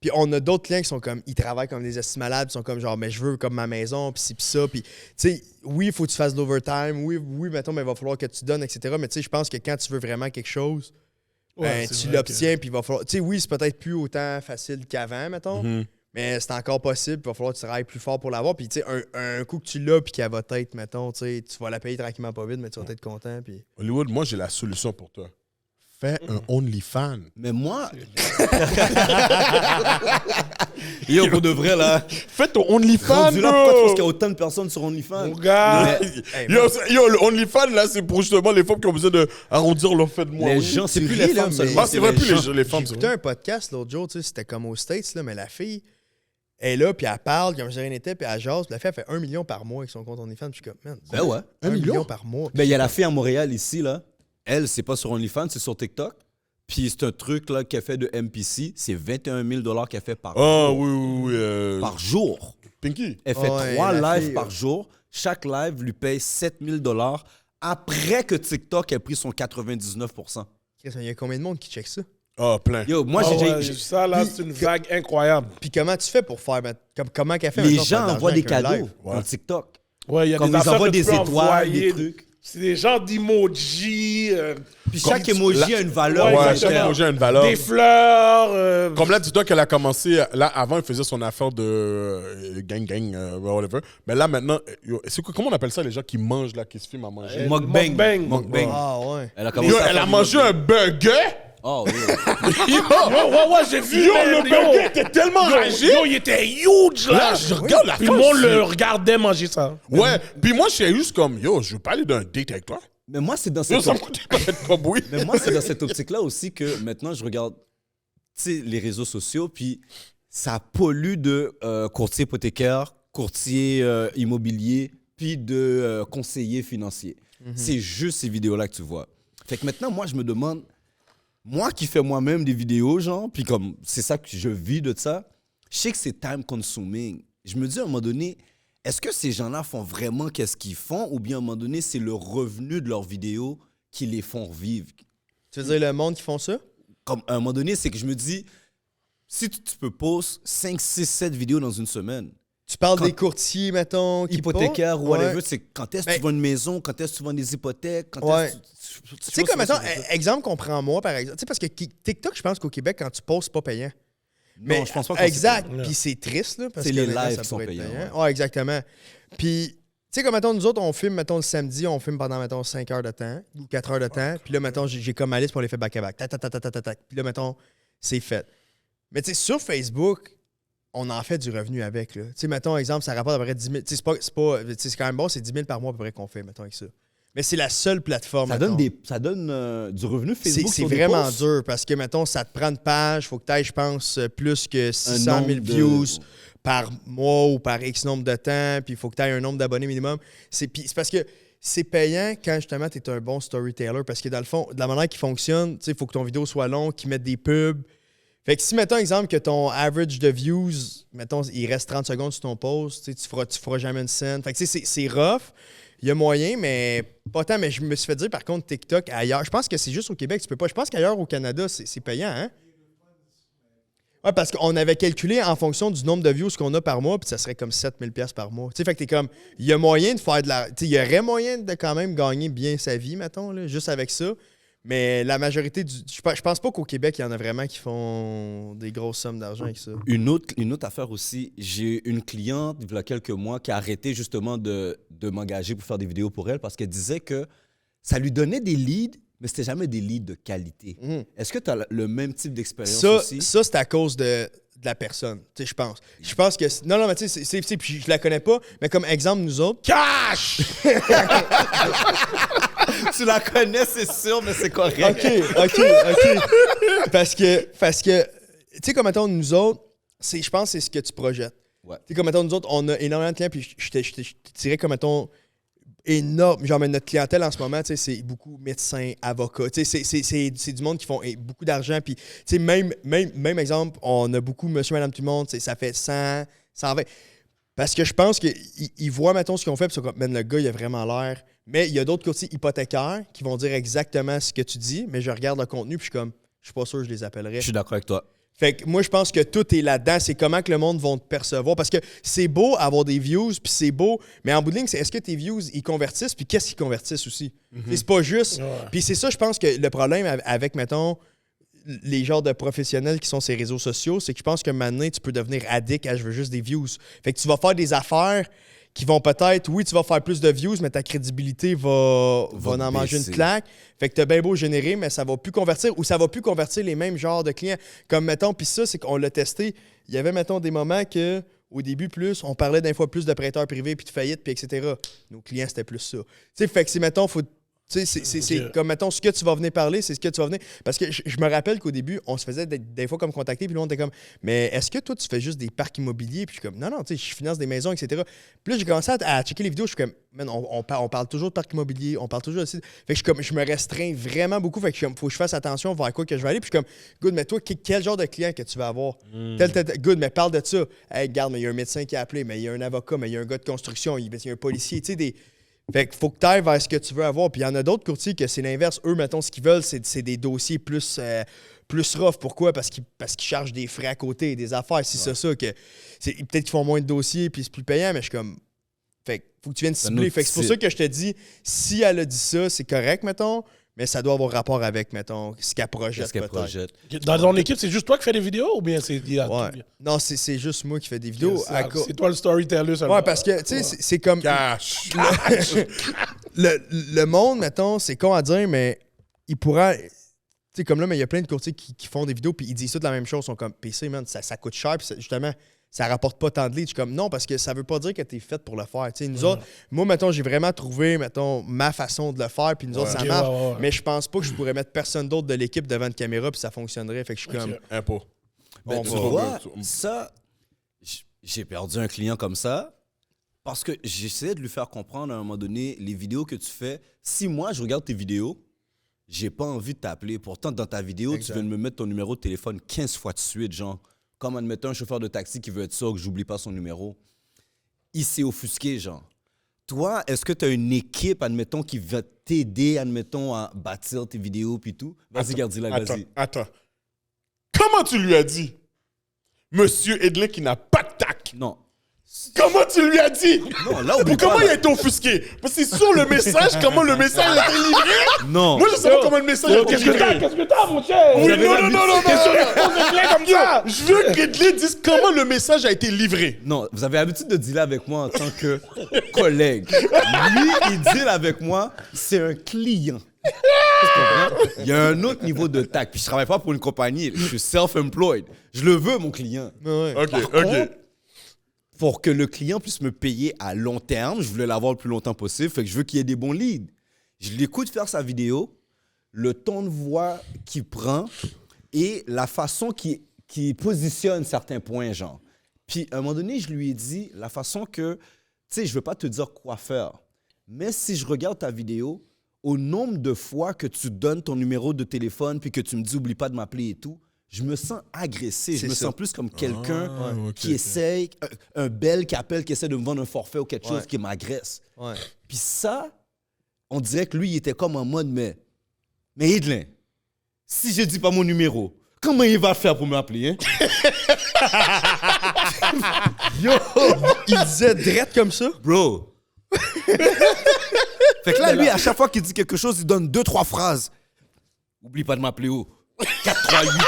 Puis on a d'autres clients qui sont comme, ils travaillent comme des estimes malades, ils sont comme genre, mais je veux comme ma maison, puis ci, puis ça. Puis, tu sais, oui, il faut que tu fasses de l'overtime, oui, mettons, mais il va falloir que tu donnes, etc. Mais tu sais, je pense que quand tu veux vraiment quelque chose, Ouais, ben, c'est tu vrai l'obtiens, puis il va falloir. Tu sais, oui, c'est peut-être plus autant facile qu'avant, mettons. Mais c'est encore possible, puis il va falloir que tu travailles plus fort pour l'avoir. Puis, tu sais, un coup que tu l'as, puis qu'elle va être, mettons, tu sais, tu vas la payer tranquillement pas vite, mais tu vas être content. Puis... Hollywood, moi, j'ai la solution pour toi. Fais un OnlyFans. mais moi. Yo, pour de vrai, là. Fais ton OnlyFans, Rendu là, pourquoi tu penses bro! qu'il y a autant de personnes sur OnlyFans? Mon gars, Mais Yo, le OnlyFans, là, c'est pour justement les femmes qui ont besoin d'arrondir leur fait de moi. les oui. gens, c'est Tu plus ris, les là, femmes mais- seulement. Ah, c'est vrai, plus les femmes. c'est J'écoutais vrai. un podcast l'autre jour, tu sais, c'était comme aux States, là, mais la fille est là, puis elle parle, comme si rien n'était, puis elle jase, puis la fille, elle fait 1 million par mois avec son compte OnlyFans, puis je suis comme, man, Ben ouais. 1 million par mois. Ben, il y a la fille à Montréal ici, là. Elle, c'est pas sur OnlyFans, c'est sur TikTok. Puis c'est un truc là qu'elle fait de MPC. C'est 21 000 qu'elle fait par Ah, jour. oui. Par jour. Pinky. Elle fait Ouais, 3 la lives fille, par jour. Chaque live lui paye 7 000 après que TikTok ait pris son 99%. Il y a combien de monde qui check ça? Ah, plein. Yo, moi, ah ouais, j'ai... ça là, Puis- c'est une vague incroyable. Puis comment tu fais pour faire, comment qu'elle fait? Les mettons, pour gens faire de envoient des l'argent avec un cadeaux live? Ouais. dans TikTok. Ouais, il y a Comme des ils affaires envoient que tu des peux étoiles, envoyer. des trucs. C'est des genres d'emojis. Puis chaque emoji a une valeur. Ouais, Ouais, exactement. chaque projet a une valeur. Des fleurs. Comme là, dis-toi qu'elle a commencé. Là, avant, elle faisait son affaire de gang, whatever. Mais là, maintenant, c'est quoi, comment on appelle ça, les gens qui mangent, là, qui se filment à manger? Mukbang. Mukbang. Mukbang. Ah ouais. Elle a commencé Yo, à elle faire a du mangé un mukbang. burger! Oh, oui. Ouais, j'ai vu. Yo, man, le burger était tellement ragé! Yo, il était huge là. Là, je regarde la Puis fin, le monde je le suis- regardait manger ça. Ouais, puis moi, je suis juste comme, yo, je veux pas aller d'un date avec toi. Mais moi, c'est dans Yo, cette ça me coûte pas d'être cowboy. Mais moi, c'est dans cette optique-là aussi que maintenant, je regarde les réseaux sociaux, puis ça pollue de courtier hypothécaire, courtier immobilier, puis de conseiller financier. C'est juste ces vidéos-là que tu vois. Fait que maintenant, moi, je me demande, moi qui fais moi-même des vidéos, genre, puis comme c'est ça que je vis de ça, je sais que c'est time consuming. Je me dis à un moment donné, est-ce que ces gens-là font vraiment qu'est-ce qu'ils font, ou bien à un moment donné, c'est le revenu de leurs vidéos qui les font vivre? Tu veux dire le monde qui font ça? Comme à un moment donné, c'est que je me dis, si tu peux poster 5, 6, 7 vidéos dans une semaine, Tu parles Quand- des courtiers, mettons, qui hypothécaire ou postent? whatever, Ouais. c'est quand est-ce que Ben- tu vends une maison, quand est-ce que tu vends des hypothèques, quand Ouais. est-ce que Tu sais, comme, mettons, exemple qu'on prend moi, par exemple. Tu sais, parce que TikTok, je pense qu'au Québec, quand tu postes, c'est pas payant. Non, je pense pas que Exact. payant. Puis c'est triste, là. Parce C'est que les honnêtement, lives ça qui sont pourrait être payants, Ouais, exactement. Puis, tu sais, comme, mettons, nous autres, on filme, mettons, le samedi, on filme pendant, mettons, 5 heures de temps ou 4 heures de temps. Puis là, mettons, j'ai comme ma liste pour les faire back-à-back. Tac, tac, tac, tac, tac, tac. Puis là, mettons, c'est fait. Mais tu sais, sur Facebook, on en fait du revenu avec, là. Tu sais, mettons, exemple, ça rapporte à peu près 10 000. Tu sais, c'est quand même bon, c'est 10 000 par mois à peu près qu'on fait, mettons, avec ça. Mais c'est la seule plateforme. Ça mettons. donne du revenu Facebook. C'est sur des vraiment posts. dur parce que, mettons, ça te prend une page, il faut que tu ailles, je pense, plus que 600 000 nombre de- views par mois ou par X nombre de temps, puis il faut que tu aies un nombre d'abonnés minimum. C'est parce que c'est payant quand, justement, tu es un bon storyteller parce que, dans le fond, de la manière qui fonctionne, il faut que ton vidéo soit longue, qu'ils mettent des pubs. Fait que si, mettons, exemple, que ton average de views, mettons, il reste 30 secondes sur ton post, tu feras jamais une scène. Fait que, tu sais, c'est rough. Il y a moyen, mais pas tant. Mais je me suis fait dire, par contre, TikTok, ailleurs, je pense que c'est juste au Québec, tu peux pas. Je pense qu'ailleurs, au Canada, c'est payant, hein? Ouais, parce qu'on avait calculé en fonction du nombre de views qu'on a par mois, puis ça serait comme 7 000 $ par mois. Tu sais, fait que t'es comme, il y a moyen de faire de la... Tu sais, il y aurait moyen de quand même gagner bien sa vie, mettons, là, juste avec ça. Mais la majorité du... Je pense pas qu'au Québec, il y en a vraiment qui font des grosses sommes d'argent avec ça. Une autre affaire aussi, j'ai une cliente, il y a quelques mois, qui a arrêté justement de m'engager pour faire des vidéos pour elle parce qu'elle disait que ça lui donnait des leads, mais c'était jamais des leads de qualité. Est-ce que tu as le même type d'expérience aussi? Ça c'est à cause de la personne, tu sais, je pense. Je pense que... Non, mais tu sais, puis je la connais pas, mais comme exemple, nous autres... Cash! Tu la connais, c'est sûr, mais c'est correct. OK. Parce que tu sais, comme mettons, nous autres, je pense que c'est ce que tu projettes. Ouais. Tu sais, comme mettons, nous autres, on a énormément de clients, puis je te dirais comme mettons, énorme. Genre, mais notre clientèle en ce moment, tu sais, c'est beaucoup médecins, avocats. Tu sais, c'est du monde qui font beaucoup d'argent. Puis, tu sais, même exemple, on a beaucoup monsieur, madame, tout le monde. Tu sais, ça fait 100, 120. Parce que je pense qu'ils voient, mettons, ce qu'ils ont fait. Puis, ils sont comme, man, le gars, il a vraiment l'air. Mais il y a d'autres courtiers hypothécaires qui vont dire exactement ce que tu dis. Mais je regarde le contenu, puis je suis comme, je suis pas sûr que je les appellerais. Je suis d'accord avec toi. Fait que moi, je pense que tout est là-dedans. C'est comment que le monde va te percevoir. Parce que c'est beau avoir des views, puis c'est beau, mais en bout de ligne, c'est est-ce que tes views, ils convertissent, puis qu'est-ce qu'ils convertissent aussi? C'est pas juste... Puis c'est ça, je pense que le problème avec, mettons, les genres de professionnels qui sont sur les réseaux sociaux, c'est que je pense que maintenant, tu peux devenir addict à « je veux juste des views ». Fait que tu vas faire des affaires qui vont peut-être, oui, tu vas faire plus de views, mais ta crédibilité va en manger une claque. Fait que t'as bien beau générer, mais ça va plus convertir ou ça va plus convertir les mêmes genres de clients. Comme, mettons, puis ça, c'est qu'on l'a testé. Il y avait, mettons, des moments que au début, on parlait d'un fois plus de prêteurs privés, puis de faillite, puis etc. Nos clients, c'était plus ça. Tu sais, fait que si, mettons, faut... Tu sais, c'est comme, mettons, ce que tu vas venir parler, c'est ce que tu vas venir... Parce que je me rappelle qu'au début, on se faisait des fois comme contacter, puis là, on était comme, mais est-ce que toi, tu fais juste des parcs immobiliers? Puis je suis comme, non, tu sais, je finance des maisons, etc. Puis là, j'ai commencé à checker les vidéos, je suis comme, man, on parle toujours de parcs immobiliers, on parle toujours aussi... Fait que je me restreins vraiment beaucoup, fait que faut que je fasse attention vers quoi que je vais aller. Puis je suis comme, good, mais toi, quel genre de client que tu vas avoir? Good, mais parle de ça. Hey, regarde, mais il y a un médecin qui a appelé, mais il y a un avocat, mais il y a un gars de construction, il y a un policier, tu sais, Fait qu'il faut que tu ailles vers ce que tu veux avoir. Puis il y en a d'autres courtiers que c'est l'inverse. Eux, mettons, ce qu'ils veulent, c'est des dossiers plus rough. Pourquoi? Parce qu'ils chargent des frais à côté, des affaires. Si c'est ça, que peut-être qu'ils font moins de dossiers puis c'est plus payant, mais je suis comme... Fait qu'il faut que tu viennes cibler. Fait que c'est pour ça que je te dis, si elle a dit ça, c'est correct, mettons, mais ça doit avoir rapport avec, mettons, ce qu'elle projette. Dans ton équipe, c'est juste toi qui fais des vidéos ou bien c'est... Ouais. Non, c'est juste moi qui fais des vidéos. C'est toi le storyteller seulement. Ouais, parce que, tu sais, c'est comme... Cash! le monde, mettons, c'est con à dire, mais il pourrait... Tu sais, comme là, mais il y a plein de courtiers qui font des vidéos puis ils disent toutes la même chose. Ils sont comme, PC, man, ça coûte cher. Puis justement, ça rapporte pas tant de leads. Je suis comme, non, parce que ça veut pas dire que t'es fait pour le faire. Tu sais, nous autres, moi, mettons, j'ai vraiment trouvé, mettons, ma façon de le faire. Puis nous autres, ça marche. Mais je pense pas que je pourrais mettre personne d'autre de l'équipe devant une caméra puis ça fonctionnerait. Fait que je suis comme... Impôt. Ben, tu vois, ça, j'ai perdu un client comme ça parce que j'essayais de lui faire comprendre à un moment donné, les vidéos que tu fais, si moi, je regarde tes vidéos, j'ai pas envie de t'appeler. Pourtant, dans ta vidéo, tu viens de me mettre ton numéro de téléphone 15 fois de suite, genre, comme admettons un chauffeur de taxi qui veut être sûr que j'oublie pas son numéro. Il s'est offusqué, genre. Toi, est-ce que tu as une équipe, admettons, qui va t'aider, admettons, à bâtir tes vidéos puis tout? Vas-y, Gardila, vas-y. Attends. Comment tu lui as dit? Monsieur Edlin qui n'a pas de tac. Non. Comment tu lui as dit? Non, là, oublie Comment pas, il a été offusqué? Parce que c'est sur le message, comment le message a été livré? Non. Moi, je sais pas comment le message a été Qu'est-ce que livré. t'as, mon cher? Oui, non. Qu'est-ce que comme ça? Je veux qu'Edlin dise comment le message a été livré. Non, vous avez l'habitude de dealer avec moi en tant que collègue. Lui, il deal avec moi, c'est un client. Il y a un autre niveau de tact. Puis je travaille pas pour une compagnie, je suis self-employed. Je le veux, mon client. OK. Pour que le client puisse me payer à long terme, je voulais l'avoir le plus longtemps possible, fait que je veux qu'il y ait des bons leads. Je l'écoute faire sa vidéo, le ton de voix qu'il prend et la façon qu'il positionne certains points, genre. Puis, à un moment donné, je lui ai dit la façon que, tu sais, je veux pas te dire quoi faire, mais si je regarde ta vidéo, au nombre de fois que tu donnes ton numéro de téléphone puis que tu me dis « oublie pas de m'appeler » et tout, je me sens agressé. Je me sens plus comme quelqu'un qui essaye, un bel qui appelle, qui essaie de me vendre un forfait ou quelque chose qui m'agresse. Ouais. Puis ça, on dirait que lui, il était comme en mode, mais Edlin, si je dis pas mon numéro, comment il va faire pour m'appeler, hein? Yo! Il disait drette comme ça? Bro! Fait que là, lui, à chaque fois qu'il dit quelque chose, il donne 2-3 phrases. Oublie pas de m'appeler où? 438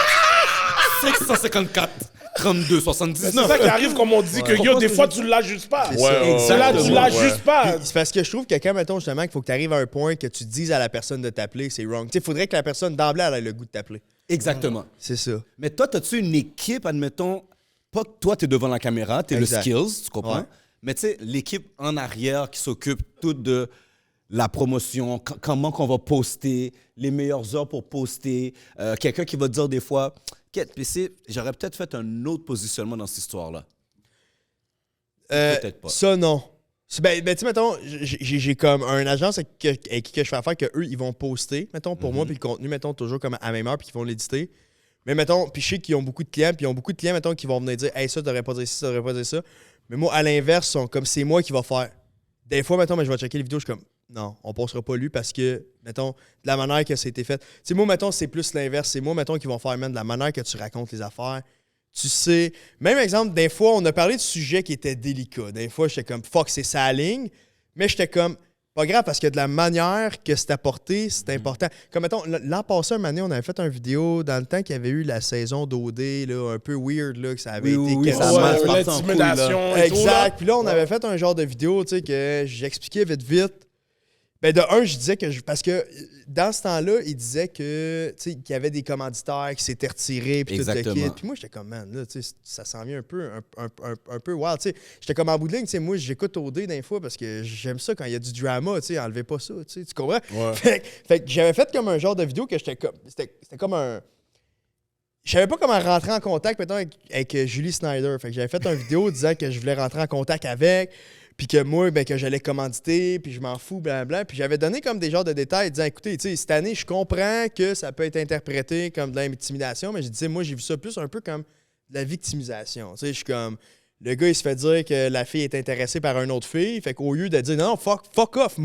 554 32 79. C'est ça qui arrive, comme on dit, que yo, des fois, tu l'ajustes pas. C'est là, tu l'ajustes pas. C'est parce que je trouve que quand, mettons, justement, qu'il faut que tu arrives à un point que tu dises à la personne de t'appeler, c'est wrong. Tu sais, il faudrait que la personne, d'emblée, elle ait le goût de t'appeler. Exactement. C'est ça. Mais toi, as-tu une équipe, admettons, pas que toi, tu es devant la caméra, tu es le skills, tu comprends? Ouais. Mais tu sais, l'équipe en arrière qui s'occupe toute de la promotion, comment qu'on va poster, les meilleures heures pour poster. Quelqu'un qui va te dire des fois, Quête, PC, j'aurais peut-être fait un autre positionnement dans cette histoire-là. Peut-être pas. Ça, non. Ben tu sais, mettons, j'ai comme un agence avec qui je fais affaire qu'eux, ils vont poster, mettons, pour moi, puis le contenu, mettons, toujours comme à la même heure, puis qu'ils vont l'éditer. Mais mettons, puis je sais qu'ils ont beaucoup de clients, puis ils ont beaucoup de clients, mettons, qui vont venir dire, hey, ça, t'aurais pas dit ça, t'aurais pas dit ça. Mais moi, à l'inverse, comme c'est moi qui va faire. Des fois, mettons, mais je vais checker les vidéos, je suis comme, non, on passera pas lui parce que, mettons, de la manière que c'était fait. Tu sais, moi, mettons, c'est plus l'inverse. C'est moi, mettons, qui vont faire, même de la manière que tu racontes les affaires. Tu sais, même exemple, des fois, on a parlé de sujets qui étaient délicats. Des fois, j'étais comme, fuck, c'est sa ligne. Mais j'étais comme, pas grave, parce que de la manière que c'est apporté, c'est important. Comme, mettons, l'an passé, un moment donné, on avait fait une vidéo dans le temps qu'il y avait eu la saison d'OD, là, un peu weird, là, que ça avait été... ça a mal parti en couille, là. L'intimidation et tout, là. Exact. Puis là, on avait fait un genre de vidéo, tu sais, que j'expliquais vite. Ben, de un, je disais que... Parce que dans ce temps-là, il disait que, tu sais, qu'il y avait des commanditaires qui s'étaient retirés, puis tout le Exactement. kit. Puis moi, j'étais comme, man, là, tu sais, ça s'en vient un peu wild, tu sais. J'étais comme en bout de ligne, tu sais, moi, j'écoute OD d'un fois parce que j'aime ça quand il y a du drama, tu sais, enlevez pas ça, tu sais, tu comprends? Ouais. Fait que j'avais fait comme un genre de vidéo que j'étais comme... C'était comme un... Je savais pas comment rentrer en contact, mettons, avec Julie Snyder. Fait que j'avais fait une vidéo disant que je voulais rentrer en contact avec, puis que moi, ben, que j'allais commanditer, puis je m'en fous, blablabla. Puis j'avais donné comme des genres de détails, disant, écoutez, tu sais, cette année, je comprends que ça peut être interprété comme de l'intimidation, mais je disais, moi, j'ai vu ça plus un peu comme de la victimisation. Tu sais, je suis comme... Le gars, il se fait dire que la fille est intéressée par une autre fille. Fait qu'au lieu de dire non, fuck off,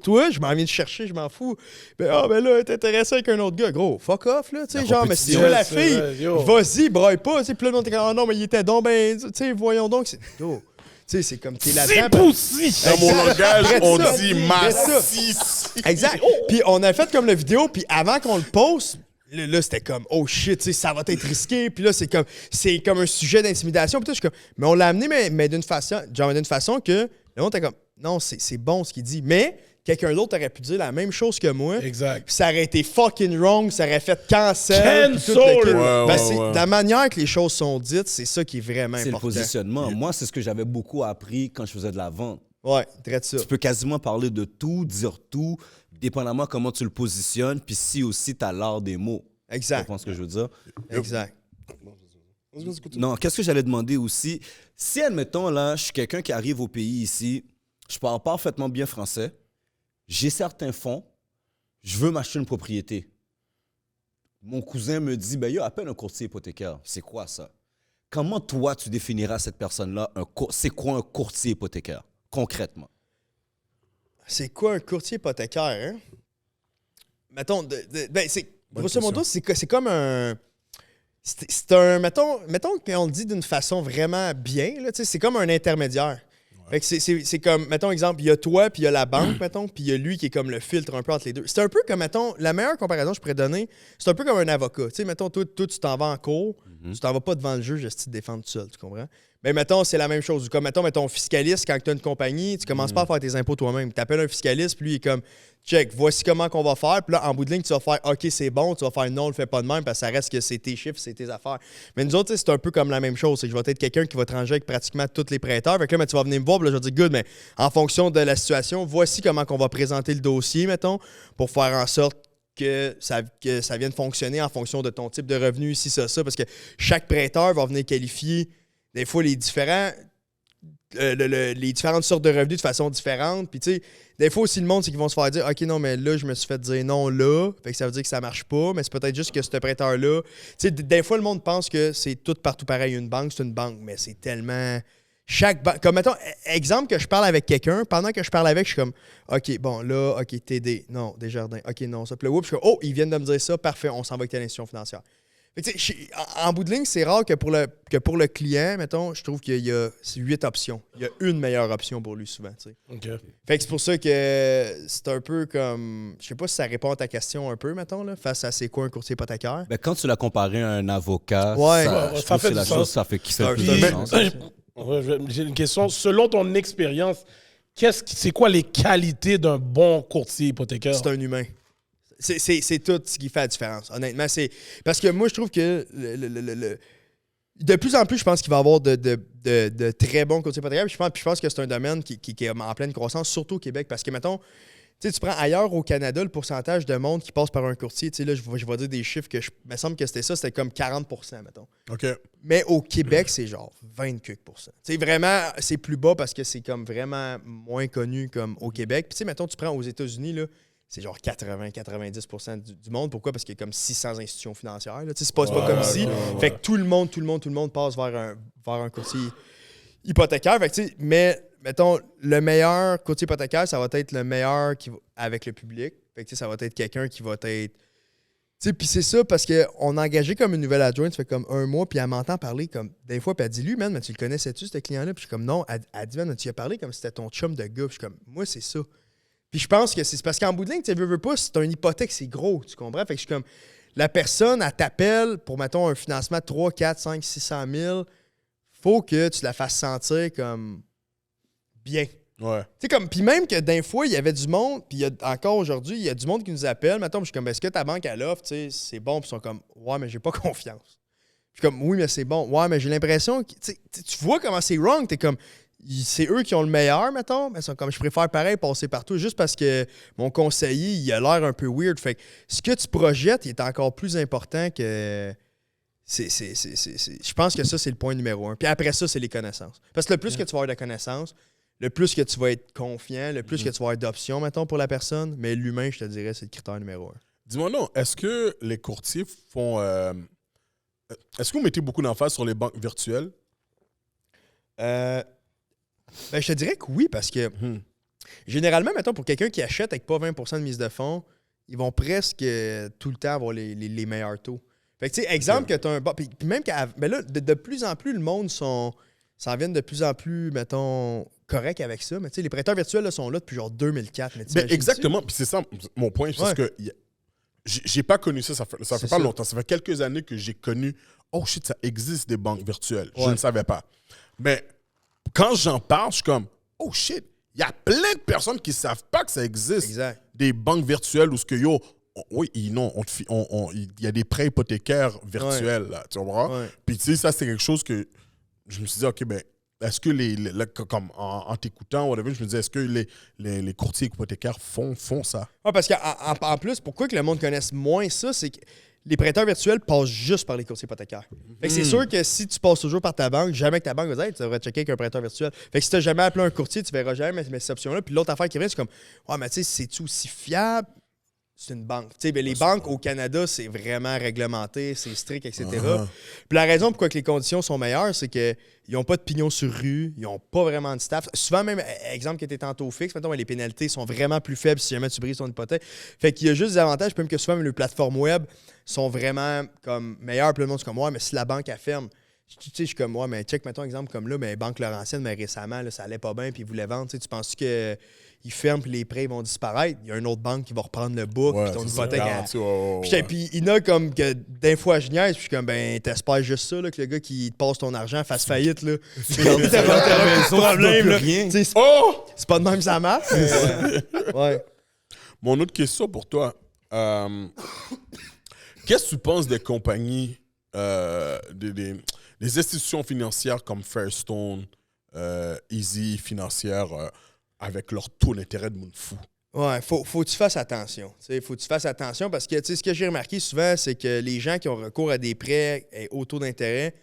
toi, je m'en viens de chercher, je m'en fous. Ben là, elle est intéressée avec un autre gars. Gros, fuck off, là. Tu sais, genre, mais si tu veux la fille, vas-y, braille pas. Tu sais, puis là, t'es comme, oh non, mais il était donc, ben, tu sais, voyons donc. Yo, tu sais, c'est comme t'es là-dedans. Dans mon langage, on ça. dit massif. Exact. Puis on a fait comme la vidéo, puis avant qu'on le poste, là, c'était comme, oh shit, tu sais, ça va être risqué. Puis là, c'est comme un sujet d'intimidation. Puis là, je suis comme, mais on l'a amené, mais d'une façon que le monde était comme, non, c'est bon ce qu'il dit. Mais quelqu'un d'autre aurait pu dire la même chose que moi. Exact. Puis ça aurait été fucking wrong, ça aurait fait cancel. puis tout le kit. Ouais, C'est ouais. la manière que les choses sont dites, c'est ça qui est vraiment C'est le important. positionnement. Moi, c'est ce que j'avais beaucoup appris quand je faisais de la vente. Ouais, traite ça. Tu peux quasiment parler de tout, dire tout, dépendamment comment tu le positionnes, puis si aussi tu as l'art des mots. Exact. Tu comprends ce que je veux dire? Exact. Non, qu'est-ce que j'allais demander aussi? Si, admettons, là, je suis quelqu'un qui arrive au pays ici, je parle parfaitement bien français, j'ai certains fonds, je veux m'acheter une propriété. Mon cousin me dit, ben, yo, appelle un courtier hypothécaire. C'est quoi ça? Comment toi, tu définiras cette personne-là? C'est quoi un courtier hypothécaire, concrètement? C'est quoi un courtier hypothécaire, hein? Mettons, ben, c'est... Grosso modo, c'est comme un... C'est un... Mettons qu'on le dit d'une façon vraiment bien, là, c'est comme un intermédiaire. Fait que c'est comme, mettons, exemple, il y a toi, puis il y a la banque, mettons, puis il y a lui qui est comme le filtre un peu entre les deux. C'est un peu comme, mettons, la meilleure comparaison que je pourrais donner, c'est un peu comme un avocat. Tu sais, mettons, toi, tu t'en vas en cours, tu t'en vas pas devant le juge, si tu te défends tout seul, tu comprends? Mais mettons, c'est la même chose. Comme, mettons, fiscaliste, quand tu as une compagnie, tu commences pas à faire tes impôts toi-même. Tu appelles un fiscaliste, puis lui, il est comme, check, voici comment qu'on va faire. Puis là, en bout de ligne, tu vas faire, OK, c'est bon. Tu vas faire, non, on le fait pas de même, parce que ça reste que c'est tes chiffres, c'est tes affaires. Mais nous autres, c'est un peu comme la même chose. C'est que je vais être quelqu'un qui va te ranger avec pratiquement tous les prêteurs. Fait que là, mais tu vas venir me voir, puis là, je vais dire, good, mais en fonction de la situation, voici comment qu'on va présenter le dossier, mettons, pour faire en sorte que ça vienne fonctionner en fonction de ton type de revenu, ici, ça, parce que chaque prêteur va venir qualifier des fois les différentes sortes de revenus de façon différente. Puis, tu sais, des fois aussi, le monde, c'est qu'ils vont se faire dire, OK, non, mais là, je me suis fait dire non là. Fait que ça veut dire que ça marche pas. Mais c'est peut-être juste que ce prêteur-là. Tu sais, des fois, le monde pense que c'est tout partout pareil. Une banque, c'est une banque. Mais c'est tellement. Chaque banque. Comme, mettons, exemple que je parle avec quelqu'un. Pendant que je parle avec, je suis comme, OK, bon, là, OK, TD. Non, Desjardins. OK, non, ça. Puis là, je suis comme, oh, ils viennent de me dire ça. Parfait, on s'en va avec telle institution financière. En bout de ligne, c'est rare que pour le client, mettons, je trouve qu'il y a 8 options. Il y a une meilleure option pour lui souvent. Tu sais. OK. Fait que c'est pour ça que c'est un peu comme... Je sais pas si ça répond à ta question un peu, mettons, là, face à c'est quoi un courtier hypothécaire. Ben, quand tu l'as comparé à un avocat, Ouais. ça, Ouais, je ça trouve fait que c'est du la sens. chose ça fait qui fait plus Puis, de sens. j'ai une question. Selon ton expérience, c'est quoi les qualités d'un bon courtier hypothécaire? C'est un humain. C'est tout ce qui fait la différence, honnêtement. Parce que moi, je trouve que de plus en plus, je pense qu'il va y avoir de très bons courtiers hypothécaires. Puis je pense que c'est un domaine qui est en pleine croissance, surtout au Québec. Parce que, mettons, Tu sais, tu prends ailleurs au Canada, le pourcentage de monde qui passe par un courtier, tu sais, là, je vais dire des chiffres il me semble que c'était comme 40%, mettons. OK. Mais au Québec, c'est genre 20%. C'est vraiment, c'est plus bas parce que c'est comme vraiment moins connu comme au Québec. Puis tu sais, mettons, tu prends aux États-Unis, là, c'est genre 80-90% du monde. Pourquoi? Parce qu'il y a comme 600 institutions financières. Là. Tu sais, c'est pas comme ici. Fait que tout le monde passe vers un courtier hypothécaire. Fait que, tu sais, mais, mettons, le meilleur courtier hypothécaire, ça va être le meilleur avec le public. Fait que, tu sais, ça va être quelqu'un qui va être... Tu sais, puis c'est ça parce qu'on a engagé comme une nouvelle adjointe, ça fait comme 1 mois, puis elle m'entend parler comme des fois, puis elle dit, lui, man, mais tu le connaissais-tu, ce client-là? Puis je suis comme, non. Elle dit, man, tu y as parlé comme si c'était ton chum de gars. Puis je suis comme, moi, c'est ça. Puis je pense que c'est parce qu'en bout de ligne, tu veux pas, c'est une hypothèque, c'est gros, tu comprends? Fait que je suis comme, la personne, elle t'appelle pour, mettons, un financement de 3, 4, 5, 600 000, faut que tu la fasses sentir comme bien. Ouais. Tu sais, comme, puis même que d'un fois, il y avait du monde, puis encore aujourd'hui, il y a du monde qui nous appelle, mettons, puis je suis comme, est-ce que ta banque, elle offre, tu sais, c'est bon, puis ils sont comme, ouais, mais j'ai pas confiance. Puis comme, oui, mais c'est bon, ouais, mais j'ai l'impression que, tu vois comment c'est wrong, t'es comme, c'est eux qui ont le meilleur, mettons, mais ils sont comme, je préfère pareil passer partout, juste parce que mon conseiller, il a l'air un peu weird. Fait que ce que tu projettes, il est encore plus important que... Je pense que ça, c'est le point numéro 1. Puis après ça, c'est les connaissances. Parce que le plus que tu vas avoir de connaissances, le plus que tu vas être confiant, le plus que tu vas avoir d'options, mettons, pour la personne, mais l'humain, je te dirais, c'est le critère numéro 1. Dis-moi non, est-ce que les courtiers font... Est-ce que vous mettez beaucoup d'emphase sur les banques virtuelles? Ben, je te dirais que oui, parce que généralement, mettons, pour quelqu'un qui achète avec pas 20% de mise de fonds, ils vont presque tout le temps avoir les meilleurs taux. Fait que, tu sais, exemple que tu as un... Puis même ben là, de plus en plus, le monde s'en viennent de plus en plus, mettons, correct avec ça. Mais tu sais, les prêteurs virtuels là, sont là depuis genre 2004. Mais Ben, exactement. Puis c'est ça mon point. C'est parce que j'ai pas connu ça. Ça fait pas longtemps. Ça fait quelques années que j'ai connu... Oh shit, ça existe des banques virtuelles. Je ne savais pas. Mais quand j'en parle, je suis comme... Oh shit, il y a plein de personnes qui savent pas que ça existe. Exact. Des banques virtuelles où ce que oui, non, il y a des prêts hypothécaires virtuels, là, tu comprends? Ouais. Puis tu sais, ça, c'est quelque chose que je me suis dit, OK, ben, est-ce que comme en t'écoutant, whatever, je me disais, est-ce que les courtiers hypothécaires font ça? Ouais, parce qu'en plus, pourquoi que le monde connaisse moins ça, c'est que les prêteurs virtuels passent juste par les courtiers hypothécaires. Fait que c'est sûr que si tu passes toujours par ta banque, jamais que ta banque va dire, hey, tu devrais checker avec un prêteur virtuel. Fait que si tu n'as jamais appelé un courtier, tu verras jamais cette option-là. Puis l'autre affaire qui vient, c'est comme, ouais, mais tu sais, c'est-tu aussi fiable? C'est une banque. Tu sais, ben, les banques au Canada, c'est vraiment réglementé, c'est strict, etc. Puis la raison pourquoi que les conditions sont meilleures, c'est qu'ils n'ont pas de pignon sur rue, ils n'ont pas vraiment de staff. Souvent, même, exemple qui était tantôt fixe, mettons, les pénalités sont vraiment plus faibles si jamais tu brises ton hypothèque. Fait qu'il y a juste des avantages, même que souvent, les plateformes web sont vraiment comme meilleures. Puis le monde, c'est comme, ouais, mais si la banque, elle ferme, tu sais, je suis comme, ouais, mais check, mettons, exemple comme là, mais Banque Laurentienne, mais récemment, là, ça allait pas bien, puis ils voulaient vendre. Tu sais, tu penses que ils ferment puis les prêts vont disparaître, il y a une autre banque qui va reprendre le book, puis ton hypothèque... Puis il y en a comme que d'un fois je niaise, puis je suis comme, ben t'espères juste ça, là, que le gars qui te passe ton argent fasse faillite, là. T'as pas de problème, là. C'est pas de même ça marche. Ouais. Mon autre question pour toi, qu'est-ce que tu penses des compagnies, des institutions financières comme Fairstone, Easy Financière, avec leur taux d'intérêt de monde fou? Ouais, faut que tu fasses attention. Faut que tu fasses attention parce que ce que j'ai remarqué souvent, c'est que les gens qui ont recours à des prêts au taux d'intérêt,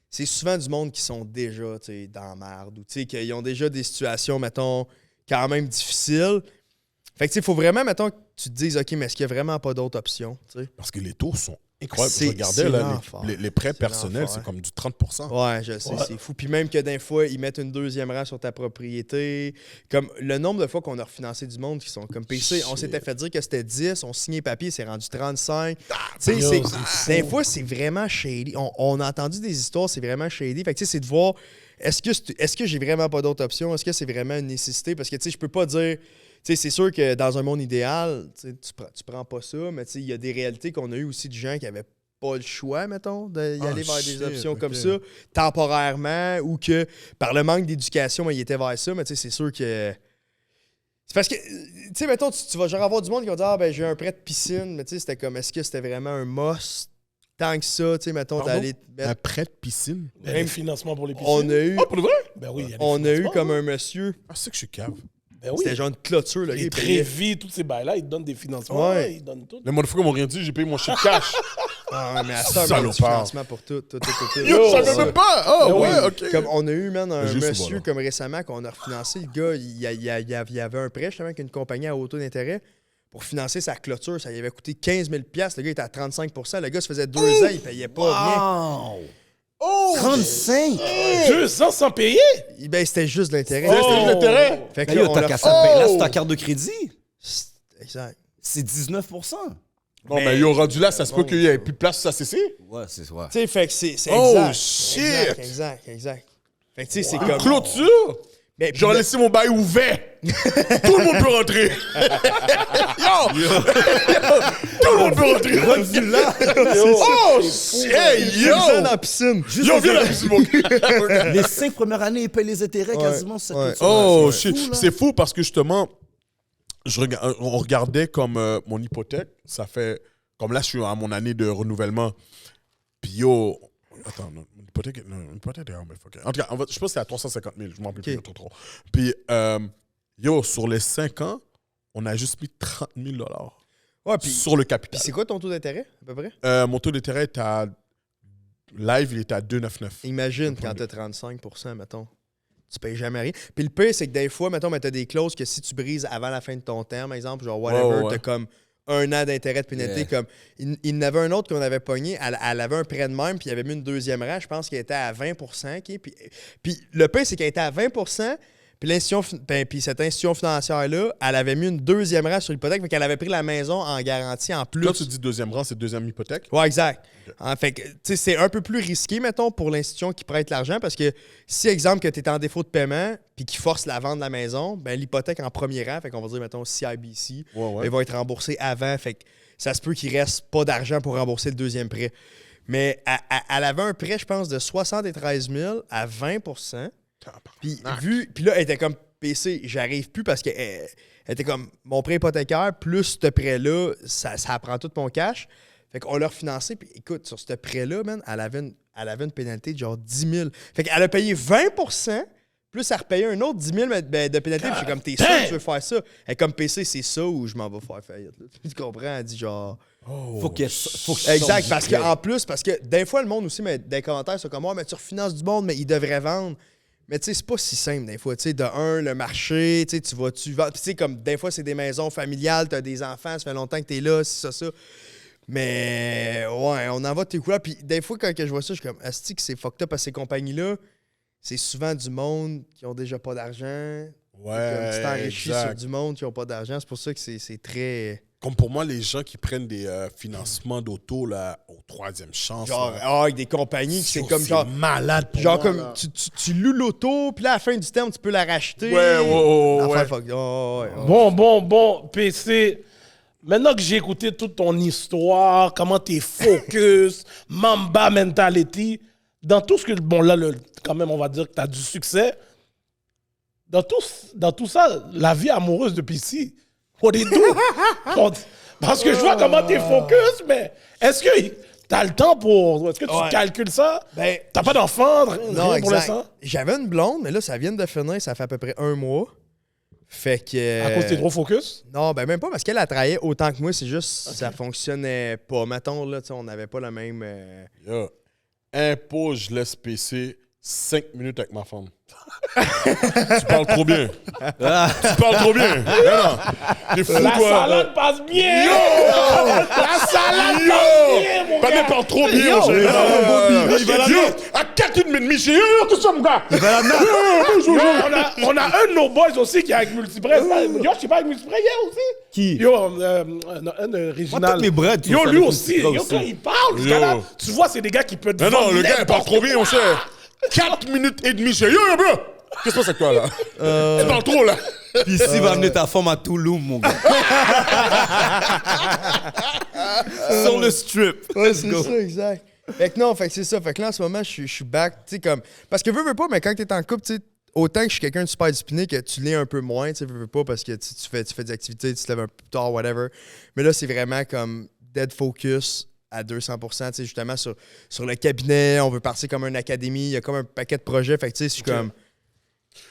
c'est souvent du monde qui sont déjà dans la merde ou qui ont déjà des situations, mettons, quand même difficiles. Fait que il faut vraiment, mettons, que tu te dises, OK, mais est-ce qu'il n'y a vraiment pas d'autres options? T'sais? Parce que les taux sont incroyables. Je regardais, là, les prêts personnels, c'est comme du 30%. Ouais, je sais, c'est fou. Puis même que d'un fois, ils mettent une deuxième rang sur ta propriété. Comme le nombre de fois qu'on a refinancé du monde qui sont comme PC, on s'était fait dire que c'était 10, on signait papier, c'est rendu 35. Des fois, c'est vraiment shady. On a entendu des histoires, c'est vraiment shady. Fait que c'est de voir, est-ce que j'ai vraiment pas d'autres options? Est-ce que c'est vraiment une nécessité? Parce que je peux pas dire... c'est sûr que dans un monde idéal, tu prends pas ça, mais il y a des réalités qu'on a eues aussi de gens qui n'avaient pas le choix, mettons, d'y aller vers des options comme ça, temporairement, ou que par le manque d'éducation, ils étaient vers ça, mais c'est sûr que... C'est parce que, mettons, tu vas genre avoir du monde qui va dire « Ah, ben j'ai un prêt de piscine », mais c'était comme, est-ce que c'était vraiment un must? Tant que ça, mettons, d'aller... Un prêt de piscine? Même financement pour les piscines. On a eu... Ah, pour le vrai? Ben oui, on a eu comme un monsieur... Ah, c'est que je suis cave. Ben oui. C'était genre une clôture, le gars. Les il payait. Trévis, tous ces bails-là, ils te donnent des financements. Ouais. Ils donnent tout. Les motherfuckers m'ont rien dit, j'ai payé mon chèque cash. Ah, mais à ça, Salopard. man, du financement pour tout. Yo, je savais même pas. Oh, Ben ouais, oui. ok. Comme on a eu, man, un Juste monsieur voilà. comme récemment qu'on a refinancé. Le gars, il y avait un prêt justement avec une compagnie à haut taux d'intérêt pour financer sa clôture. Ça lui avait coûté 15 000 $. Le gars était à 35 %. Le gars, ça faisait 2 ans, il payait pas rien. Wow! 35! 200 sans payer? Ben, c'était juste de l'intérêt. C'était juste l'intérêt. Fait que Ben là, yo, on t'as leur- qu'à ça payer. Là, c'est ta carte de crédit. Exact. C'est 19 Non, mais yo, rendu là, ça se peut qu'il y ait plus de place sur sa CC. Ouais, c'est ouais. Tu sais, fait que c'est Oh, exact. shit! Exact. Fait que tu sais, c'est comme... Clôture! Ben, puis J'aurais là- laissé mon bail ouvert. Tout le monde peut rentrer. Yo! Tout le monde peut rentrer. Rendu là! Oh, shit! Hey, Yo! dans yo! la piscine. Yo, viens la piscine, mon gars. Les 5 premières années, ils payent les intérêts quasiment. Cette ouais. Oh, c'est shit. fou, là. C'est fou parce que justement, on regardait comme mon hypothèque. Ça fait. Comme là, je suis à mon année de renouvellement. Puis yo. Attends, non, mon hypothèque. Non, mon hypothèque est mais fuck. En tout cas, je pense que c'est à 350 000. Je m'en rappelle plus trop. Puis yo, sur les 5 ans, on a juste mis 30 000 Ouais, puis sur le capital. c'est quoi ton taux d'intérêt, à peu près? Mon taux d'intérêt est à. Live, il était à 2,99. Imagine quand t'as 35 %, mettons. Tu payes jamais rien. Puis le pire, c'est que des fois, mettons, t'as des clauses que si tu brises avant la fin de ton terme, par exemple, genre whatever, Ouais. t'as comme 1 an d'intérêt de pénalité. Yeah. Comme, il y en avait un autre qu'on avait pogné, elle avait un prêt de même, puis il avait mis une deuxième rang, je pense qu'elle était à 20 %. OK? Puis le pire, c'est qu'elle était à 20 %, puis puis cette institution financière-là, elle avait mis une deuxième rang sur l'hypothèque, fait qu'elle avait pris la maison en garantie en plus. Quand tu dis deuxième rang, c'est deuxième hypothèque. Ouais, exact. Fait que, tu sais, c'est un peu plus risqué, mettons, pour l'institution qui prête l'argent parce que si, exemple, que tu es en défaut de paiement puis qui force la vente de la maison, ben l'hypothèque en premier rang, fait qu'on va dire, mettons, CIBC, Ouais. elle va être remboursée avant. Fait que ça se peut qu'il reste pas d'argent pour rembourser le deuxième prêt. Mais elle avait un prêt, je pense, de 73 000 à 20 %. Puis là, elle était comme PC, j'arrive plus parce qu'elle était comme mon prêt hypothécaire, plus ce prêt-là, ça prend tout mon cash. Fait qu'on l'a refinancé. Puis écoute, sur ce prêt-là, man, elle avait une pénalité de genre 10 000. Fait qu'elle a payé 20 %, plus elle repayait un autre 10 000 de pénalité. Puis je suis comme, t'es sûr que tu veux faire ça? Elle est comme PC, c'est ça ou je m'en vais faire faillite. Là. Tu comprends? Elle dit genre. Faut que Exact, parce qu'en plus, parce que des fois, le monde aussi, mais des commentaires, c'est comme, oh, mais tu refinances du monde, mais ils devraient vendre. Mais tu sais, c'est pas si simple des fois. Tu sais, de un, le marché, tu sais, tu vends. Tu sais, comme des fois, c'est des maisons familiales, t'as des enfants, ça fait longtemps que t'es là, c'est ça. Mais ouais, on en va tes couleurs. Puis des fois, quand je vois ça, je suis comme, asti que c'est fucked up à ces compagnies-là. C'est souvent du monde qui ont déjà pas d'argent. Ouais. Tu t'enrichis exact. sur du monde qui ont pas d'argent. C'est pour ça que c'est très. Comme pour moi, les gens qui prennent des financements d'auto là, au troisième chance. Genre, là, avec des compagnies qui c'est comme genre. malade pour Genre moi, comme là. tu loues l'auto, puis là, à la fin du terme, tu peux la racheter. Ouais. Affaire fuck. Ouais. Bon, PC. Maintenant que j'ai écouté toute ton histoire, comment t'es focus, Mamba mentality, dans tout ce que... Bon, là, quand même, on va dire que t'as du succès. Dans tout ça, la vie amoureuse de PC, what do you do? Parce que je vois comment t'es focus, mais est-ce que t'as le temps pour... Est-ce que tu calcules ça? Ben, T'as pas d'enfant, rien non, pour exact. l'instant? J'avais une blonde, mais là, ça vient de finir, ça fait à peu près 1 mois. Fait que. À cause que t'es trop focus? Non, ben même pas parce qu'elle a travaillé autant que moi, c'est juste ça fonctionnait pas. Mettons, là, tu sais, on n'avait pas le même. Yo. Impôt, je laisse PC 5 minutes avec ma femme. Tu parles trop bien. Tu parles trop bien. Non. T'es fou, La quoi. salade passe bien! Yo! La salade passe bien, mon Pas gars! parle trop bien, Yo, mon cher. il va la Yo, mettre. à 4h30, j'ai tout ça, mon gars. Yo, on a un de nos boys aussi qui est avec Multipress. Yo, je sais pas avec Multipress hier aussi. Qui? Yo, un original. tous mes bras, tu Yo, sais, lui avec aussi. Multipress Yo, aussi. quand il parle, ce Yo. gars-là, tu vois, c'est des gars qui peuvent te Non, vendre le gars, il parle n'importe trop bien, mon quoi. cher. 4 minutes et demie, j'ai. Yo, bro. Qu'est-ce qui se passe avec toi, là? Tu parles trop, là. Puis ici, va amener ta femme à Toulouse, mon gars. Sur le strip. Ouais, c'est ça, exact. Fait que non, fait que c'est ça. Fait que là, en ce moment, je suis back. Tu sais, comme. Parce que veux pas, mais quand t'es en couple, tu sais, autant que je suis quelqu'un de super discipliné, que tu l'es un peu moins, tu sais, veux pas, parce que tu fais des activités, tu te lèves un peu plus tard, whatever. Mais là, c'est vraiment comme dead focus à 200%, tu sais, justement, sur le cabinet. On veut partir comme une académie. Il y a comme un paquet de projets. Fait que, tu sais, je suis comme.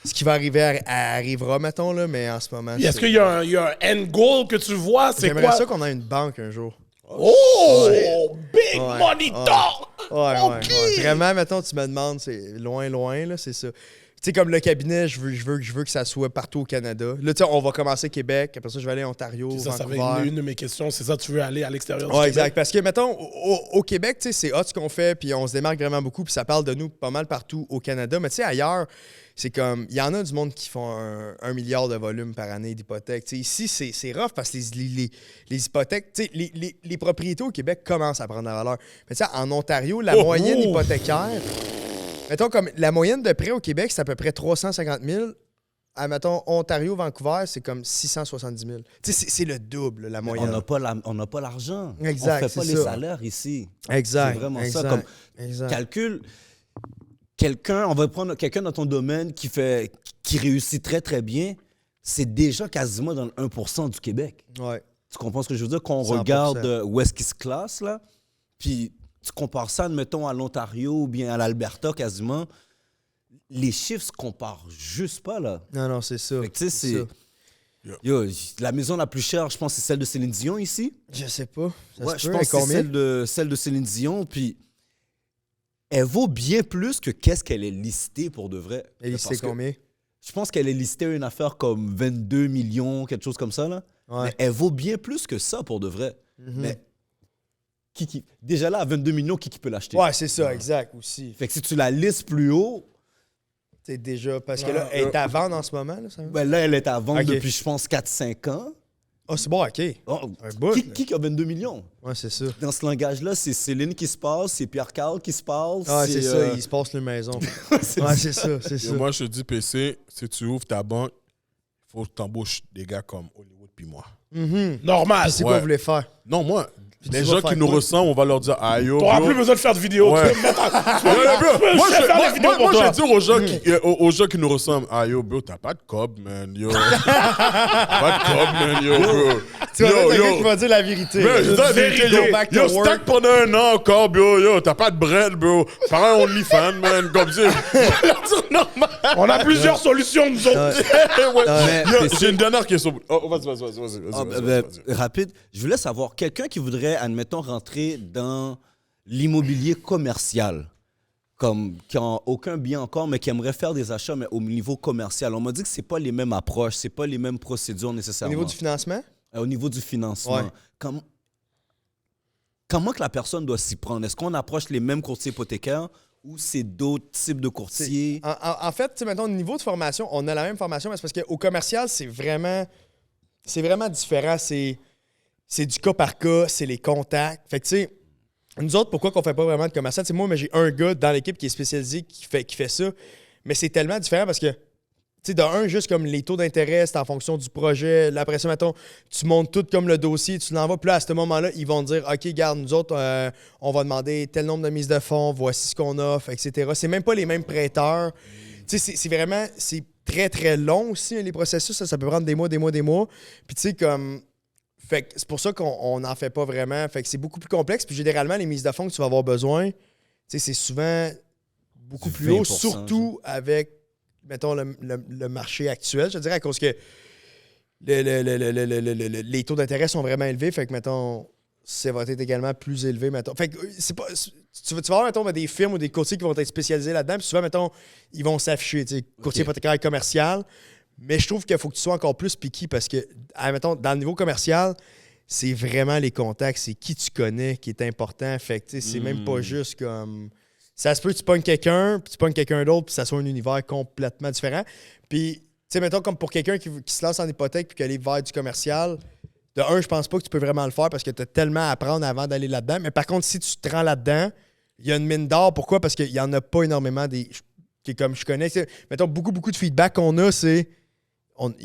Ce qui va arriver arrivera, mettons, là, mais en ce moment. Est-ce qu'il y a un end goal que tu vois? C'est J'aimerais quoi? ça qu'on ait une banque un jour. Oh! Big Ouais, money ouais. talk! Ouais, OK. ouais. Vraiment, mettons, tu me demandes, c'est loin, là, c'est ça. Tu sais, comme le cabinet, je veux que ça soit partout au Canada. Là, tu sais, on va commencer Québec, après ça, je vais aller à Ontario, Puis ça va Vancouver. être une de mes questions. C'est ça, tu veux aller à l'extérieur du Ouais, Québec? exact. Parce que, mettons, au Québec, tu sais, c'est hot ce qu'on fait, puis on se démarque vraiment beaucoup, puis ça parle de nous pas mal partout au Canada. Mais tu sais, ailleurs, c'est comme, il y en a du monde qui font 1 milliard de volume par année d'hypothèques. Tu sais, ici, c'est rough parce que les hypothèques, tu sais, les propriétés au Québec commencent à prendre la valeur. Mais tu sais, en Ontario, la moyenne hypothécaire, mettons, comme la moyenne de prêt au Québec, c'est à peu près 350 000. À, mettons, Ontario, Vancouver, c'est comme 670 000. Tu sais, c'est le double, la moyenne. On n'a pas l'argent. Exact, On fait pas c'est les ça. salaires ici. Exact. C'est vraiment exact, ça. Comme exact. calcul, on va prendre quelqu'un dans ton domaine qui réussit très, très bien, c'est déjà quasiment dans le 1% du Québec. Ouais. Tu comprends ce que je veux dire? Quand on 100%. regarde où est-ce qu'il se classe, là, puis tu compares ça, admettons, à l'Ontario ou bien à l'Alberta quasiment, les chiffres se comparent juste pas, là. Non, c'est ça. Fait que, tu sais, C'est ça. Yo, la maison la plus chère, je pense, c'est celle de Céline Dion ici. Je sais pas. Ça Ouais, se je peut, pense que c'est combien? celle de Céline Dion, puis elle vaut bien plus que qu'est-ce qu'elle est listée pour de vrai. Et Parce c'est que combien? Je pense qu'elle est listée à une affaire comme 22 millions, quelque chose comme ça, là. Ouais. Mais elle vaut bien plus que ça pour de vrai. Mhm. Mais déjà là, à 22 millions, qui peut l'acheter? Ouais, c'est ça, exact, aussi. Fait que si tu la listes plus haut, C'est déjà... Parce que là, elle est à vendre en ce moment, là, ça va? ben là, elle est à vendre Ok. depuis, je pense, 4-5 ans. Ah, c'est bon, OK. Oh, Un bout, là. qui a 22 millions? Ouais, c'est ça. Dans ce langage-là, c'est Céline qui se passe, c'est Pierre-Carl qui se passe. Ah, c'est ça, euh, il se passe le maison. c'est Ouais, c'est ça, c'est Et ça. moi, je te dis, PC, si tu ouvres ta banque, il faut que tu embauches des gars comme Hollywood puis moi. Mhm. Normal. Puis c'est quoi Ouais. vous voulez faire? Non, moi, Puis les tu gens vas qui faire nous quoi? ressemblent, on va leur dire, ah yo, T'auras bro. plus besoin de faire de vidéo. Ouais. Tu peux mettre- Yo, yo, bro, moi, je vais faire des vidéos pour moi, je toi. vais dire aux gens qui nous ressemblent, ah yo, bro, t'as pas de cob, man, yo. pas de cob, man, yo, bro. Tu vas Yo, être quelqu'un yo. qui va dire la vérité. Man, je dis la vérité, yo, Go back to yo, work. stack pendant 1 an encore, bro, yo, t'as pas de bread, bro. Faire un OnlyFans, man, comme ça. C'est normal. On a plusieurs solutions, nous autres. Ouais. Mais Yo, PC j'ai une dernière question. Oh, vas-y. Ah, rapide. Je voulais savoir, quelqu'un qui voudrait, admettons, rentrer dans l'immobilier commercial, qui n'a aucun bien encore, mais qui aimerait faire des achats, mais au niveau commercial. On m'a dit que c'est pas les mêmes approches, c'est pas les mêmes procédures Au nécessairement. niveau du financement? Au niveau du financement. Ouais. Comment que la personne doit s'y prendre? Est-ce qu'on approche les mêmes courtiers hypothécaires ou c'est d'autres types de courtiers? En fait, tu sais, mettons, au niveau de formation, on a la même formation, mais c'est parce qu'au commercial, c'est vraiment différent. C'est du cas par cas, c'est les contacts. Fait que, tu sais, nous autres, pourquoi qu'on fait pas vraiment de commercial? Tu sais, moi, mais j'ai un gars dans l'équipe qui est spécialisé, qui fait ça, mais c'est tellement différent parce que, tu sais, de un, juste comme les taux d'intérêt, c'est en fonction du projet. Là, après ça, mettons, tu montes tout comme le dossier, tu l'envoies. Puis là, à ce moment-là, ils vont te dire, OK, garde, nous autres, on va demander tel nombre de mises de fonds, voici ce qu'on offre, etc. C'est même pas les mêmes prêteurs. Tu sais, c'est vraiment, c'est très, très long aussi, hein, les processus. Ça peut prendre des mois. Puis, tu sais, comme... Fait que c'est pour ça qu'on n'en fait pas vraiment. Fait que c'est beaucoup plus complexe. Puis, généralement, les mises de fonds que tu vas avoir besoin, tu sais, c'est souvent beaucoup Du plus haut, 20%, surtout avec, mettons, le marché actuel. Je te dirais à cause que les taux d'intérêt sont vraiment élevés. Fait que, mettons, ça va être également plus élevé, mettons. Fait que c'est pas... Tu vas avoir, mettons, des firmes ou des courtiers qui vont être spécialisés là-dedans. Puis souvent, mettons, ils vont s'afficher, tu sais, courtier hypothécaire et commercial. Mais je trouve qu'il faut que tu sois encore plus picky parce que, mettons, dans le niveau commercial, c'est vraiment les contacts, c'est qui tu connais qui est important. Fait que, tu sais, c'est même pas juste comme... Ça se peut que tu pognes quelqu'un, puis tu pognes quelqu'un d'autre, puis ça soit un univers complètement différent. Puis, tu sais, mettons, comme pour quelqu'un qui se lance en hypothèque puis qui allait vers du commercial, de un, je pense pas que tu peux vraiment le faire parce que tu as tellement à apprendre avant d'aller là-dedans. Mais par contre, si tu te rends là-dedans, il y a une mine d'or. Pourquoi? Parce qu'il y en a pas énormément comme je connais. Mettons, beaucoup de feedback qu'on a, c'est...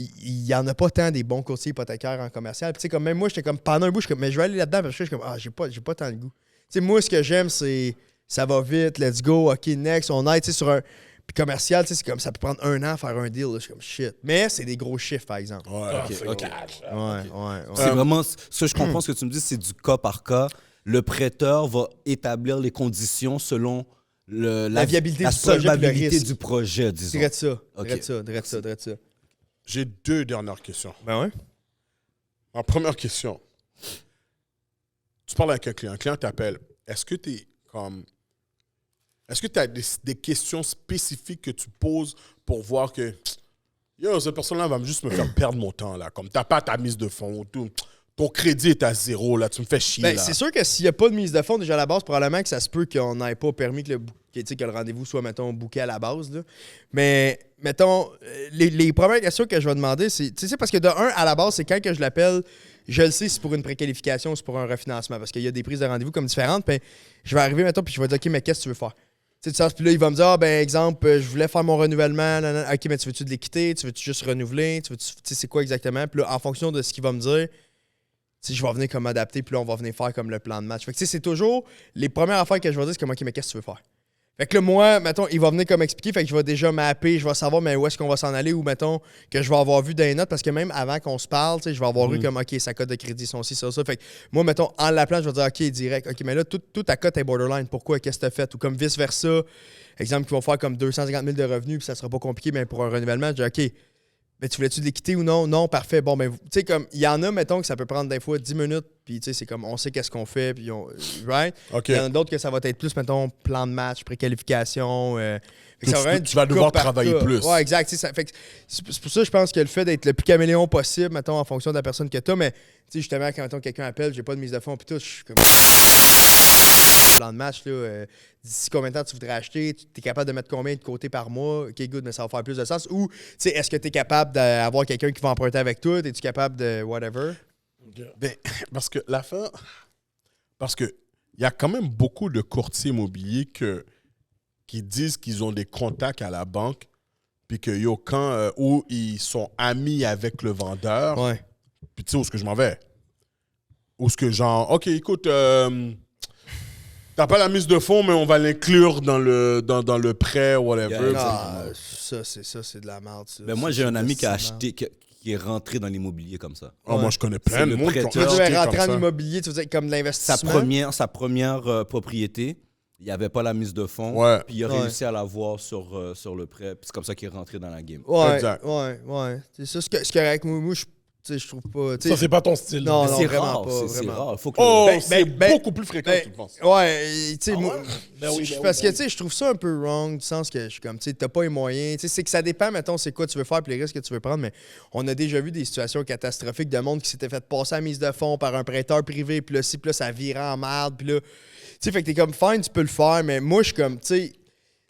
Il y en a pas tant des bons courtiers hypothécaires en commercial. Puis, tu sais, comme même moi, j'étais comme pendant un bout, mais je vais aller là-dedans parce que je suis comme, j'ai pas tant le goût. Tu sais, moi, ce que j'aime, c'est ça va vite, let's go, OK, next, on aide, tu sais, sur un. Puis commercial, tu sais, c'est comme ça peut prendre 1 an à faire un deal. Là, je suis comme shit. Mais c'est des gros chiffres, par exemple. Ouais, Ouais. C'est vraiment ce que je comprends, ce que tu me dis, c'est du cas par cas. Le prêteur va établir les conditions selon la viabilité du projet puis le solvabilité risque. du projet, disons. Drette ça. Ok. Drette ça. J'ai 2 dernières questions. Ben ouais. En première question, tu parles avec un client t'appelle. Est-ce que tu as des questions spécifiques que tu poses pour voir que yo, cette personne-là va juste me faire perdre mon temps, là. Comme t'as pas ta mise de fonds, tout. Ton crédit est à 0, là. Tu me fais chier, Ben, là. c'est sûr que s'il n'y a pas de mise de fonds déjà à la base, probablement que ça se peut qu'on n'ait pas permis que le rendez-vous soit, mettons, booké à la base. Là. Mais, mettons, les premières questions que je vais demander, c'est, tu sais, parce que de un, à la base, c'est quand que je l'appelle, je le sais si c'est pour une préqualification ou c'est pour un refinancement, parce qu'il y a des prises de rendez-vous comme différentes. Puis je vais arriver, mettons, puis je vais dire, OK, mais qu'est-ce que tu veux faire? Tu sais, puis là, il va me dire, exemple, je voulais faire mon renouvellement. Nanana. OK, mais tu veux-tu de l'équité? Tu veux-tu juste renouveler? Tu sais, c'est quoi exactement? Puis là, en fonction de ce qu'il va me dire, je vais venir comme adapter, puis là, on va venir faire comme le plan de match. Fait que, c'est toujours les premières affaires que je vais dire, c'est comme, OK, mais qu'est-ce que tu veux faire? Fait que là, moi, mettons, il va venir comme expliquer, fait que je vais déjà mapper, je vais savoir, mais où est-ce qu'on va s'en aller, ou mettons, que je vais avoir vu dans les notes, parce que même avant qu'on se parle, je vais avoir eu comme, OK, sa cote de crédit, son ci, ça. Fait que moi, mettons, en l'appelant, je vais dire, OK, direct, OK, mais là, toute ta cote est borderline, pourquoi, qu'est-ce que tu as fait? Ou comme vice-versa, exemple, qui vont faire comme 250 000 de revenus, puis ça sera pas compliqué, mais pour un renouvellement, je dis, OK, mais tu voulais-tu de l'équité ou non? Non, parfait. Bon, ben, tu sais, comme, il y en a, mettons, que ça peut prendre des fois 10 minutes, puis, tu sais, c'est comme, on sait qu'est-ce qu'on fait, puis right? OK. Il y en a d'autres que ça va être plus, mettons, plan de match, préqualification. Fait que ça va vraiment être Tu vas du devoir cas par travailler cas. plus. Ouais, exact. Fait que c'est pour ça, je pense que le fait d'être le plus caméléon possible, mettons, en fonction de la personne que tu as, mais, tu sais, justement, quand, mettons, quelqu'un appelle, j'ai pas de mise de fonds, puis tout, je suis comme. Plan de match, là, d'ici combien de temps tu voudrais acheter, tu es capable de mettre combien de côté par mois, ok, good, mais ça va faire plus de sens. Ou, tu sais, est-ce que tu es capable d'avoir quelqu'un qui va emprunter avec toi, es-tu capable de whatever? Ben, parce que il y a quand même beaucoup de courtiers immobiliers qui disent qu'ils ont des contacts à la banque, puis que où ils sont amis avec le vendeur, Ouais. puis tu sais où est-ce que je m'en vais? Où est-ce que genre, OK, écoute, t'as pas la mise de fonds, mais on va l'inclure dans le prêt, whatever. Ah, ça, c'est de la merde. Ça. Ben moi, Ça, j'ai un c'est ami qui a fascinant. acheté, qui est rentré dans l'immobilier comme ça. Ah, moi, je connais plein C'est de le monde qui ont Tu veux acheté dire rentrer comme en ça. immobilier, tu veux dire comme de l'investissement? Sa première propriété, il n'y avait pas la mise de fonds, Ouais. puis il a Ouais. réussi à l'avoir sur le prêt, puis c'est comme ça qu'il est rentré dans la game. Ouais, Exact. ouais. C'est ça, c'est correct. Moi, je trouve pas. tu sais, Ça, c'est pas ton style. Non, c'est vraiment rare, pas, c'est vraiment. rare. Faut que Oh, Ben, c'est ben, beaucoup plus fréquent que tu le penses. Ouais, tu sais, moi, oui, parce que, tu sais, je trouve ça un peu wrong, du sens que je suis comme, tu sais, t'as pas les moyens. Tu sais, c'est que ça dépend, mettons, c'est quoi tu veux faire puis les risques que tu veux prendre, mais on a déjà vu des situations catastrophiques de monde qui s'était fait passer à mise de fonds par un prêteur privé, puis là, puis là, ça virait en merde, puis là, tu sais, fait que t'es comme, fine, tu peux le faire, mais moi, je suis comme, tu sais,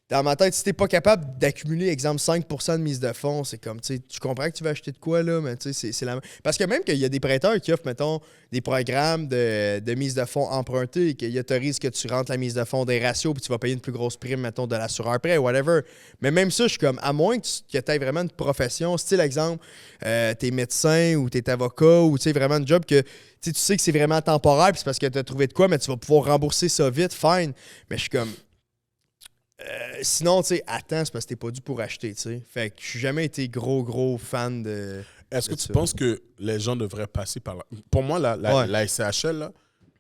dans ma tête, si t'es pas capable d'accumuler, exemple, 5% de mise de fonds, c'est comme, tu sais, tu comprends que tu vas acheter de quoi, là, mais tu sais, c'est la même. Parce que même qu'il y a des prêteurs qui offrent, mettons, des programmes de mise de fonds empruntés, qu'ils autorisent que tu rentres la mise de fonds des ratios, puis tu vas payer une plus grosse prime, mettons, de l'assureur prêt, whatever. Mais même ça, je suis comme, à moins que tu aies vraiment une profession, style, exemple, t'es médecin ou t'es avocat, ou tu sais, vraiment un job que tu sais que c'est vraiment temporaire, puis c'est parce que t'as trouvé de quoi, mais tu vas pouvoir rembourser ça vite, fine. Mais je suis comme. Sinon, tu sais, attends, c'est parce que t'es pas dû pour acheter, tu sais. Fait que je suis jamais été gros fan de. Est-ce que de tu ça. penses que les gens devraient passer par là? Pour moi, Ouais. la SCHL, là,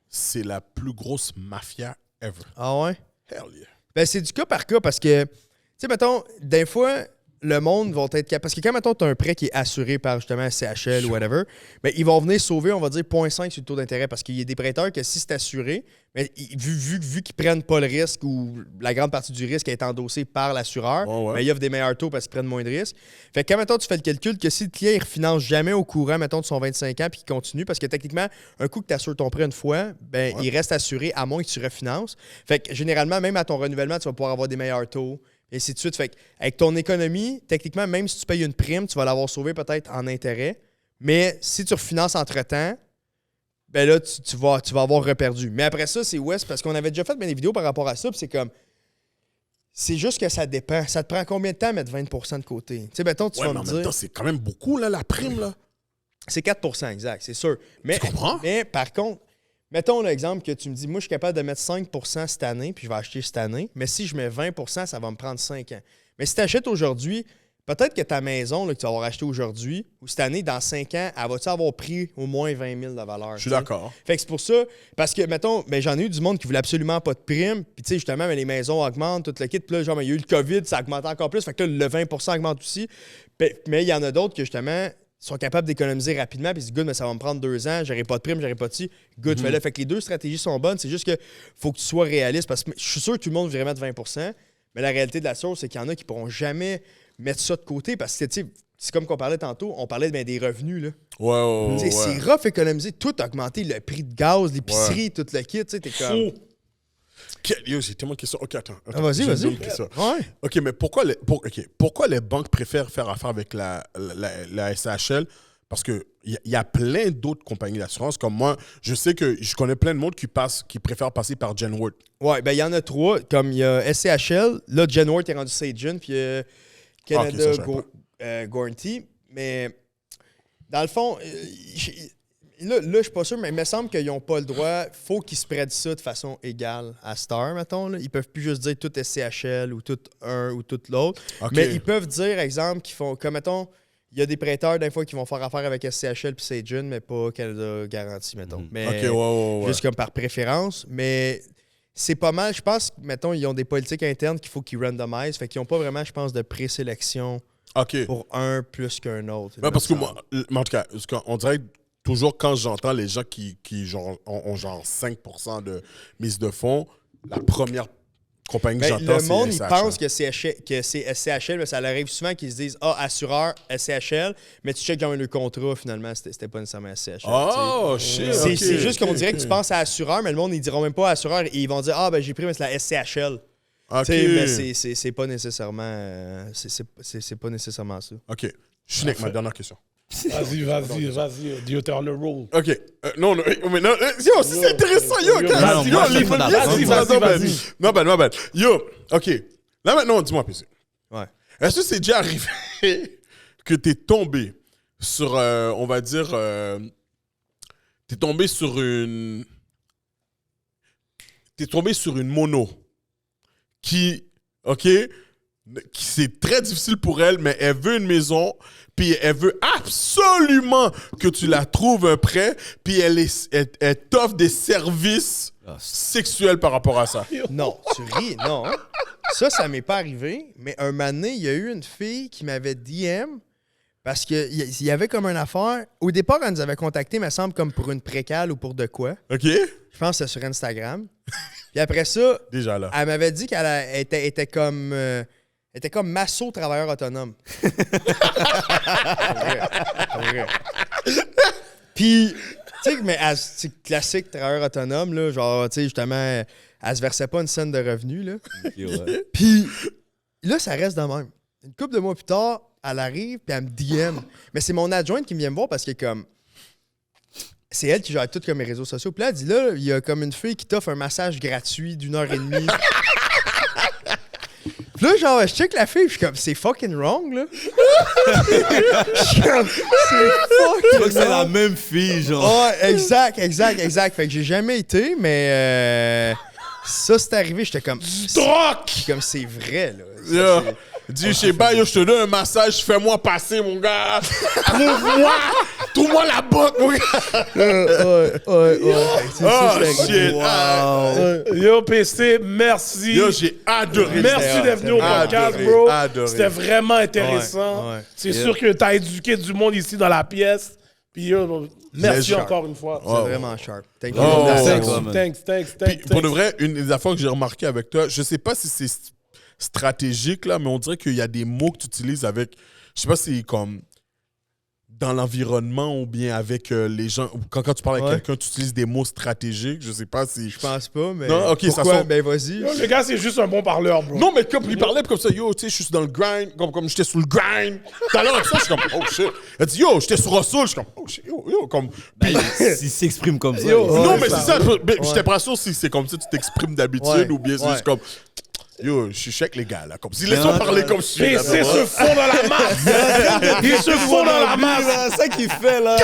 c'est la plus grosse mafia ever. Ah ouais? Hell yeah. Ben, c'est du cas par cas parce que, tu sais, mettons, des fois, le monde va être capable. Parce que quand, mettons, tu as un prêt qui est assuré par justement CHL ou whatever, ben, ils vont venir sauver, on va dire, 0,5 sur le taux d'intérêt. Parce qu'il y a des prêteurs que si c'est assuré, ben, vu qu'ils prennent pas le risque ou la grande partie du risque est endossée par l'assureur, Ouais. ben, ils offrent des meilleurs taux parce qu'ils prennent moins de risques. Fait que quand, mettons, tu fais le calcul que si le client ne refinance jamais au courant, mettons, de son 25 ans puis qu'il continue, parce que techniquement, un coup que tu assures ton prêt une fois, ben, il reste assuré à moins que tu refinances. Fait que généralement, même à ton renouvellement, tu vas pouvoir avoir des meilleurs taux. Et ainsi de suite. Fait que, avec ton économie, techniquement, même si tu payes une prime, tu vas l'avoir sauvé peut-être en intérêt. Mais si tu refinances entre-temps, ben là, tu vas avoir reperdu. Mais après ça, c'est West, parce qu'on avait déjà fait des vidéos par rapport à ça, puis c'est comme. C'est juste que ça dépend. Ça te prend combien de temps à mettre 20% de côté? Tu sais, mettons, tu Ouais, vas mais me en même dire. temps, c'est quand même beaucoup, là, la prime, là. C'est 4%, exact, c'est sûr. Mais, Tu comprends? Mais par contre, mettons l'exemple que tu me dis, moi, je suis capable de mettre 5% cette année, puis je vais acheter cette année. Mais si je mets 20%, ça va me prendre 5 ans. Mais si tu achètes aujourd'hui, peut-être que ta maison là, que tu vas avoir achetée aujourd'hui, ou cette année, dans 5 ans, elle va-tu avoir pris au moins 20 000 de valeur? Je suis d'accord. Fait que c'est pour ça, parce que, mettons, j'en ai eu du monde qui voulait absolument pas de prime, puis tu sais, justement, les maisons augmentent, tout le kit, puis là, genre, il y a eu le COVID, ça a augmenté encore plus, fait que là, le 20% augmente aussi. Mais il y en a d'autres que, justement, sont capables d'économiser rapidement, puis ils disent, good, mais ça va me prendre 2 ans, j'aurai pas de prime, j'aurai pas de ci. Good, fais-le. Fait que les deux stratégies sont bonnes, c'est juste que faut que tu sois réaliste, parce que je suis sûr que tout le monde voudrait mettre 20%, mais la réalité de la chose, c'est qu'il y en a qui pourront jamais mettre ça de côté, parce que, tu sais, c'est comme qu'on parlait tantôt, on parlait des revenus, là. Ouais. C'est rough économiser, tout a augmenté, le prix de gaz, l'épicerie, tout le kit, tu sais, t'es comme... Yo, j'ai tellement de questions. OK, attends. Vas-y. J'ai une question. Ouais. OK, mais pourquoi les banques préfèrent faire affaire avec la SHL? Parce qu'il y a plein d'autres compagnies d'assurance. Comme moi, je sais que je connais plein de monde qui préfèrent passer par Genworth. Ouais, il y en a 3. Comme il y a SCHL, là, Genworth est rendu Sagen, puis Canada Guarantee. Mais dans le fond, là, je suis pas sûr, mais il me semble qu'ils n'ont pas le droit. Il faut qu'ils spreadent ça de façon égale à Star, mettons. Là. Ils peuvent plus juste dire tout SCHL ou tout un ou tout l'autre. Okay. Mais ils peuvent dire, exemple, qu'ils font, comme mettons, il y a des prêteurs, des fois, qui vont faire affaire avec SCHL puis Sagen, mais pas Canada Guarantee, mettons. Mais juste comme par préférence. Mais c'est pas mal. Je pense, mettons, ils ont des politiques internes qu'il faut qu'ils randomisent. Fait qu'ils n'ont pas vraiment, je pense, de présélection pour un plus qu'un autre. Ouais, parce que moi, en tout cas, on dirait que toujours quand j'entends les gens qui genre, ont genre 5% de mise de fonds, la première compagnie que j'entends, c'est le monde, SCHL. il pense que c'est SCHL, mais ça leur arrive souvent qu'ils se disent « Ah, assureur, SCHL », mais tu checkes dans le contrat, finalement, c'était pas nécessairement SCHL. Oh, shit! C'est juste qu'on dirait que tu penses à assureur, mais le monde, ils diront même pas assureur, et ils vont dire « Ah, ben j'ai pris, mais c'est la SCHL ». Mais c'est pas nécessairement c'est pas nécessairement ça. OK. Je suis avec ma dernière question. Vas-y. Dieu, t'es on the roll. OK. Non, mais non. Yo, c'est intéressant, yo. Vas-y. Non, ben. Yo, OK. Là, maintenant, dis-moi, PC. Ouais. Est-ce que c'est déjà arrivé que t'es tombé sur, on va dire, t'es tombé sur une mono qui, OK, qui c'est très difficile pour elle, mais elle veut une maison, puis elle veut absolument que tu la trouves un prêt, puis elle t'offre des services sexuels par rapport à ça. Non, tu ris, non. Ça m'est pas arrivé, mais un moment donné, il y a eu une fille qui m'avait DM parce qu'il y avait comme une affaire. Au départ, elle nous avait contacté, me semble, comme pour une précale ou pour de quoi. OK? Je pense que c'était sur Instagram. Puis après ça, déjà là. Elle m'avait dit qu'elle était comme masso travailleur autonome. vrai. Puis, tu sais, mais classique travailleur autonome, là, genre, tu sais, justement, elle se versait pas une scène de revenus, là. Puis là, ça reste de même. Une couple de mois plus tard, elle arrive, puis elle me DM. Mais c'est mon adjointe qui vient me voir parce que, comme, c'est elle qui gère tout comme mes réseaux sociaux. Puis là, elle dit, là, il y a comme une fille qui t'offre un massage gratuit d'1h30. Puis là, genre, je check la fille, puis je suis comme, c'est fucking wrong, là. Je suis comme, c'est fucking wrong. C'est la même fille, genre. Ouais, exact. Fait que j'ai jamais été, mais ça, c'est arrivé, j'étais comme... Stock! Comme, c'est vrai, là. Yo, dis, je sais pas, yo, je te donne un massage, fais-moi passer, mon gars. Trouve-moi la botte, mon gars. Ouais. Oh, shit. Wow. Yo, PC, merci. Yo, j'ai adoré. Merci d'être venu au podcast, Adoré, bro. adoré. C'était vraiment intéressant. Ouais. C'est sûr que t'as éduqué du monde ici dans la pièce. Puis yo, merci Sharp. encore une fois. C'est vraiment sharp. Thank you. Oh, Thanks. Puis, pour de vrai, une des affaires que j'ai remarqué avec toi, je sais pas si c'est stratégique, là, mais on dirait qu'il y a des mots que tu utilises avec... Je sais pas si c'est comme... dans l'environnement ou bien avec les gens. Quand tu parles avec quelqu'un, tu utilises des mots stratégiques. Je sais pas si... Je pense pas, mais... Non, OK, pourquoi? ça sent... Ben, vas-y. Yo, le gars, c'est juste un bon parleur, bro. Non, mais comme il parlait comme ça, yo, tu sais, je suis dans le grind, comme j'étais sous le grind. Tout à l'heure, ça, je suis comme, oh shit. Elle dit, yo, j'étais sur Russell, je suis comme, oh shit, yo, comme. S'il s'exprime comme ça. Non, mais c'est ça, j'étais pas sûr si c'est comme ça, tu t'exprimes d'habitude ou bien c'est juste comme. Yo, je suis avec les gars, là, comme si laisse-moi parler comme je suis. PC se fond dans la masse. Il se fond dans la masse. C'est ça qu'il fait, là.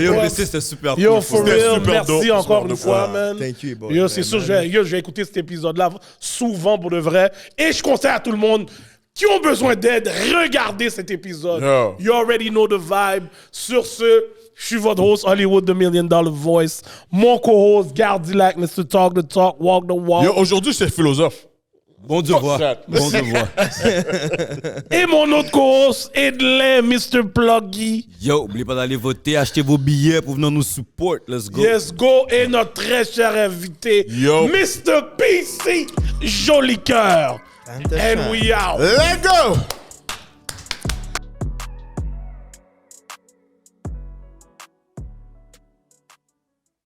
Yo, PC, c'était super Yo, cool. for C'était real, super merci dope, encore super une dope. fois, man. Thank you, boy. Yo, c'est sûr, je vais écouter cet épisode-là souvent pour de vrai. Et je conseille à tout le monde, qui ont besoin d'aide, regardez cet épisode. Yo. You already know the vibe. Sur ce, je suis votre host, Hollywood, the $1 Million Voice. Mon co-host, Gardilac, Mr. Talk the Talk, Walk the Walk. Yo, aujourd'hui, c'est philosophe. Bon devoir. ça. Bon devoir. Et mon autre co-host, Edlin, Mr. Pluggy. Yo, oubliez pas d'aller voter, acheter vos billets pour venir nous support. Let's go. Yes, go. Et notre très cher invité, Yo. Mr. PC, Joli Cœur. And we out. Let's go!